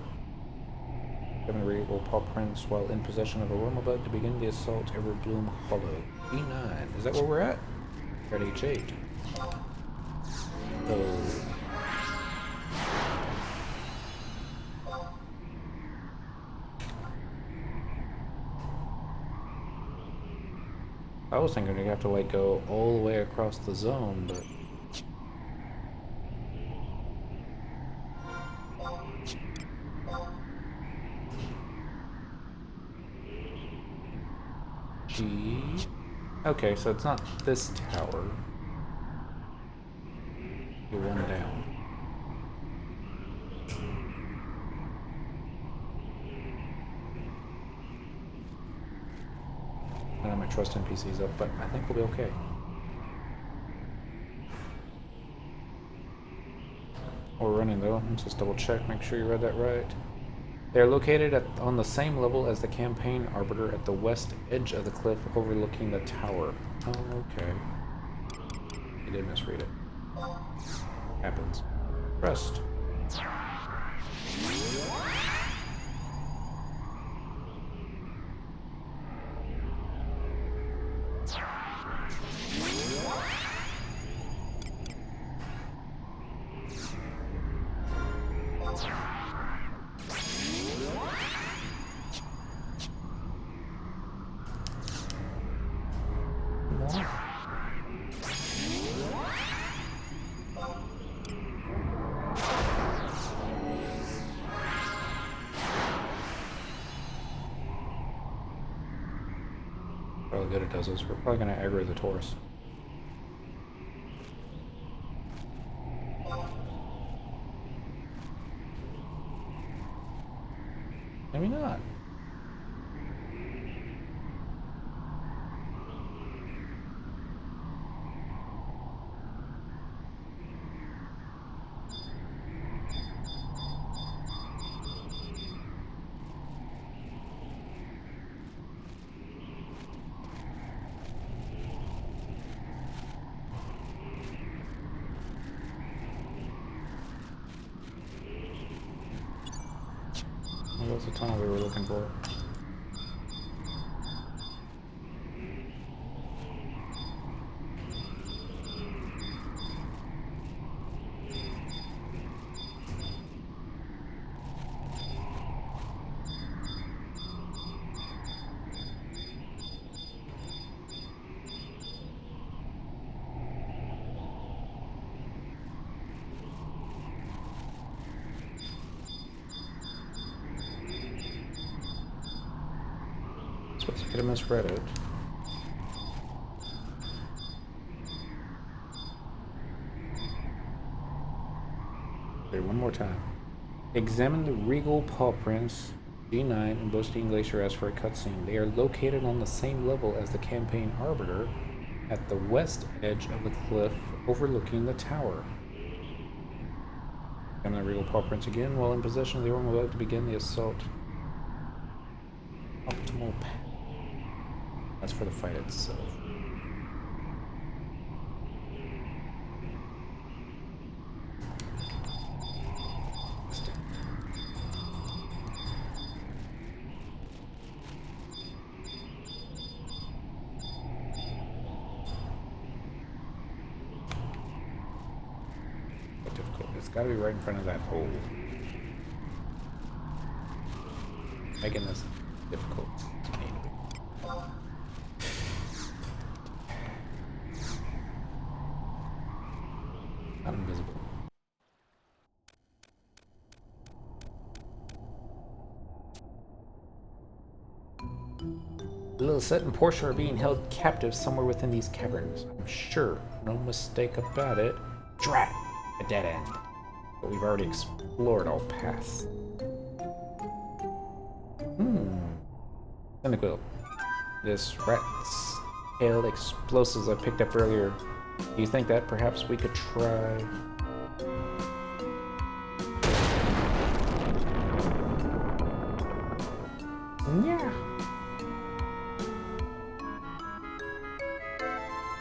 A: Examine the regal paw prints while in possession of a aroma bug to begin the assault Everbloom Hollow. G9. Is that where we're at? We're at H8. So... I was thinking we'd have to like go all the way across the zone, but G. Okay, so it's not this tower. You're one down. I don't have my trust NPCs up, but I think we'll be okay. We're running though. Let's just double check, make sure you read that right. They are located on the same level as the Campaign Arbiter at the west edge of the cliff overlooking the tower. Oh, okay. You did misread it. Happens. Trust. Probably good it does this. We're probably gonna aggro the Taurus. Maybe not. That was the tunnel we were looking for. Supposed to get him misread it. Okay, one more time. Examine the regal paw prints G9 and Bostein Glacier as for a cutscene. They are located on the same level as the campaign arbiter at the west edge of the cliff overlooking the tower. Examine the regal paw prints again. While in possession of the orb, we're about to begin the assault. Optimal path. That's for the fight itself. Difficult. It's got to be right in front of that hole. Making this difficult. Not invisible. Lilith and Portia are being held captive somewhere within these caverns. I'm sure. No mistake about it. Drat! A dead end. But we've already explored all paths. Cynical. This rat's tailed explosives I picked up earlier. Do you think that perhaps we could try? Yeah.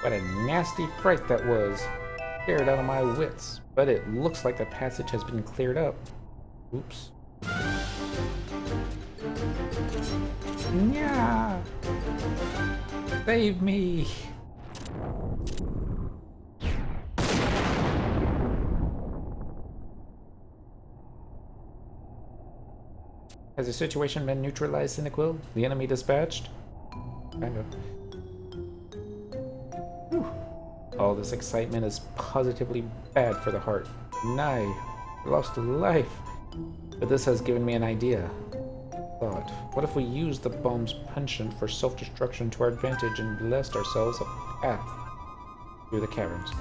A: What a nasty fright that was. Scared out of my wits. But it looks like the passage has been cleared up. Oops. Yeah. Save me. Has the situation been neutralized, Cynical? The enemy dispatched? Kind of. Whew. All this excitement is positively bad for the heart. Nay, I lost a life. But this has given me an idea. Thought, what if we use the bomb's penchant for self-destruction to our advantage and blessed ourselves a path through the caverns?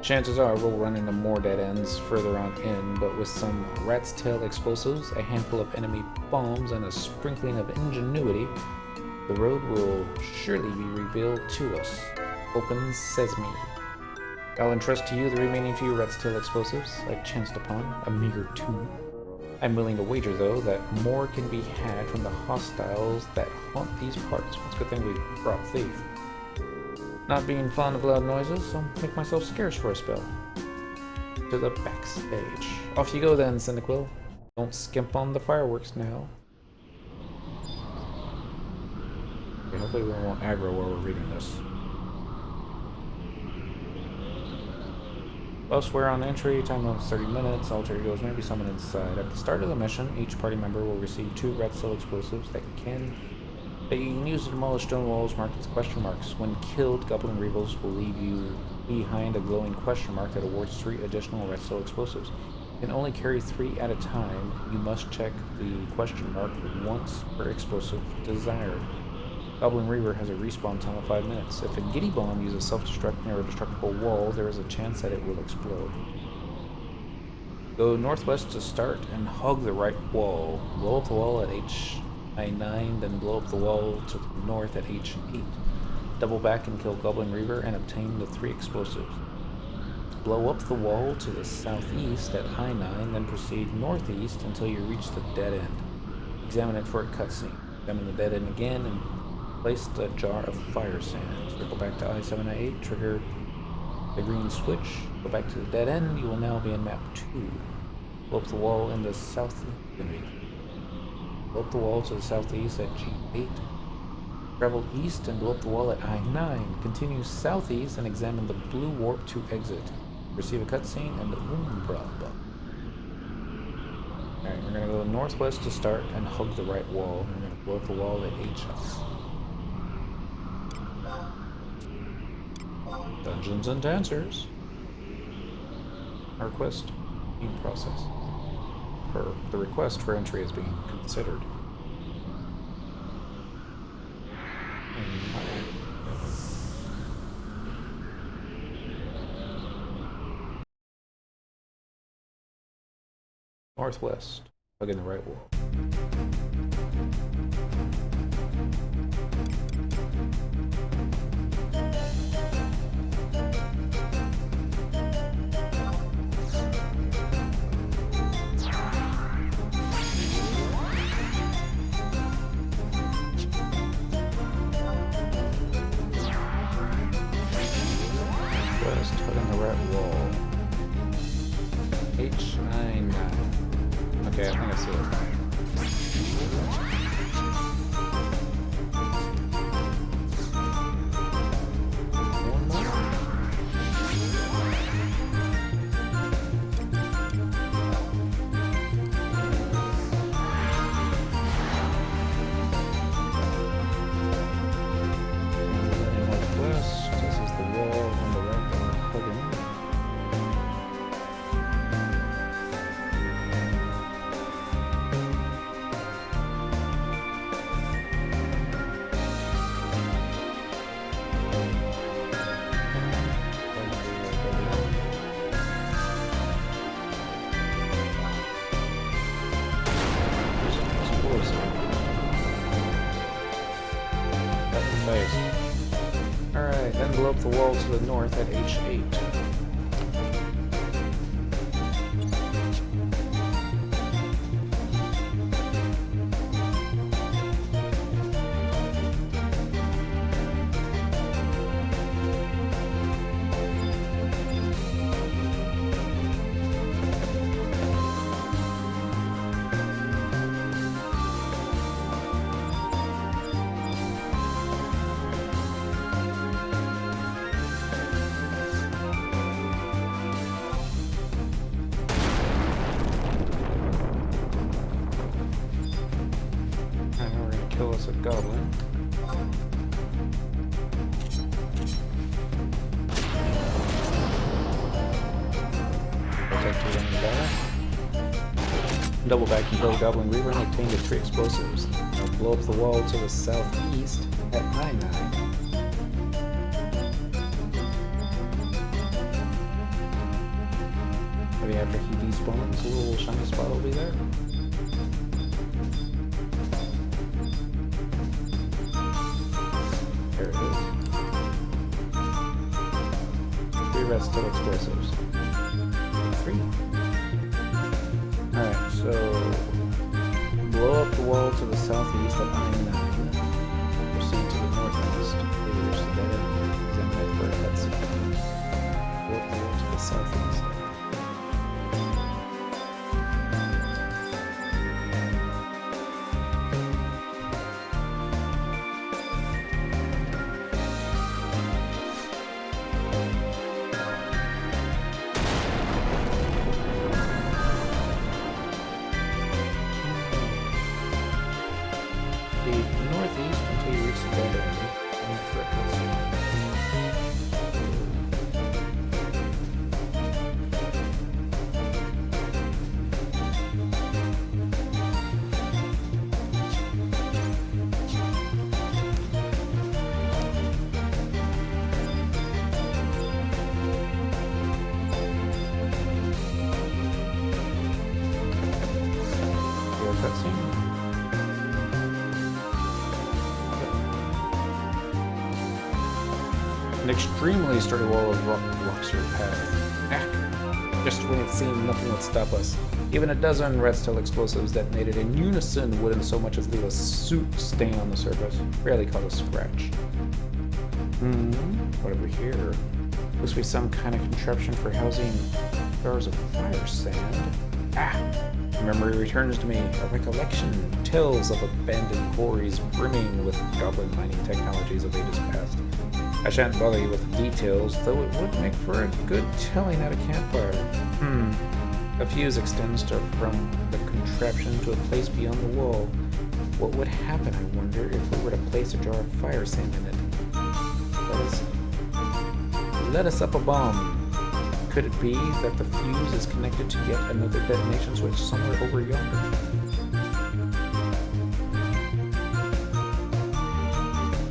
A: Chances are we'll run into more dead ends further on in, but with some rat's tail explosives, a handful of enemy bombs, and a sprinkling of ingenuity, the road will surely be revealed to us. Open sesame. I'll entrust to you the remaining few rat's tail explosives I've chanced upon, a meager 2. I'm willing to wager, though, that more can be had from the hostiles that haunt these parts. It's a good thing we brought Thief. Not being fond of loud noises, I'll make myself scarce for a spell. To the backstage. Off you go then, Cynical. Don't skimp on the fireworks now. Okay, hopefully we won't aggro while we're reading this. Elsewhere on entry, time limit 30 minutes, alter egos may be summoned inside. At the start of the mission, each party member will receive 2 red cell explosives that you can use to demolish stone walls marked as question marks. When killed, Goblin Rebels will leave you behind a glowing question mark that awards 3 additional red cell explosives. You can only carry 3 at a time. You must check the question mark once per explosive desired. Goblin Reaver has a respawn time of 5 minutes. If a Giddy Bomb uses self-destruct near a destructible wall, there is a chance that it will explode. Go northwest to start and hug the right wall. Blow up the wall at H9, then blow up the wall to the north at H8. Double back and kill Goblin Reaver and obtain the 3 explosives. Blow up the wall to the southeast at I9, then proceed northeast until you reach the dead end. Examine it for a cutscene. Examine the dead end again and place the jar of fire sand. Circle back to I7, I8, trigger the green switch. Go back to the dead end. You will now be in map 2. Blow up the wall in the south. Blow up the wall to the southeast at G8. Travel east and blow up the wall at I9. Continue southeast and examine the blue warp to exit. Receive a cutscene and the Umbra bug. Alright, we're gonna go northwest to start and hug the right wall. We're gonna blow up the wall at H. Dungeons and Dancers. Our request being processed. The request for entry is being considered. Northwest, hugging the right wall. West, hugging the right wall. H9. Okay, I think I see it. One more? Northwest, this is the wall on the right that we're hugging. Alright, then blow up the wall to the north at H8. Kill us a goblin. Protect your enemy battle. Double back and kill the Goblin Reaver and obtain the 3 explosives. Now blow up the wall to the southeast at I9. Maybe after he despawns, a little shiny spot will be there. There it is. 3 rest still explosives. 3. Alright, so blow up the wall to the southeast at I9. Proceed to the northeast. Maybe reach the dead end. Examine it for a cutscene. Blow up the wall to the southeast. Northeast until you reach the dead end. And for a cutscene. An extremely sturdy wall of rock blocks your path. Just when it seemed nothing would stop us. Even a dozen red steel explosives detonated in unison wouldn't so much as leave a soot stain on the surface. Rarely caught a scratch. What over here? Looks to be some kind of contraption for housing jars of fire sand. Memory returns to me. A recollection tells of abandoned quarries brimming with goblin mining technologies of ages past. I shan't bother you with the details, though it would make for a good telling at a campfire. A fuse extends from the contraption to a place beyond the wall. What would happen, I wonder, if we were to place a jar of fire sand in it? Let us up a bomb. Could it be that the fuse is connected to yet another detonation switch somewhere over yonder?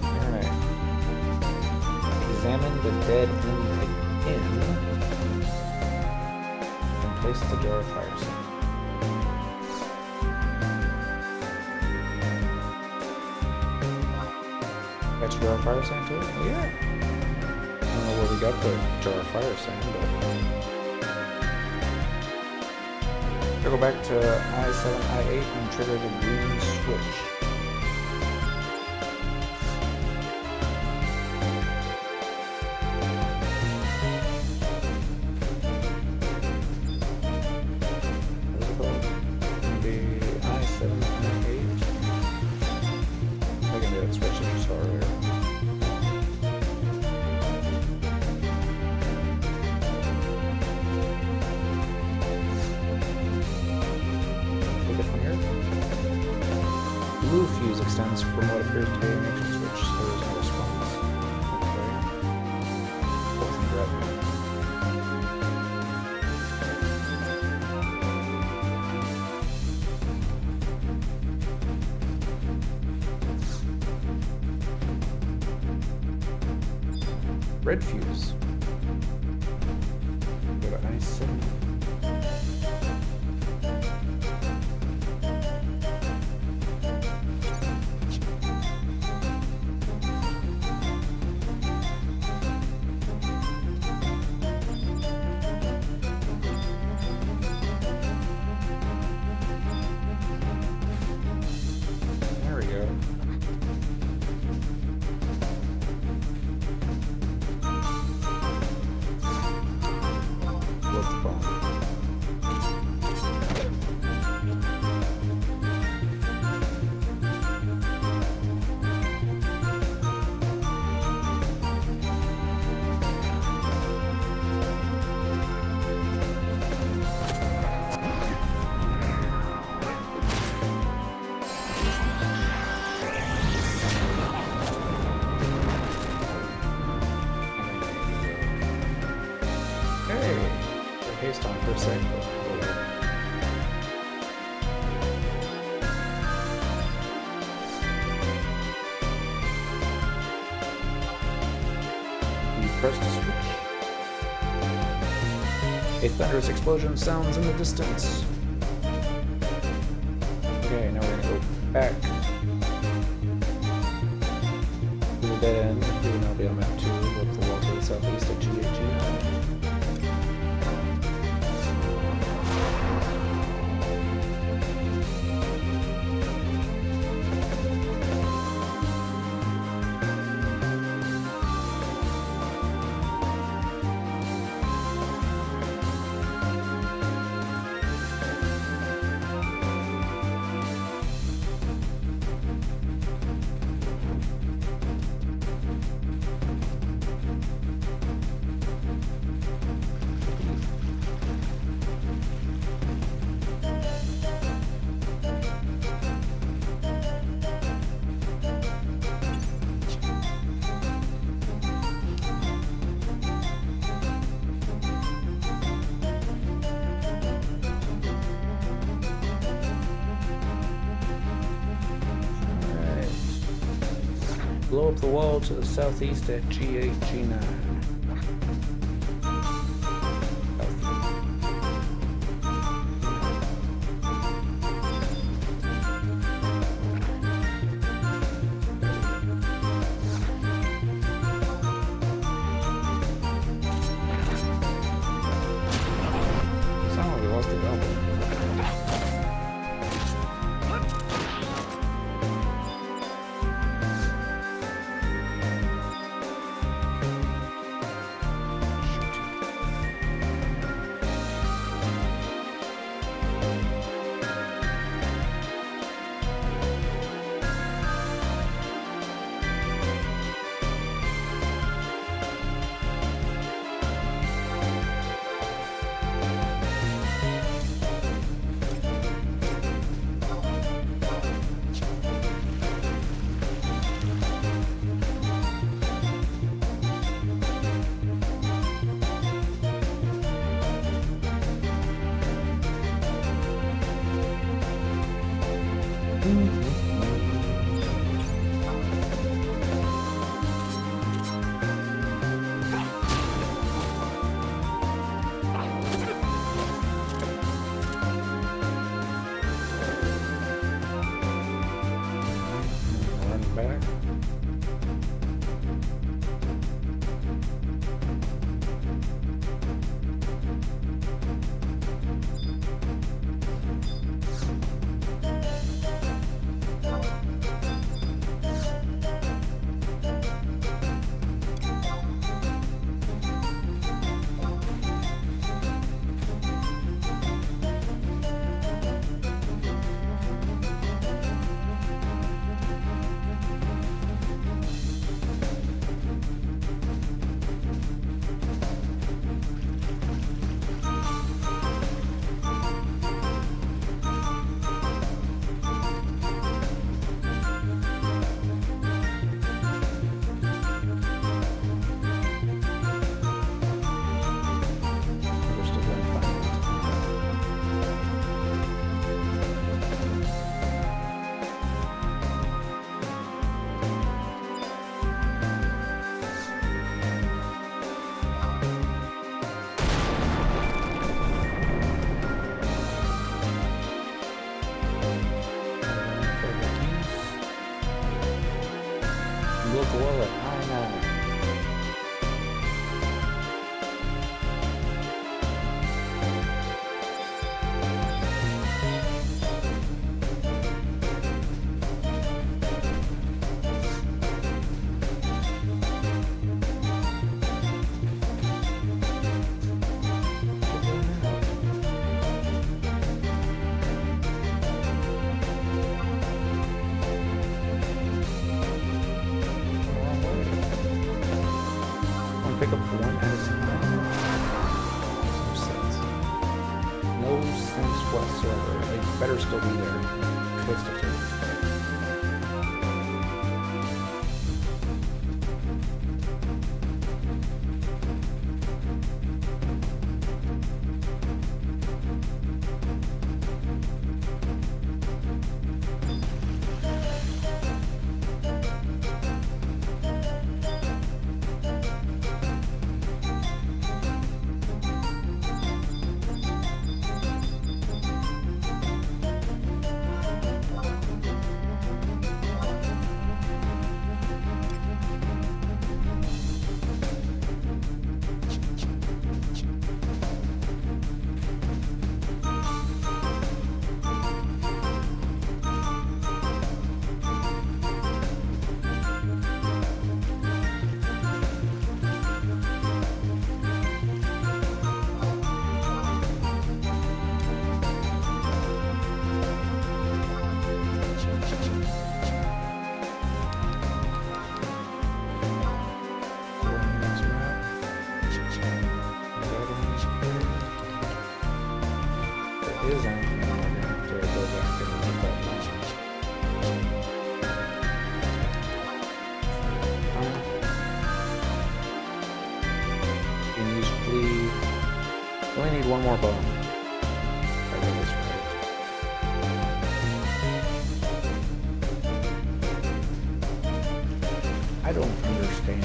A: Alright. Examine the dead end again. And place the jar of fire sand. That's jar of fire sand too? Oh, yeah. I don't know where we got the jar of fire sand, but we'll go back to I7, I8 and trigger the green switch. Maybe I7, I8. I can do that switch that you saw earlier. Blue fuse extends from what appears to be a connection switch, so there's no response. Okay. Both red. Red fuse. Go to I7. Haste on for a second. You press the switch. A thunderous explosion sounds in the distance. Okay, now we're gonna go back to the dead end. We will now be on map 2 with the wall to the southeast of GHG. Blow up the wall to the southeast at GHG9. back. We're still going to find it. Look wallet, I know. Pick up one at a time. No sense. No sense whatsoever. It better still be there. Twist it. Is on. Now we're gonna have to go back and look that line. And use flea. Only need one more bone. I think that's right. I don't understand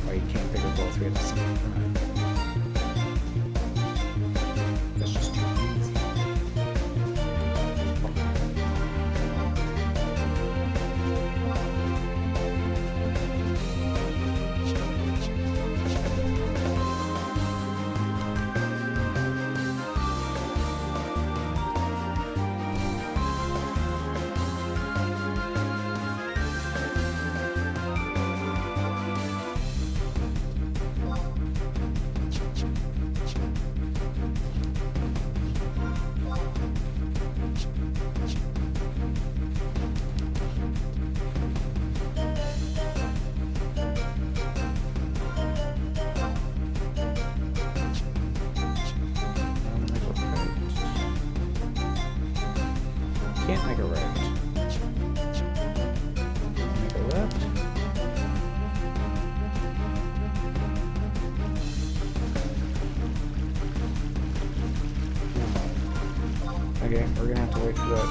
A: why you can't pick up all three at the same time. That's just too easy. Can't make a right. Make a left. Okay, we're gonna have to wait for that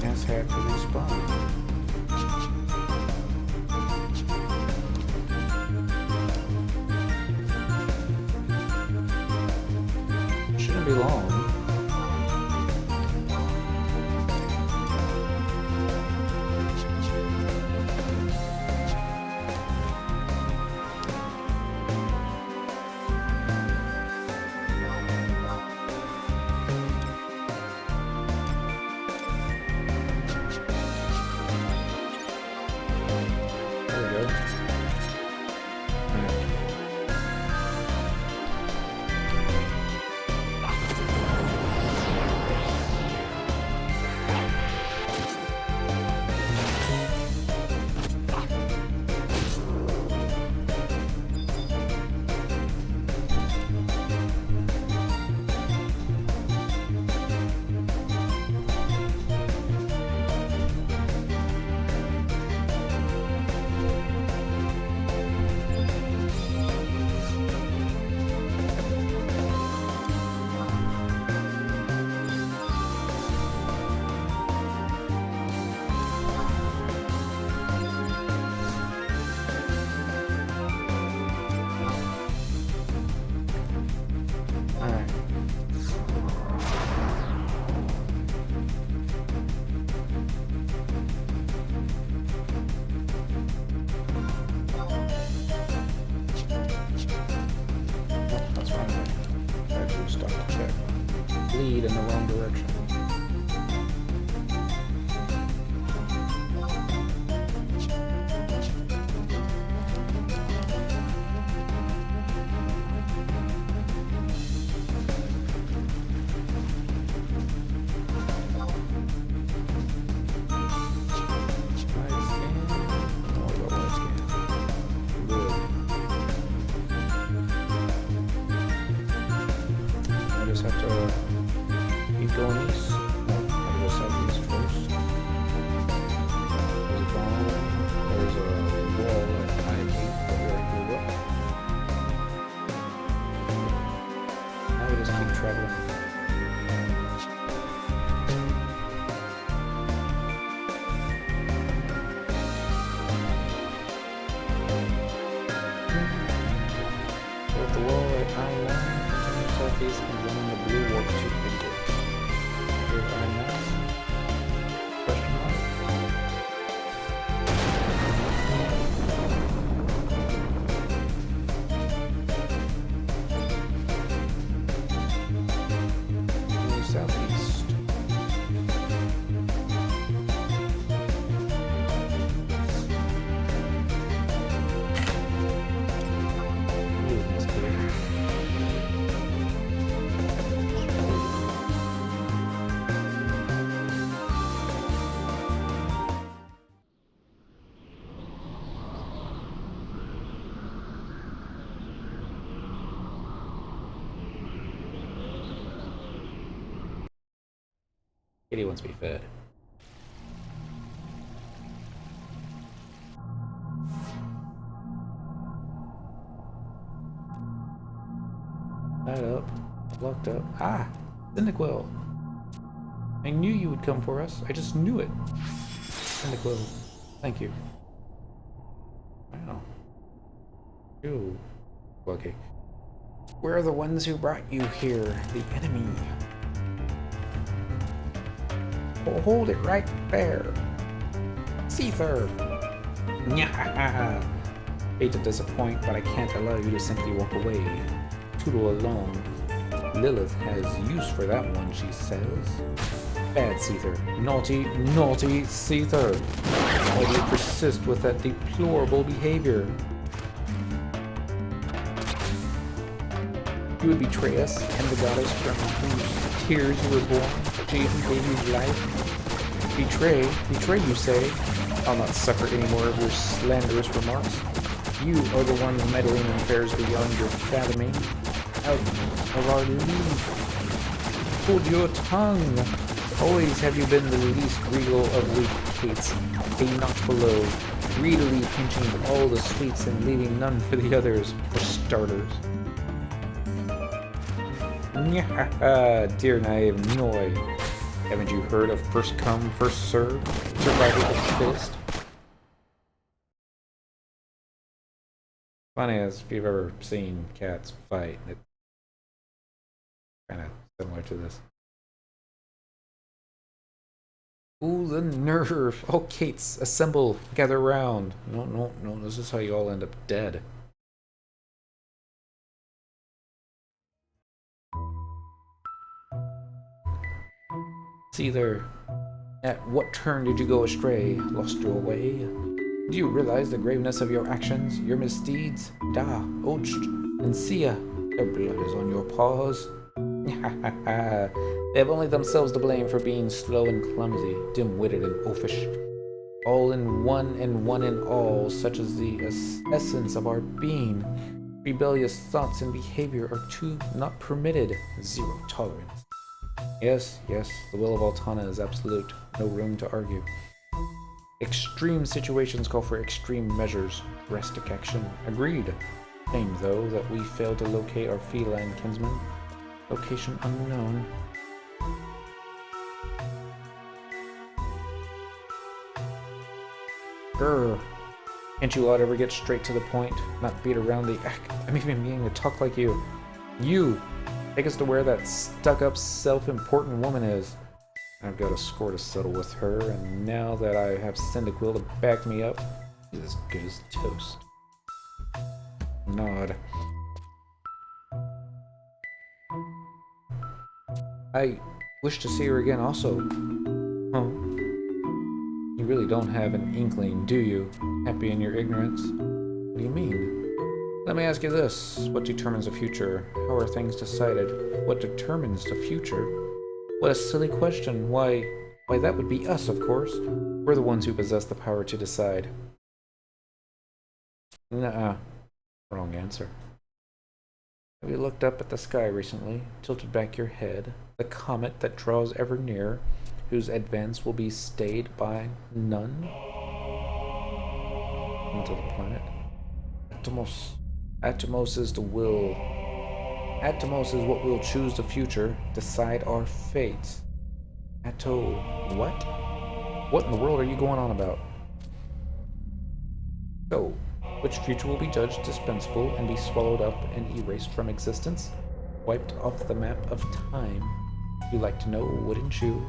A: ass hat to respawn. Shouldn't be long. stop to check. Lead in the wrong direction. Have to keep going east. I'll go southeast first. There's a bomb. There's a wall that I hate, but we already blew up. Now we just keep traveling. With the wall at I-1, southeast and then the blue warp to exit. Here's I-9. Question mark. Blue southeast. Ooh, that's good. Kitty wants to be fed. Tied up. Locked up. Ah! Cyndaquil! I knew you would come for us. I just knew it. Cyndaquil. Thank you. Wow. Ew. Okay. We're the ones who brought you here. The enemy. Oh, hold it right there. Seether! Nyahaha! Hate to disappoint, but I can't allow you to simply walk away. Toodle alone. Lilith has use for that one, she says. Bad Seether. Naughty, naughty Seether! Why do you persist with that deplorable behavior? You would betray us and the goddess from whose tears you were born, Jaden baby's life. Betray, you say? I'll not suffer any more of your slanderous remarks. You are the one meddling in affairs beyond your fathoming. Out of our league. Hold your tongue. Always have you been the least regal of weak cates, a notch below, greedily pinching all the sweets and leaving none for the others, for starters. Nyahaha, dear naive Noi. Haven't you heard of first come, first served? Survival of the fittest? Funny as if you've ever seen cats fight, it's kind of similar to this. Ooh, the nerve! Oh, Kates, assemble, gather round. No, this is how you all end up dead. See there. At what turn did you go astray? Lost your way? Do you realize the graveness of your actions, your misdeeds? Da, Ocht, and Sia, their blood is on your paws. They have only themselves to blame for being slow and clumsy, dim-witted and oafish. All in one and one in all, such is the essence of our being. Rebellious thoughts and behavior are too not permitted. Zero tolerance. Yes, the will of Altana is absolute. No room to argue. Extreme situations call for extreme measures. Drastic action. Agreed. Shame, though, that we failed to locate our feline kinsman. Location unknown. Grr. Can't you lot ever get straight to the point? Not beat around the act. I'm even beginning to talk like you. You! Take us to where that stuck-up, self-important woman is. I've got a score to settle with her, and now that I have Cyndaquil to back me up, she's as good as toast. Nod. I wish to see her again also. Huh? You really don't have an inkling, do you? Happy in your ignorance? What do you mean? Let me ask you this. What determines the future? How are things decided? What determines the future? What a silly question. Why that would be us, of course. We're the ones who possess the power to decide. Nuh-uh. Wrong answer. Have you looked up at the sky recently? Tilted back your head. The comet that draws ever nearer, whose advance will be stayed by none? Onto the planet. Atomos. Atomos is the will. Atomos is what will choose the future, decide our fates. What? What in the world are you going on about? So, which future will be judged dispensable and be swallowed up and erased from existence? Wiped off the map of time? You like to know, wouldn't you?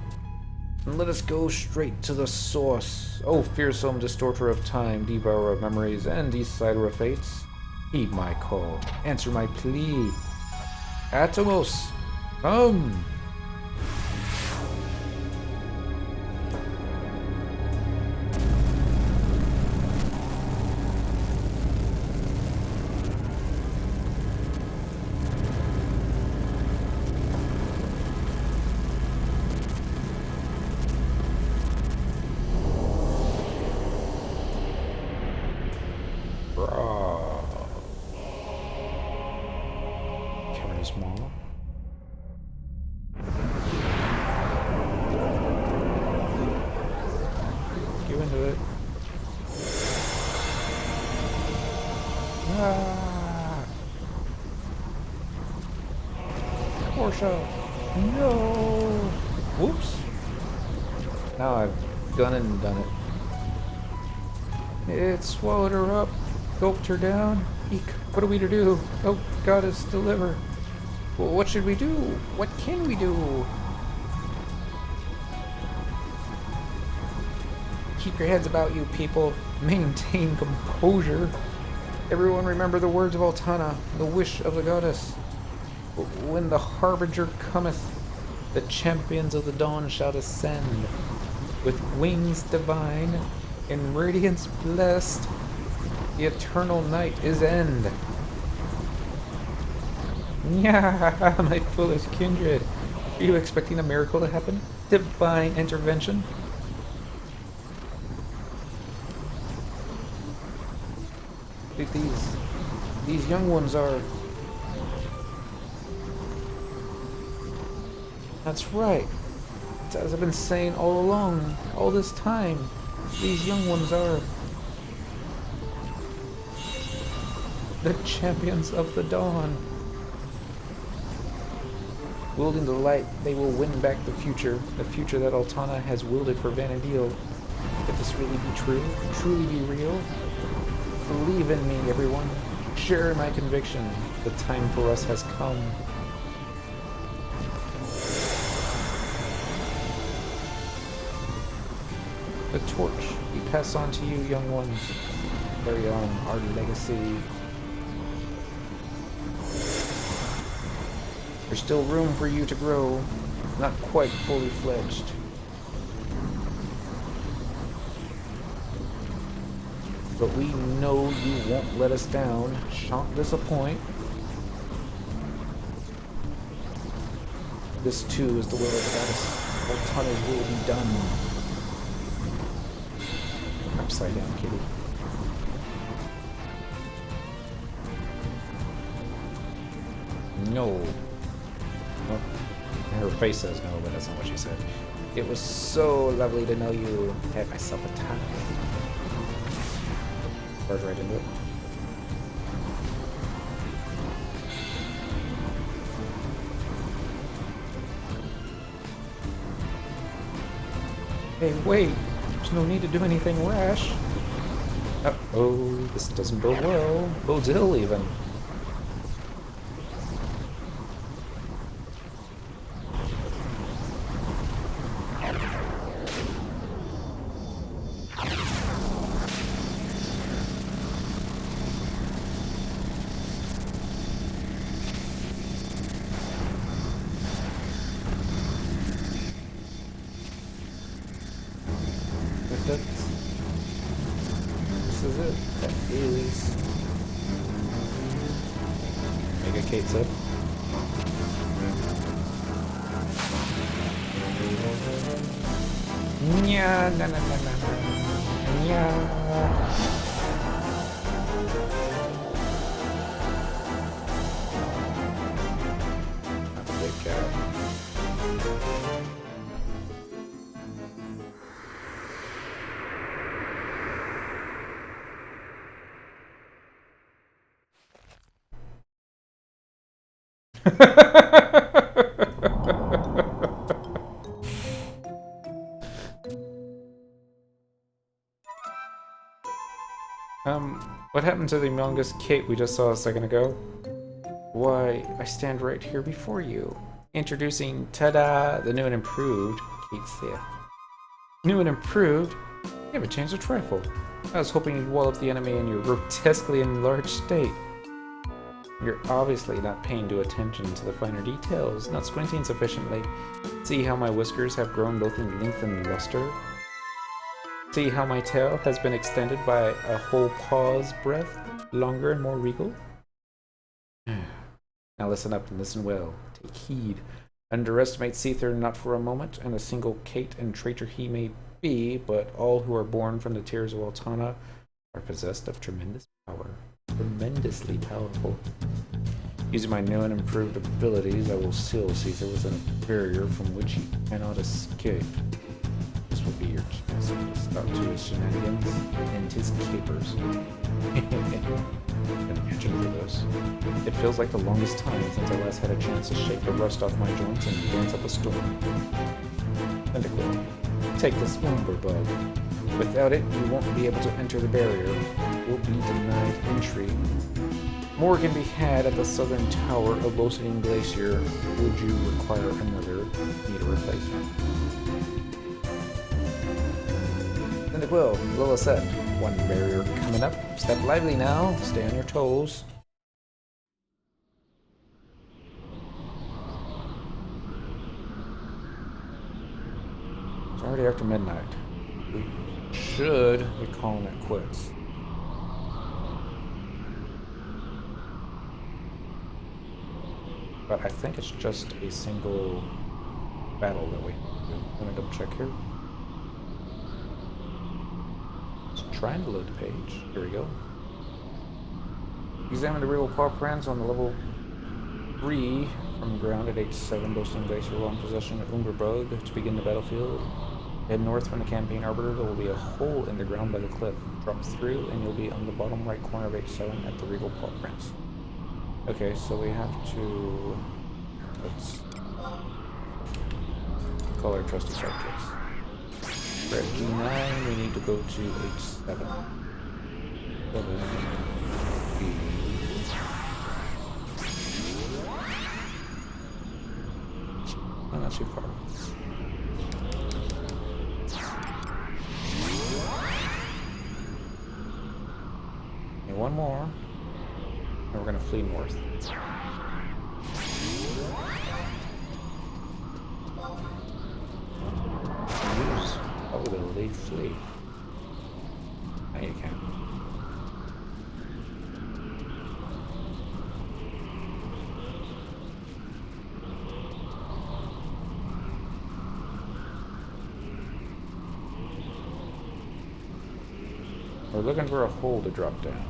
A: And let us go straight to the source. Oh, fearsome distorter of time, devourer of memories, and decider of fates. Heed my call. Answer my plea. Atomos, come! Small. You into it. Ah! Porsche! No! Whoops! Now I've done it and done it. It swallowed her up, gulped her down. Eek! What are we to do? Oh, goddess, deliver! Well, what should we do? What can we do? Keep your heads about you, people. Maintain composure. Everyone remember the words of Altana, the wish of the goddess. When the harbinger cometh, the champions of the dawn shall descend. With wings divine, in radiance blessed, the eternal night is end. Yeah, my foolish kindred. Are you expecting a miracle to happen? Divine intervention? These young ones are... That's right. As I've been saying all along, all this time, these young ones are... the champions of the dawn. Wielding the light, they will win back the future that Altana has wielded for Vanadil. Could this really be true? Truly be real? Believe in me, everyone. Share my conviction. The time for us has come. The torch we pass on to you, young ones. Carry on our legacy. There's still room for you to grow, not quite fully fledged. But we know you won't let us down, shan't disappoint. This too is the will of the goddess. Altana's will be done. Upside down, kitty. No. Well, her face says no, but that's not what she said. It was so lovely to know you. Had myself a time. Barge right into it. Hey, wait! There's no need to do anything rash. Uh-oh, this doesn't bode well. Bodes ill, even.
B: place.
A: Mega Kate said. Nya, na, na, na, na, na. Nya. That's a big cat. What happened to the humongous Kate we just saw a second ago? Why, I stand right here before you. Introducing, ta-da, the new and improved Kate Sith. New and improved? You haven't changed a trifle. I was hoping you'd wall up the enemy in your grotesquely enlarged state. You're obviously not paying due attention to the finer details, not squinting sufficiently. See how my whiskers have grown both in length and luster? See how my tail has been extended by a whole paw's breadth, longer and more regal? Now listen up and listen well. Take heed. Underestimate Seether not for a moment, and a single Kate and traitor he may be, but all who are born from the tears of Altana are possessed of tremendous power. Tremendously powerful. Using my new and improved abilities, I will seal Seether within a barrier from which he cannot escape. This will be your chance to stop to his shenanigans and his capers. Imagine for this. It feels like the longest time since I last had a chance to shake the rust off my joints and dance up a storm. Tentacle, take this Umber Bug. Without it, you won't be able to enter the barrier. You'll be denied entry. More can be had at the southern tower of Losing Glacier. Would you require another? Need a replacement? Tentacle, Lilla said. One barrier coming up. Step lively now. Stay on your toes. It's already after midnight. We should be calling it quits. But I think it's just a single battle that we have to do. I'm gonna double check here. Trying to load the page. Here we go. Examine the real paw prints on the level 3 from the ground at H7, Boasting Glacier while in possession of Umber Bug to begin the battlefield. Head north from the campaign arbiter. There will be a hole in the ground by the cliff. Drop through and you'll be on the bottom right corner of H7 at the regal paw prints. Okay, so we have to... let's call our trusty sidekicks. We're at G9, we need to go to H7. Oh, not too far. Okay, one more. And we're gonna flee north. Oh, the lead flee. Now you can. We're looking for a hole to drop down.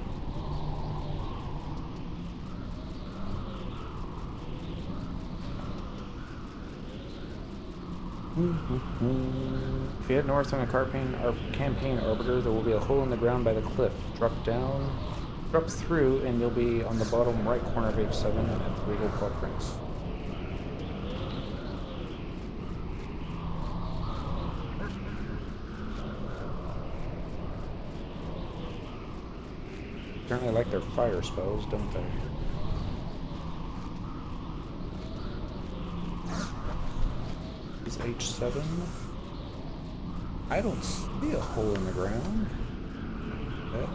A: If you head north on a campaign arbiter, there will be a hole in the ground by the cliff. Drop down, drop through, and you'll be on the bottom right corner of H7 at the regal paw prints. Certainly like their fire spells, don't they? Is H7? I don't see a hole in the ground. That.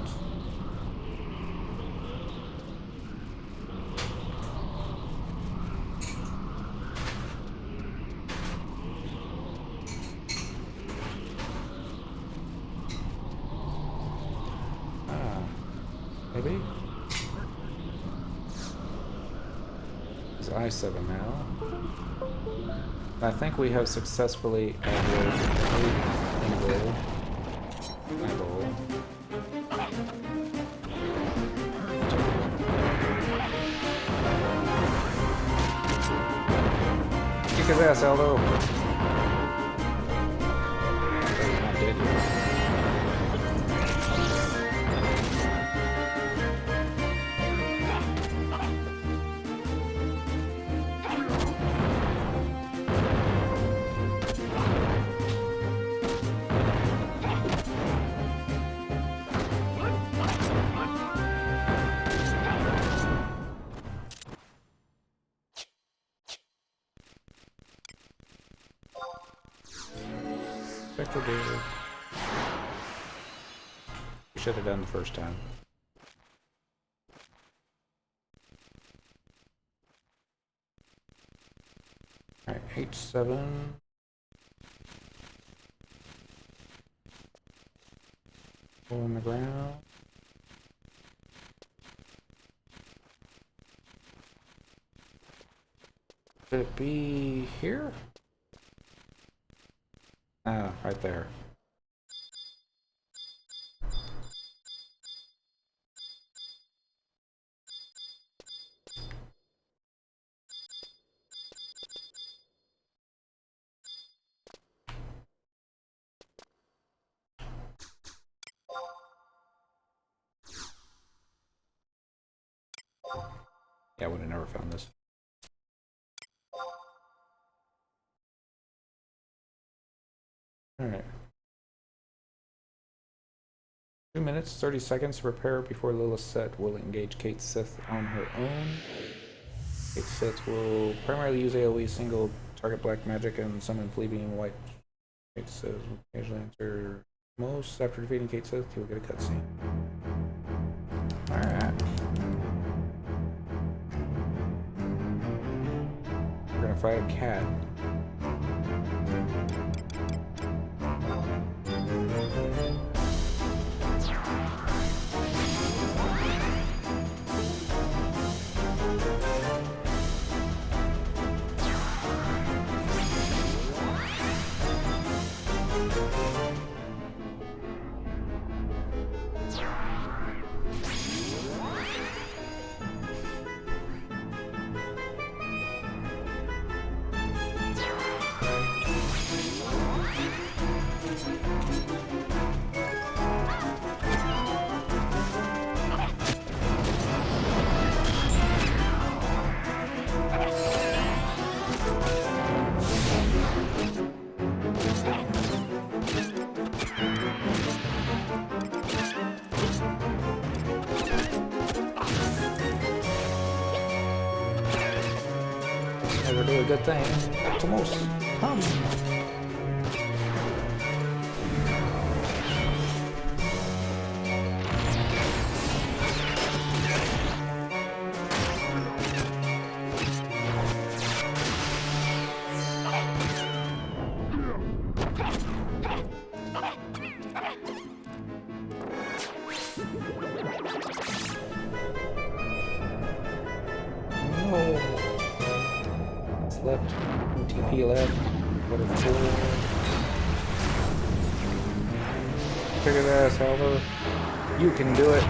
A: Maybe? It's I-7 now. I think we have successfully added a single eyeball. Kick his ass, Aldo! Not dead yet. Spectral David. We should have done the first time. Alright, H7. Hole in the ground. Could it be here? Ah, right there. Yeah, I would have never found this. Alright. 2 minutes, 30 seconds to prepare before Lilith Set will engage Kate Sith on her own. Kate Sith will primarily use AoE single target black magic and summon Plebeian white. Kate Sith will occasionally enter most. After defeating Kate Sith, you'll get a cutscene. Alright. We're gonna fight a cat. Never do a good thing. It's almost come. No. Left, TP left, what is forward? Check his ass, Alva. You can do it.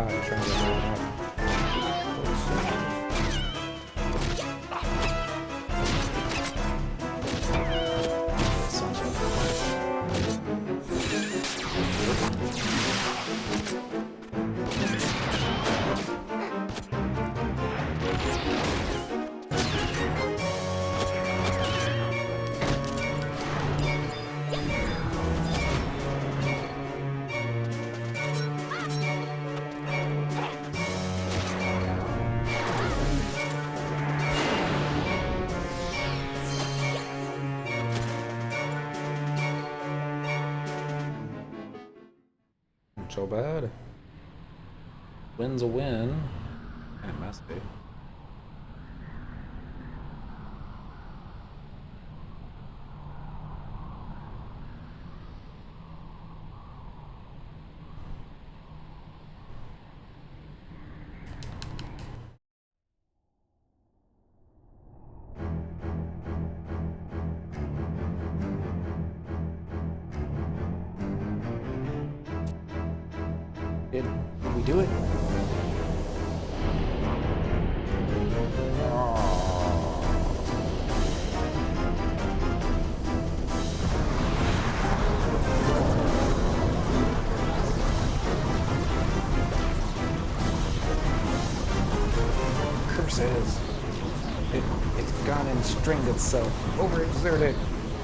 A: You're trying to get it out. Not so bad. Win's a win. It must be. Did we do it? Curses. It's gone and strained itself. Overexerted.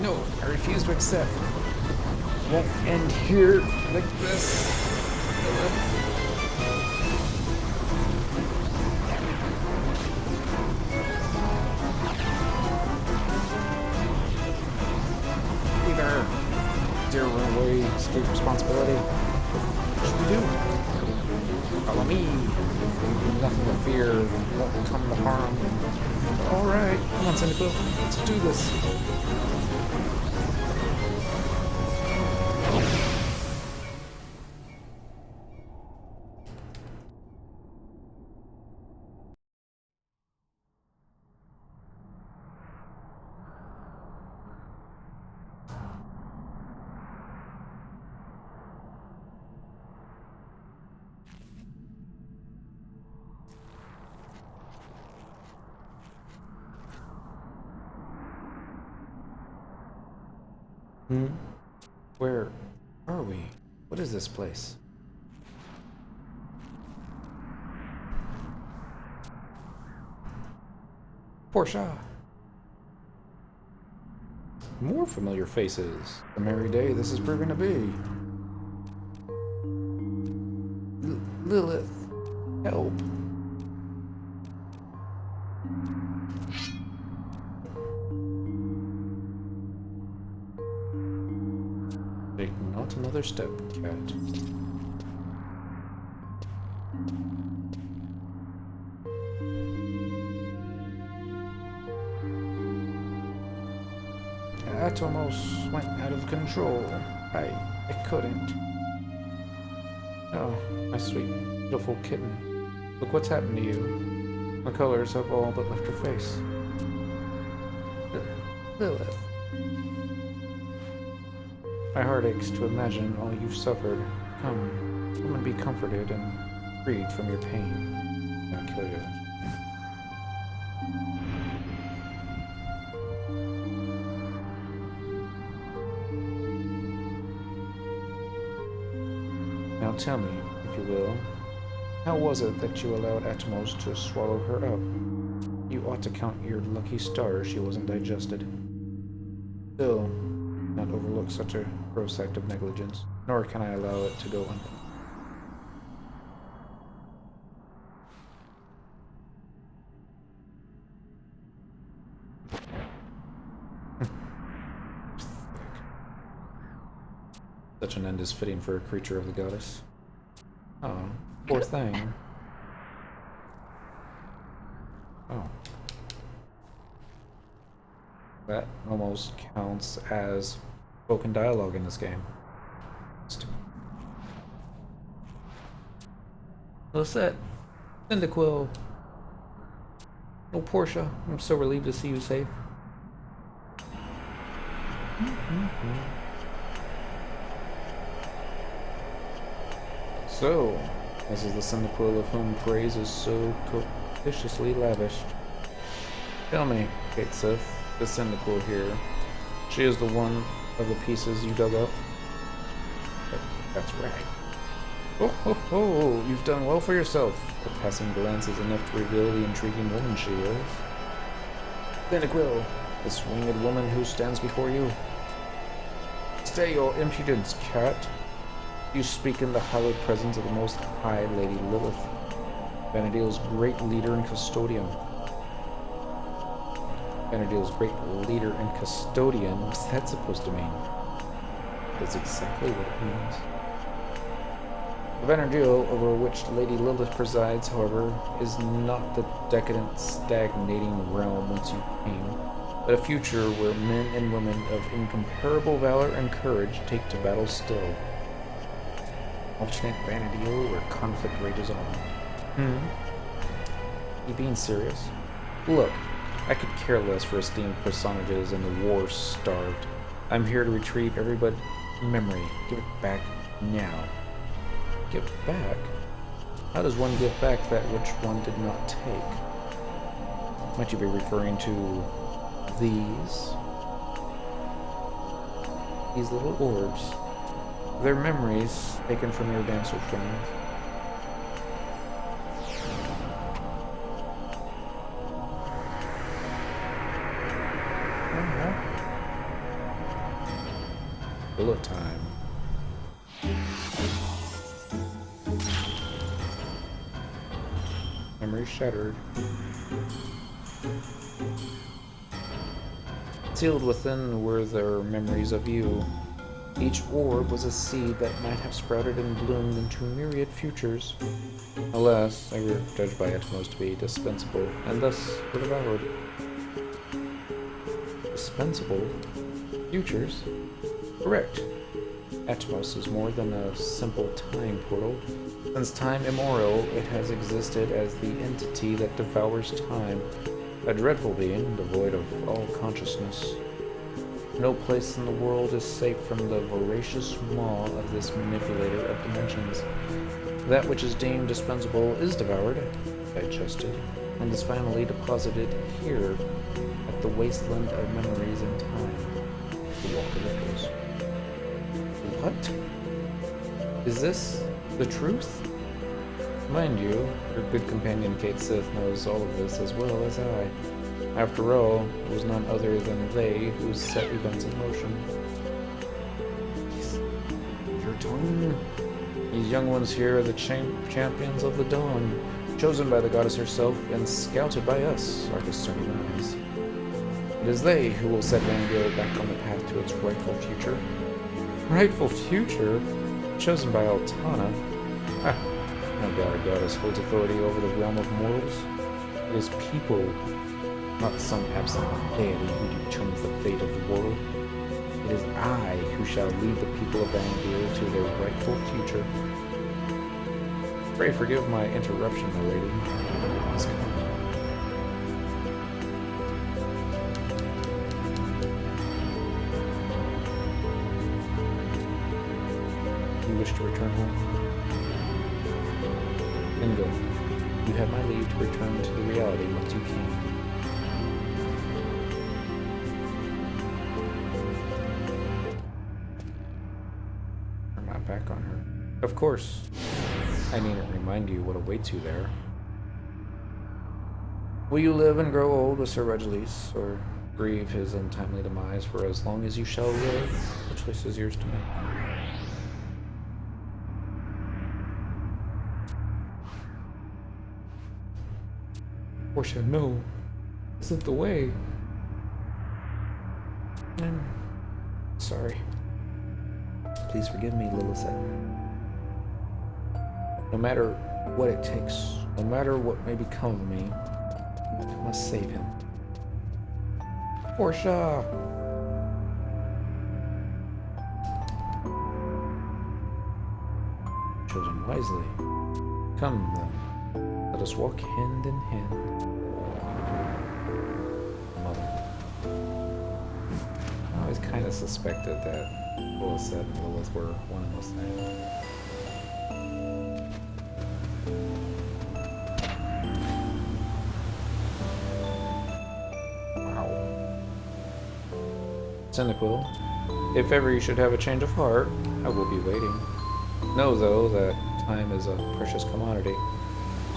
A: No, I refuse to accept. Won't end here like this. Either dare run away, escape responsibility. What should we do? Follow me. Nothing to fear. Won't come to harm. All right, come on, Cyndaquil. Let's do this. Where are we? What is this place? Portia. More familiar faces. A merry day this is proving to be. Lilith, help. Take not another step, cat. Atomos went out of control. I couldn't. Oh, my sweet, beautiful kitten. Look what's happened to you. The colors have all but left your face. Lilith. My heart aches to imagine all you've suffered. Come and be comforted and freed from your pain. Now kill you. Now tell me, if you will, how was it that you allowed Atomos to swallow her up? You ought to count your lucky stars she wasn't digested. Still, not overlook such a gross act of negligence, nor can I allow it to go unpunished. Such an end is fitting for a creature of the goddess. Oh, poor thing. Oh. That almost counts as spoken dialogue in this game. Lisette, Cyndaquil. Oh, Portia, I'm so relieved to see you safe. So, this is the Cyndaquil of whom praise is so propitiously lavished. Tell me, Kate Sith, the Cyndaquil here, she is the one of the pieces you dug up? That's right. Oh, ho, ho, you've done well for yourself. A passing glance is enough to reveal the intriguing woman she is. Cyndaquil, this winged woman who stands before you. Stay your impudence, cat. You speak in the hallowed presence of the Most High Lady Lilith, Vana'diel's great leader and custodian. Vana'diel's great leader and custodian? What's that supposed to mean? That's exactly what it means. The Vanderdeal over which Lady Lilith presides, however, is not the decadent, stagnating realm whence you came, but a future where men and women of incomparable valor and courage take to battle still. Alternate Vanderdeal where conflict rages on. You being serious? Look, I could care less for esteemed personages and the war-starved. I'm here to retrieve everybody's memory. Give it back now. Give back? How does one give back that which one did not take? Might you be referring to these little orbs? They're memories taken from your dancer friends. Bullet time. Memory shattered. Sealed within were their memories of you. Each orb was a seed that might have sprouted and bloomed into myriad futures. Alas, they were judged by Atmos to be dispensable, and thus were devoured. Dispensable? Futures? Correct. Atmos is more than a simple time portal. Since time immemorial, it has existed as the entity that devours time, a dreadful being devoid of all consciousness. No place in the world is safe from the voracious maw of this manipulator of dimensions. That which is deemed dispensable is devoured, digested, and is finally deposited here at the wasteland of memories and time, the Walk of Echoes. What? Is this the truth? Mind you, your good companion Kate Sith knows all of this as well as I. After all, it was none other than they who set events in motion. Your tongue? These young ones here are the champions of the dawn, chosen by the goddess herself and scouted by us, our discerning eyes. It is they who will set Vanderdeal back on the path to its rightful future. Rightful future? Chosen by Altana? No doubt our goddess holds authority over the realm of mortals. It is people, not some absent deity who determines the fate of the world. It is I who shall lead the people of Vanderdeal to their rightful future. Pray forgive my interruption, my lady. Please come. You wish to return home? Then go. You have my leave to return to the reality once you can. Turn my back on her. Of course. I needn't remind you what awaits you there. Will you live and grow old with Sir Regilus, or grieve his untimely demise for as long as you shall live? The choice is yours to make. Portia, no. This isn't the way. I'm sorry. Please forgive me, Lilith. No matter what it takes, no matter what may become of me, I must save him. Portia! Chosen wisely. Come, then. Let us walk hand in hand. Mother. I always kind of suspected that Lilith and Lilith were one and the same. Cynical. If ever you should have a change of heart, I will be waiting. Know, though, that time is a precious commodity.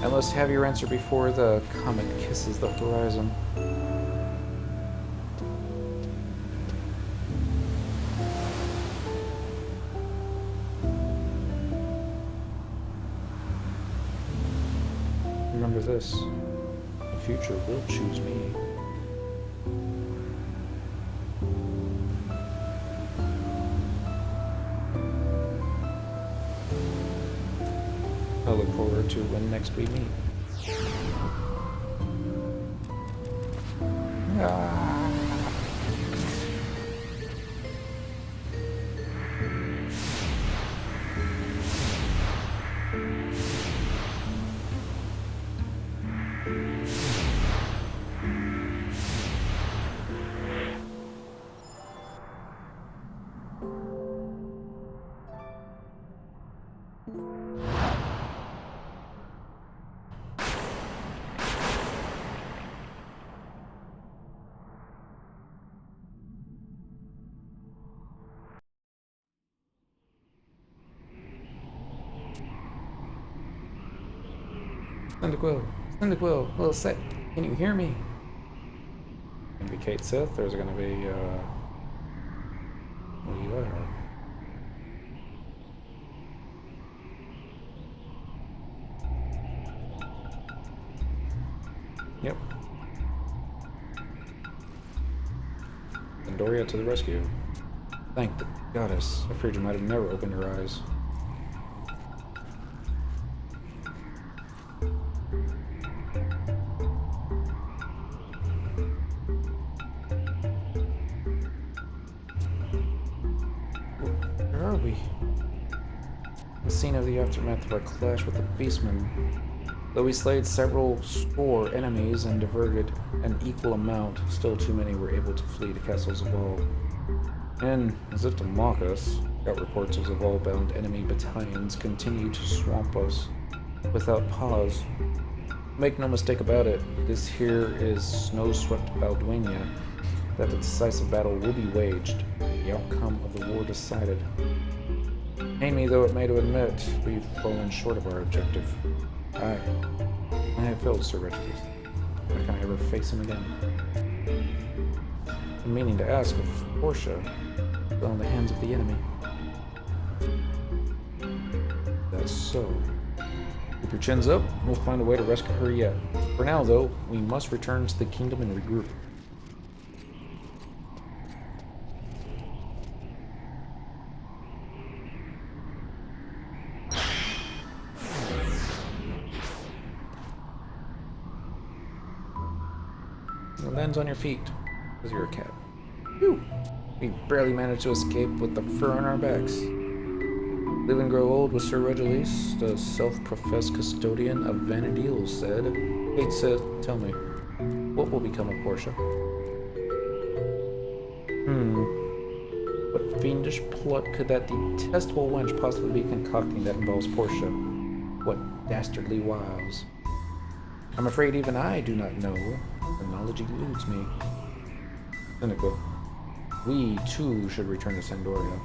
A: I must have your answer before the comet kisses the horizon. Remember this, the future will choose me. look forward to when next we meet. Ah. Cyndaquil, little set. Can you hear me? Gonna be Kate Sith, or is it gonna be, Leela? Yep. Pandoria to the rescue. Thank the goddess. I feared you might have never opened your eyes. Where are we? The scene of the aftermath of our clash with the beastmen. Though we slayed several score enemies and diverted an equal amount, still too many were able to flee to Castle Zaval. And, as if to mock us, scout reports of Zaval-bound enemy battalions continue to swamp us without pause. Make no mistake about it, this here is snow-swept Balduinia, that a decisive battle will be waged, the outcome of the war decided. Pain me though it may to admit, we've fallen short of our objective. I have failed Sir Regis. Why can I ever face him again? I'm meaning to ask if Portia is still in the hands of the enemy. That's so. Keep your chins up, we'll find a way to rescue her yet. For now, though, we must return to the kingdom and regroup. It lands on your feet, because you're a cat. Whew! We barely managed to escape with the fur on our backs. Live and grow old with Sir Regilis, the self-professed custodian of Vanadil, said. Kate said, tell me, what will become of Portia? What fiendish plot could that detestable wench possibly be concocting that involves Portia? What dastardly wiles? I'm afraid even I do not know. The knowledge eludes me. Cynical. We, too, should return to Sandoria.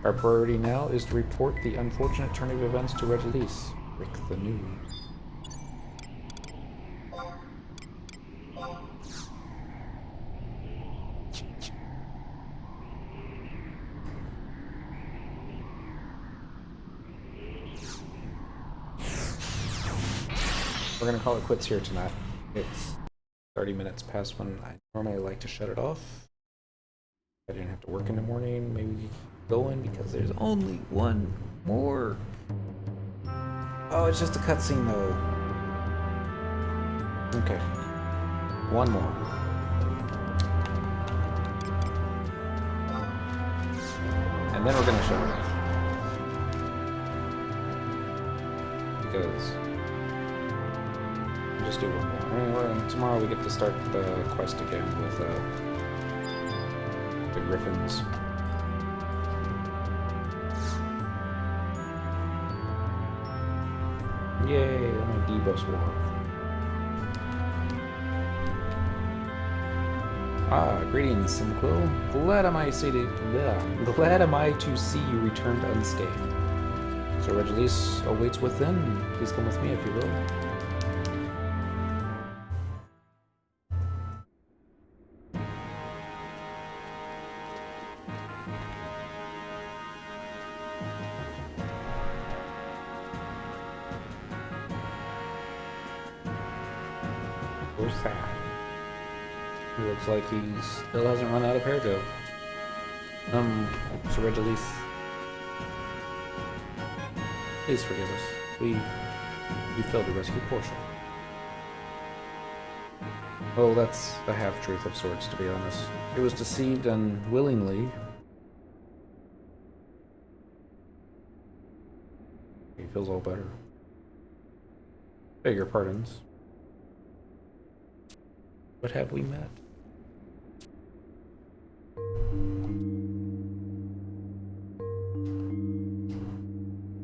A: Our priority now is to report the unfortunate turn of events to Regilis. Break the news. We're gonna call it quits here tonight. It's 30 minutes past when I normally like to shut it off. I didn't have to work in the morning, maybe go in because there's only one more. Oh, it's just a cutscene though. Okay. One more. And then we're gonna shut it off. Because just do one more. Anyway, tomorrow we get to start the quest again with the Griffins. Yay, I'm a D-bus war. Ah, greetings, Cyndaquil. Glad am I to see you returned unscathed. Sir Regilis awaits within. Please come with me if you will. Where's that? He looks like he still hasn't run out of hair gel. Sir Regilis. Please forgive us. We You failed to rescue Portia. Well, that's a half-truth of sorts, to be honest. It was deceived unwillingly. He feels all better. Beg your pardons. What have we met?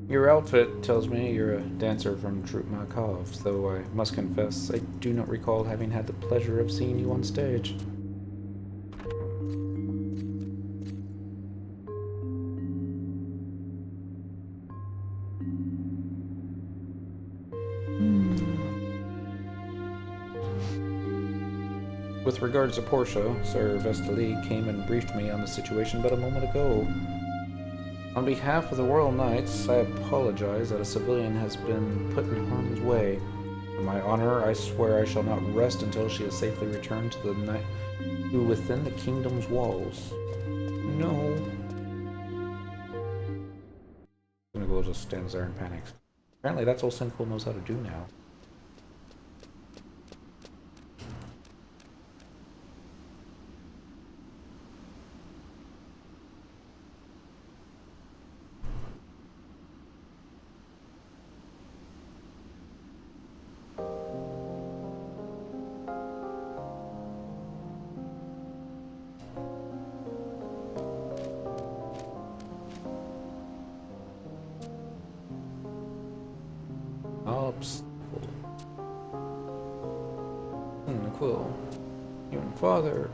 A: Your outfit tells me you're a dancer from Troupe Markov, though I must confess I do not recall having had the pleasure of seeing you on stage. With regards to Portia, Sir Vestali came and briefed me on the situation but a moment ago. On behalf of the Royal Knights, I apologize that a civilian has been put in harm's way. For my honor, I swear I shall not rest until she is safely returned to within the kingdom's walls. No. Sinical just stands there and panics. Apparently that's all Sinful knows how to do now. Obstacle. Quill. You and Father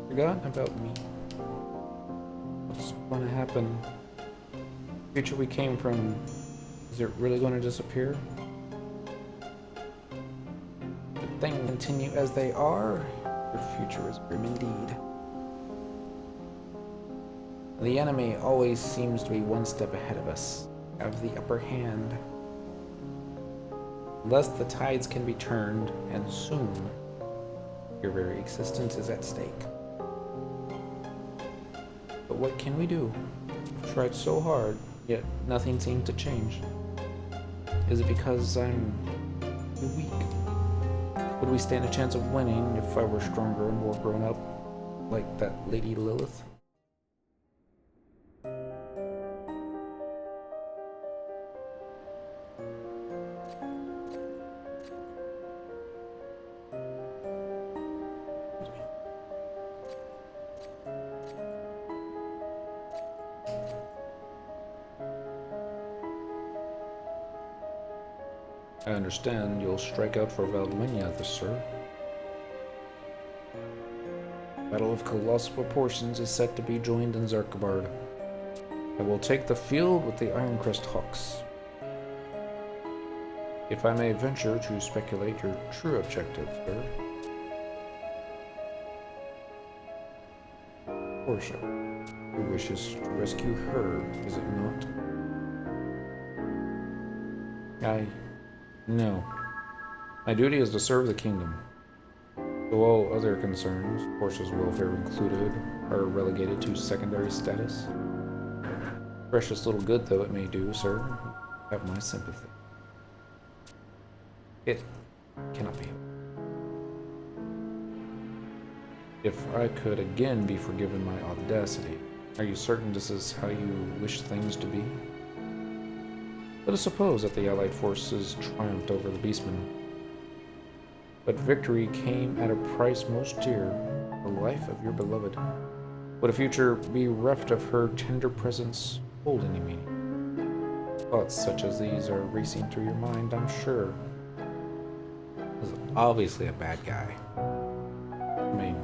A: forgotten about me. What's going to happen? The future we came from, is it really going to disappear? Did things continue as they are? Your future is grim indeed. The enemy always seems to be one step ahead of us, have the upper hand. Unless the tides can be turned, and soon, your very existence is at stake. But what can we do? I've tried so hard, yet nothing seems to change. Is it because I'm too weak? Would we stand a chance of winning if I were stronger and more grown up, like that Lady Lilith? I understand you'll strike out for Valdemania this, sir. Battle of colossal proportions is set to be joined in Zarkabard. I will take the field with the Ironcrest Hawks. If I may venture to speculate your true objective, sir. Portia, who wishes to rescue her, is it not? No. My duty is to serve the kingdom. Though all other concerns, Portia's welfare included, are relegated to secondary status. Precious little good though it may do, sir, have my sympathy. It cannot be helped. If I could again be forgiven my audacity, are you certain this is how you wish things to be? Let us suppose that the Allied forces triumphed over the Beastmen. But victory came at a price most dear, the life of your beloved. Would a future be reft of her tender presence hold any meaning? Thoughts such as these are racing through your mind, I'm sure. This is obviously a bad guy. I mean,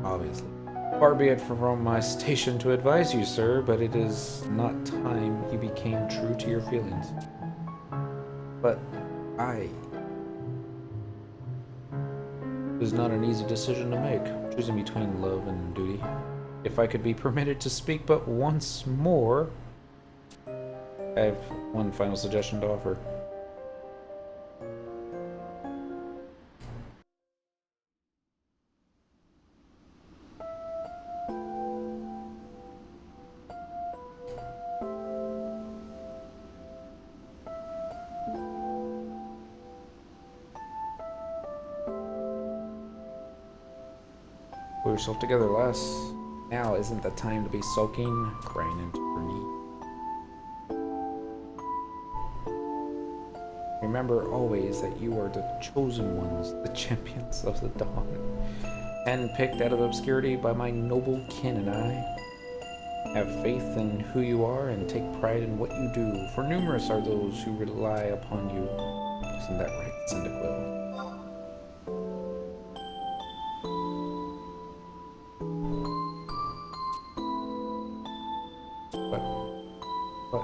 A: obviously. Far be it from my station to advise you, sir, but it is not time you became true to your feelings. But it is not an easy decision to make, choosing between love and duty. If I could be permitted to speak but once more, I have one final suggestion to offer. yourself together, lass. Now isn't the time to be sulking, crying into your knee. Remember always that you are the chosen ones, the champions of the dawn, handpicked out of obscurity by my noble kin and I. Have faith in who you are and take pride in what you do, for numerous are those who rely upon you. Isn't that right, Cyndaquil? What?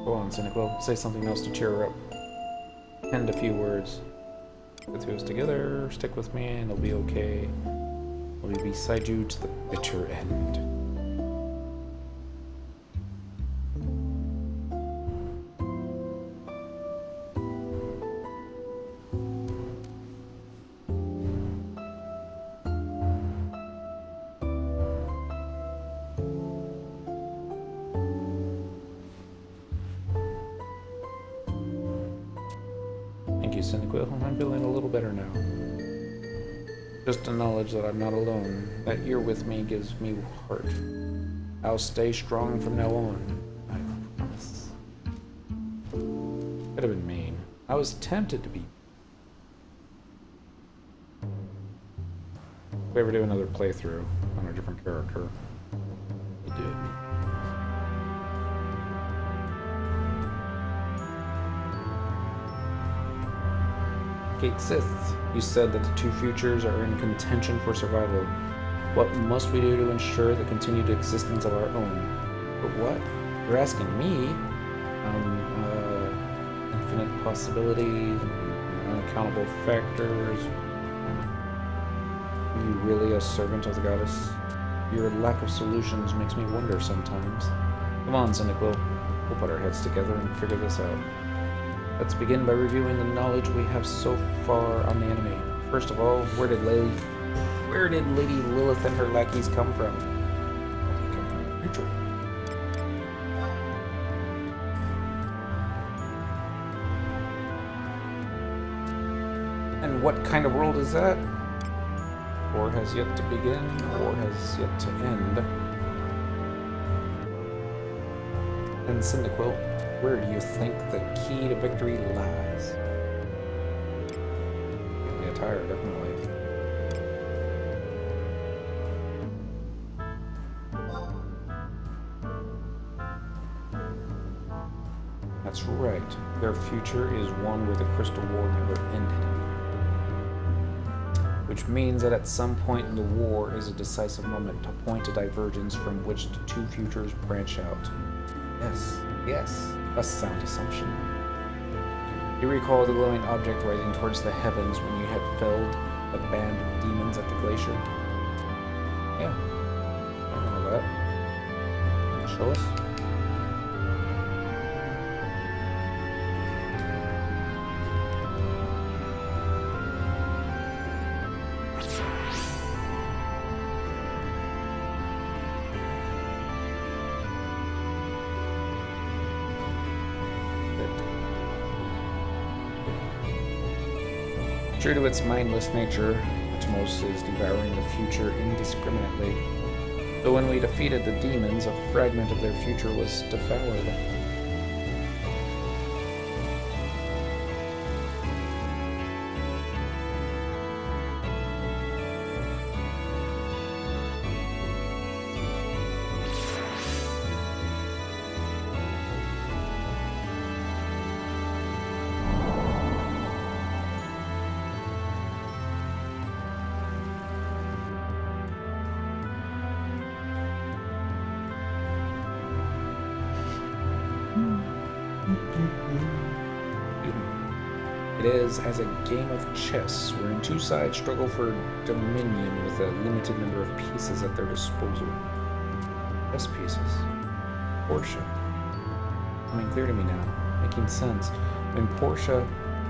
A: Go on, Cyndaquil. Say something else to cheer her up. Penned a few words. Get through us together, stick with me, and it'll be okay. We'll be beside you to the bitter end. Thank you, Cyndaquil. I'm feeling a little better now. Just the knowledge that I'm not alone, that you're with me, gives me heart. I'll stay strong from now on. I promise. Could have been mean. I was tempted to be. If we ever do another playthrough on a different character, we did. Kate Sith, you said that the two futures are in contention for survival. What must we do to ensure the continued existence of our own? But what? You're asking me? Infinite possibilities, unaccountable factors. Are you really a servant of the goddess? Your lack of solutions makes me wonder sometimes. Come on, Cyndaquil. We'll put our heads together and figure this out. Let's begin by reviewing the knowledge we have so far on the enemy. First of all, where did Lady Lilith and her lackeys come from? They come from the future. And what kind of world is that? War has yet to begin, war has yet to end. And Cyndaquil, where do you think the key to victory lies? Give me a tire, definitely. That's right. Their future is one where the Crystal War never ended. Which means that at some point in the war is a decisive moment to point a divergence from which the two futures branch out. Yes, a sound assumption. You recall the glowing object rising towards the heavens when you had felled the band of demons at the glacier? Yeah, I remember that. Can you show us? True to its mindless nature, Atmos is devouring the future indiscriminately. But when we defeated the demons, a fragment of their future was devoured. It is as a game of chess, wherein two sides struggle for dominion with a limited number of pieces at their disposal. Chess pieces. Portia. Coming clear to me now, making sense.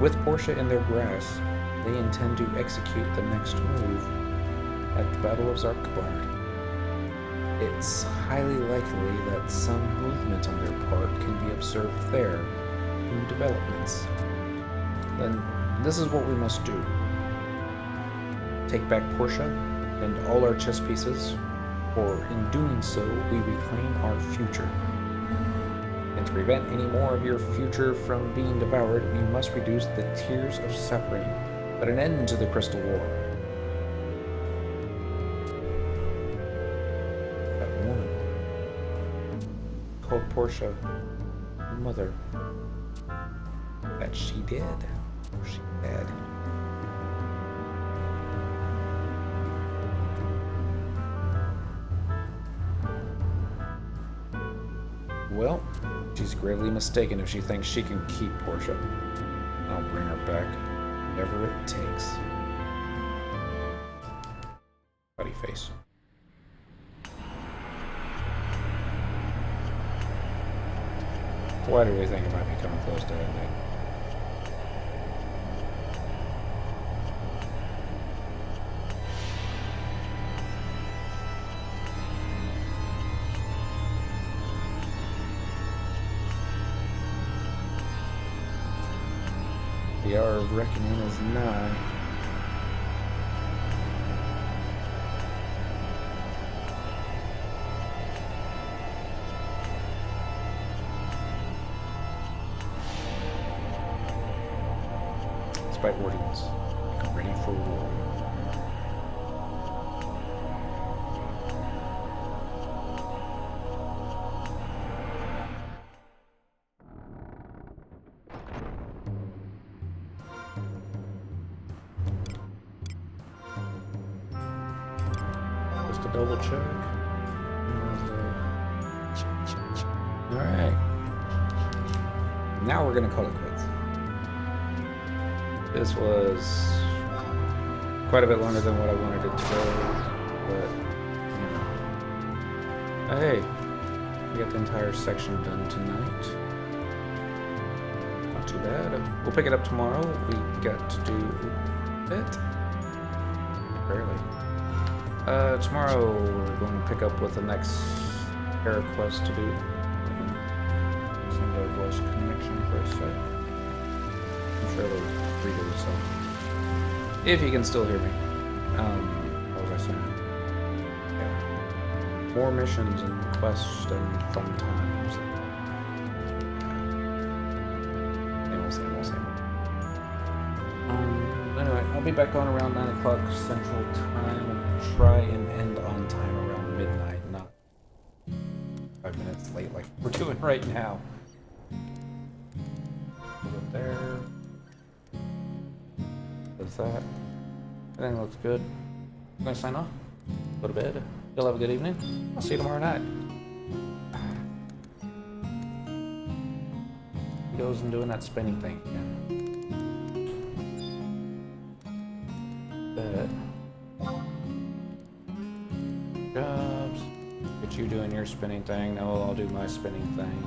A: With Portia in their grasp, they intend to execute the next move at the Battle of Zarkbard. It's highly likely that some movement on their part can be observed there. New developments. Then this is what we must do. Take back Portia, and all our chess pieces, for in doing so, we reclaim our future. And to prevent any more of your future from being devoured, we must reduce the tears of suffering, put an end to the Crystal War. That woman told Portia, mother, that she did. She did. Well, she's gravely mistaken if she thinks she can keep Portia. I'll bring her back, whatever it takes. Buddy face. Why do we think it might be coming close to ending? The hour of reckoning is nigh. Despite ordinance, I'm ready for war. Just a double check. Alright. Now we're gonna call it quits. This was quite a bit longer than what I wanted it to go, but hey, we got the entire section done tonight. Not too bad. We'll pick it up tomorrow. We got to do it. Barely. Tomorrow we're going to pick up with the next error quest to do. Send a voice connection for a sec. I'm sure they'll redo it, so. If you can still hear me. What was I saying? Yeah. More missions and quests and fun times. Same. Anyway, I'll be back on around 9 o'clock Central Time and try and end on time around midnight, not 5 minutes late like we're doing right now. Put it there. Does that. Everything looks good. I'm gonna sign off. Go to bed. You'll have a good evening. I'll see you tomorrow night. He goes and doing that spinning thing again. Jobs. Get you doing your spinning thing. Now I'll do my spinning thing.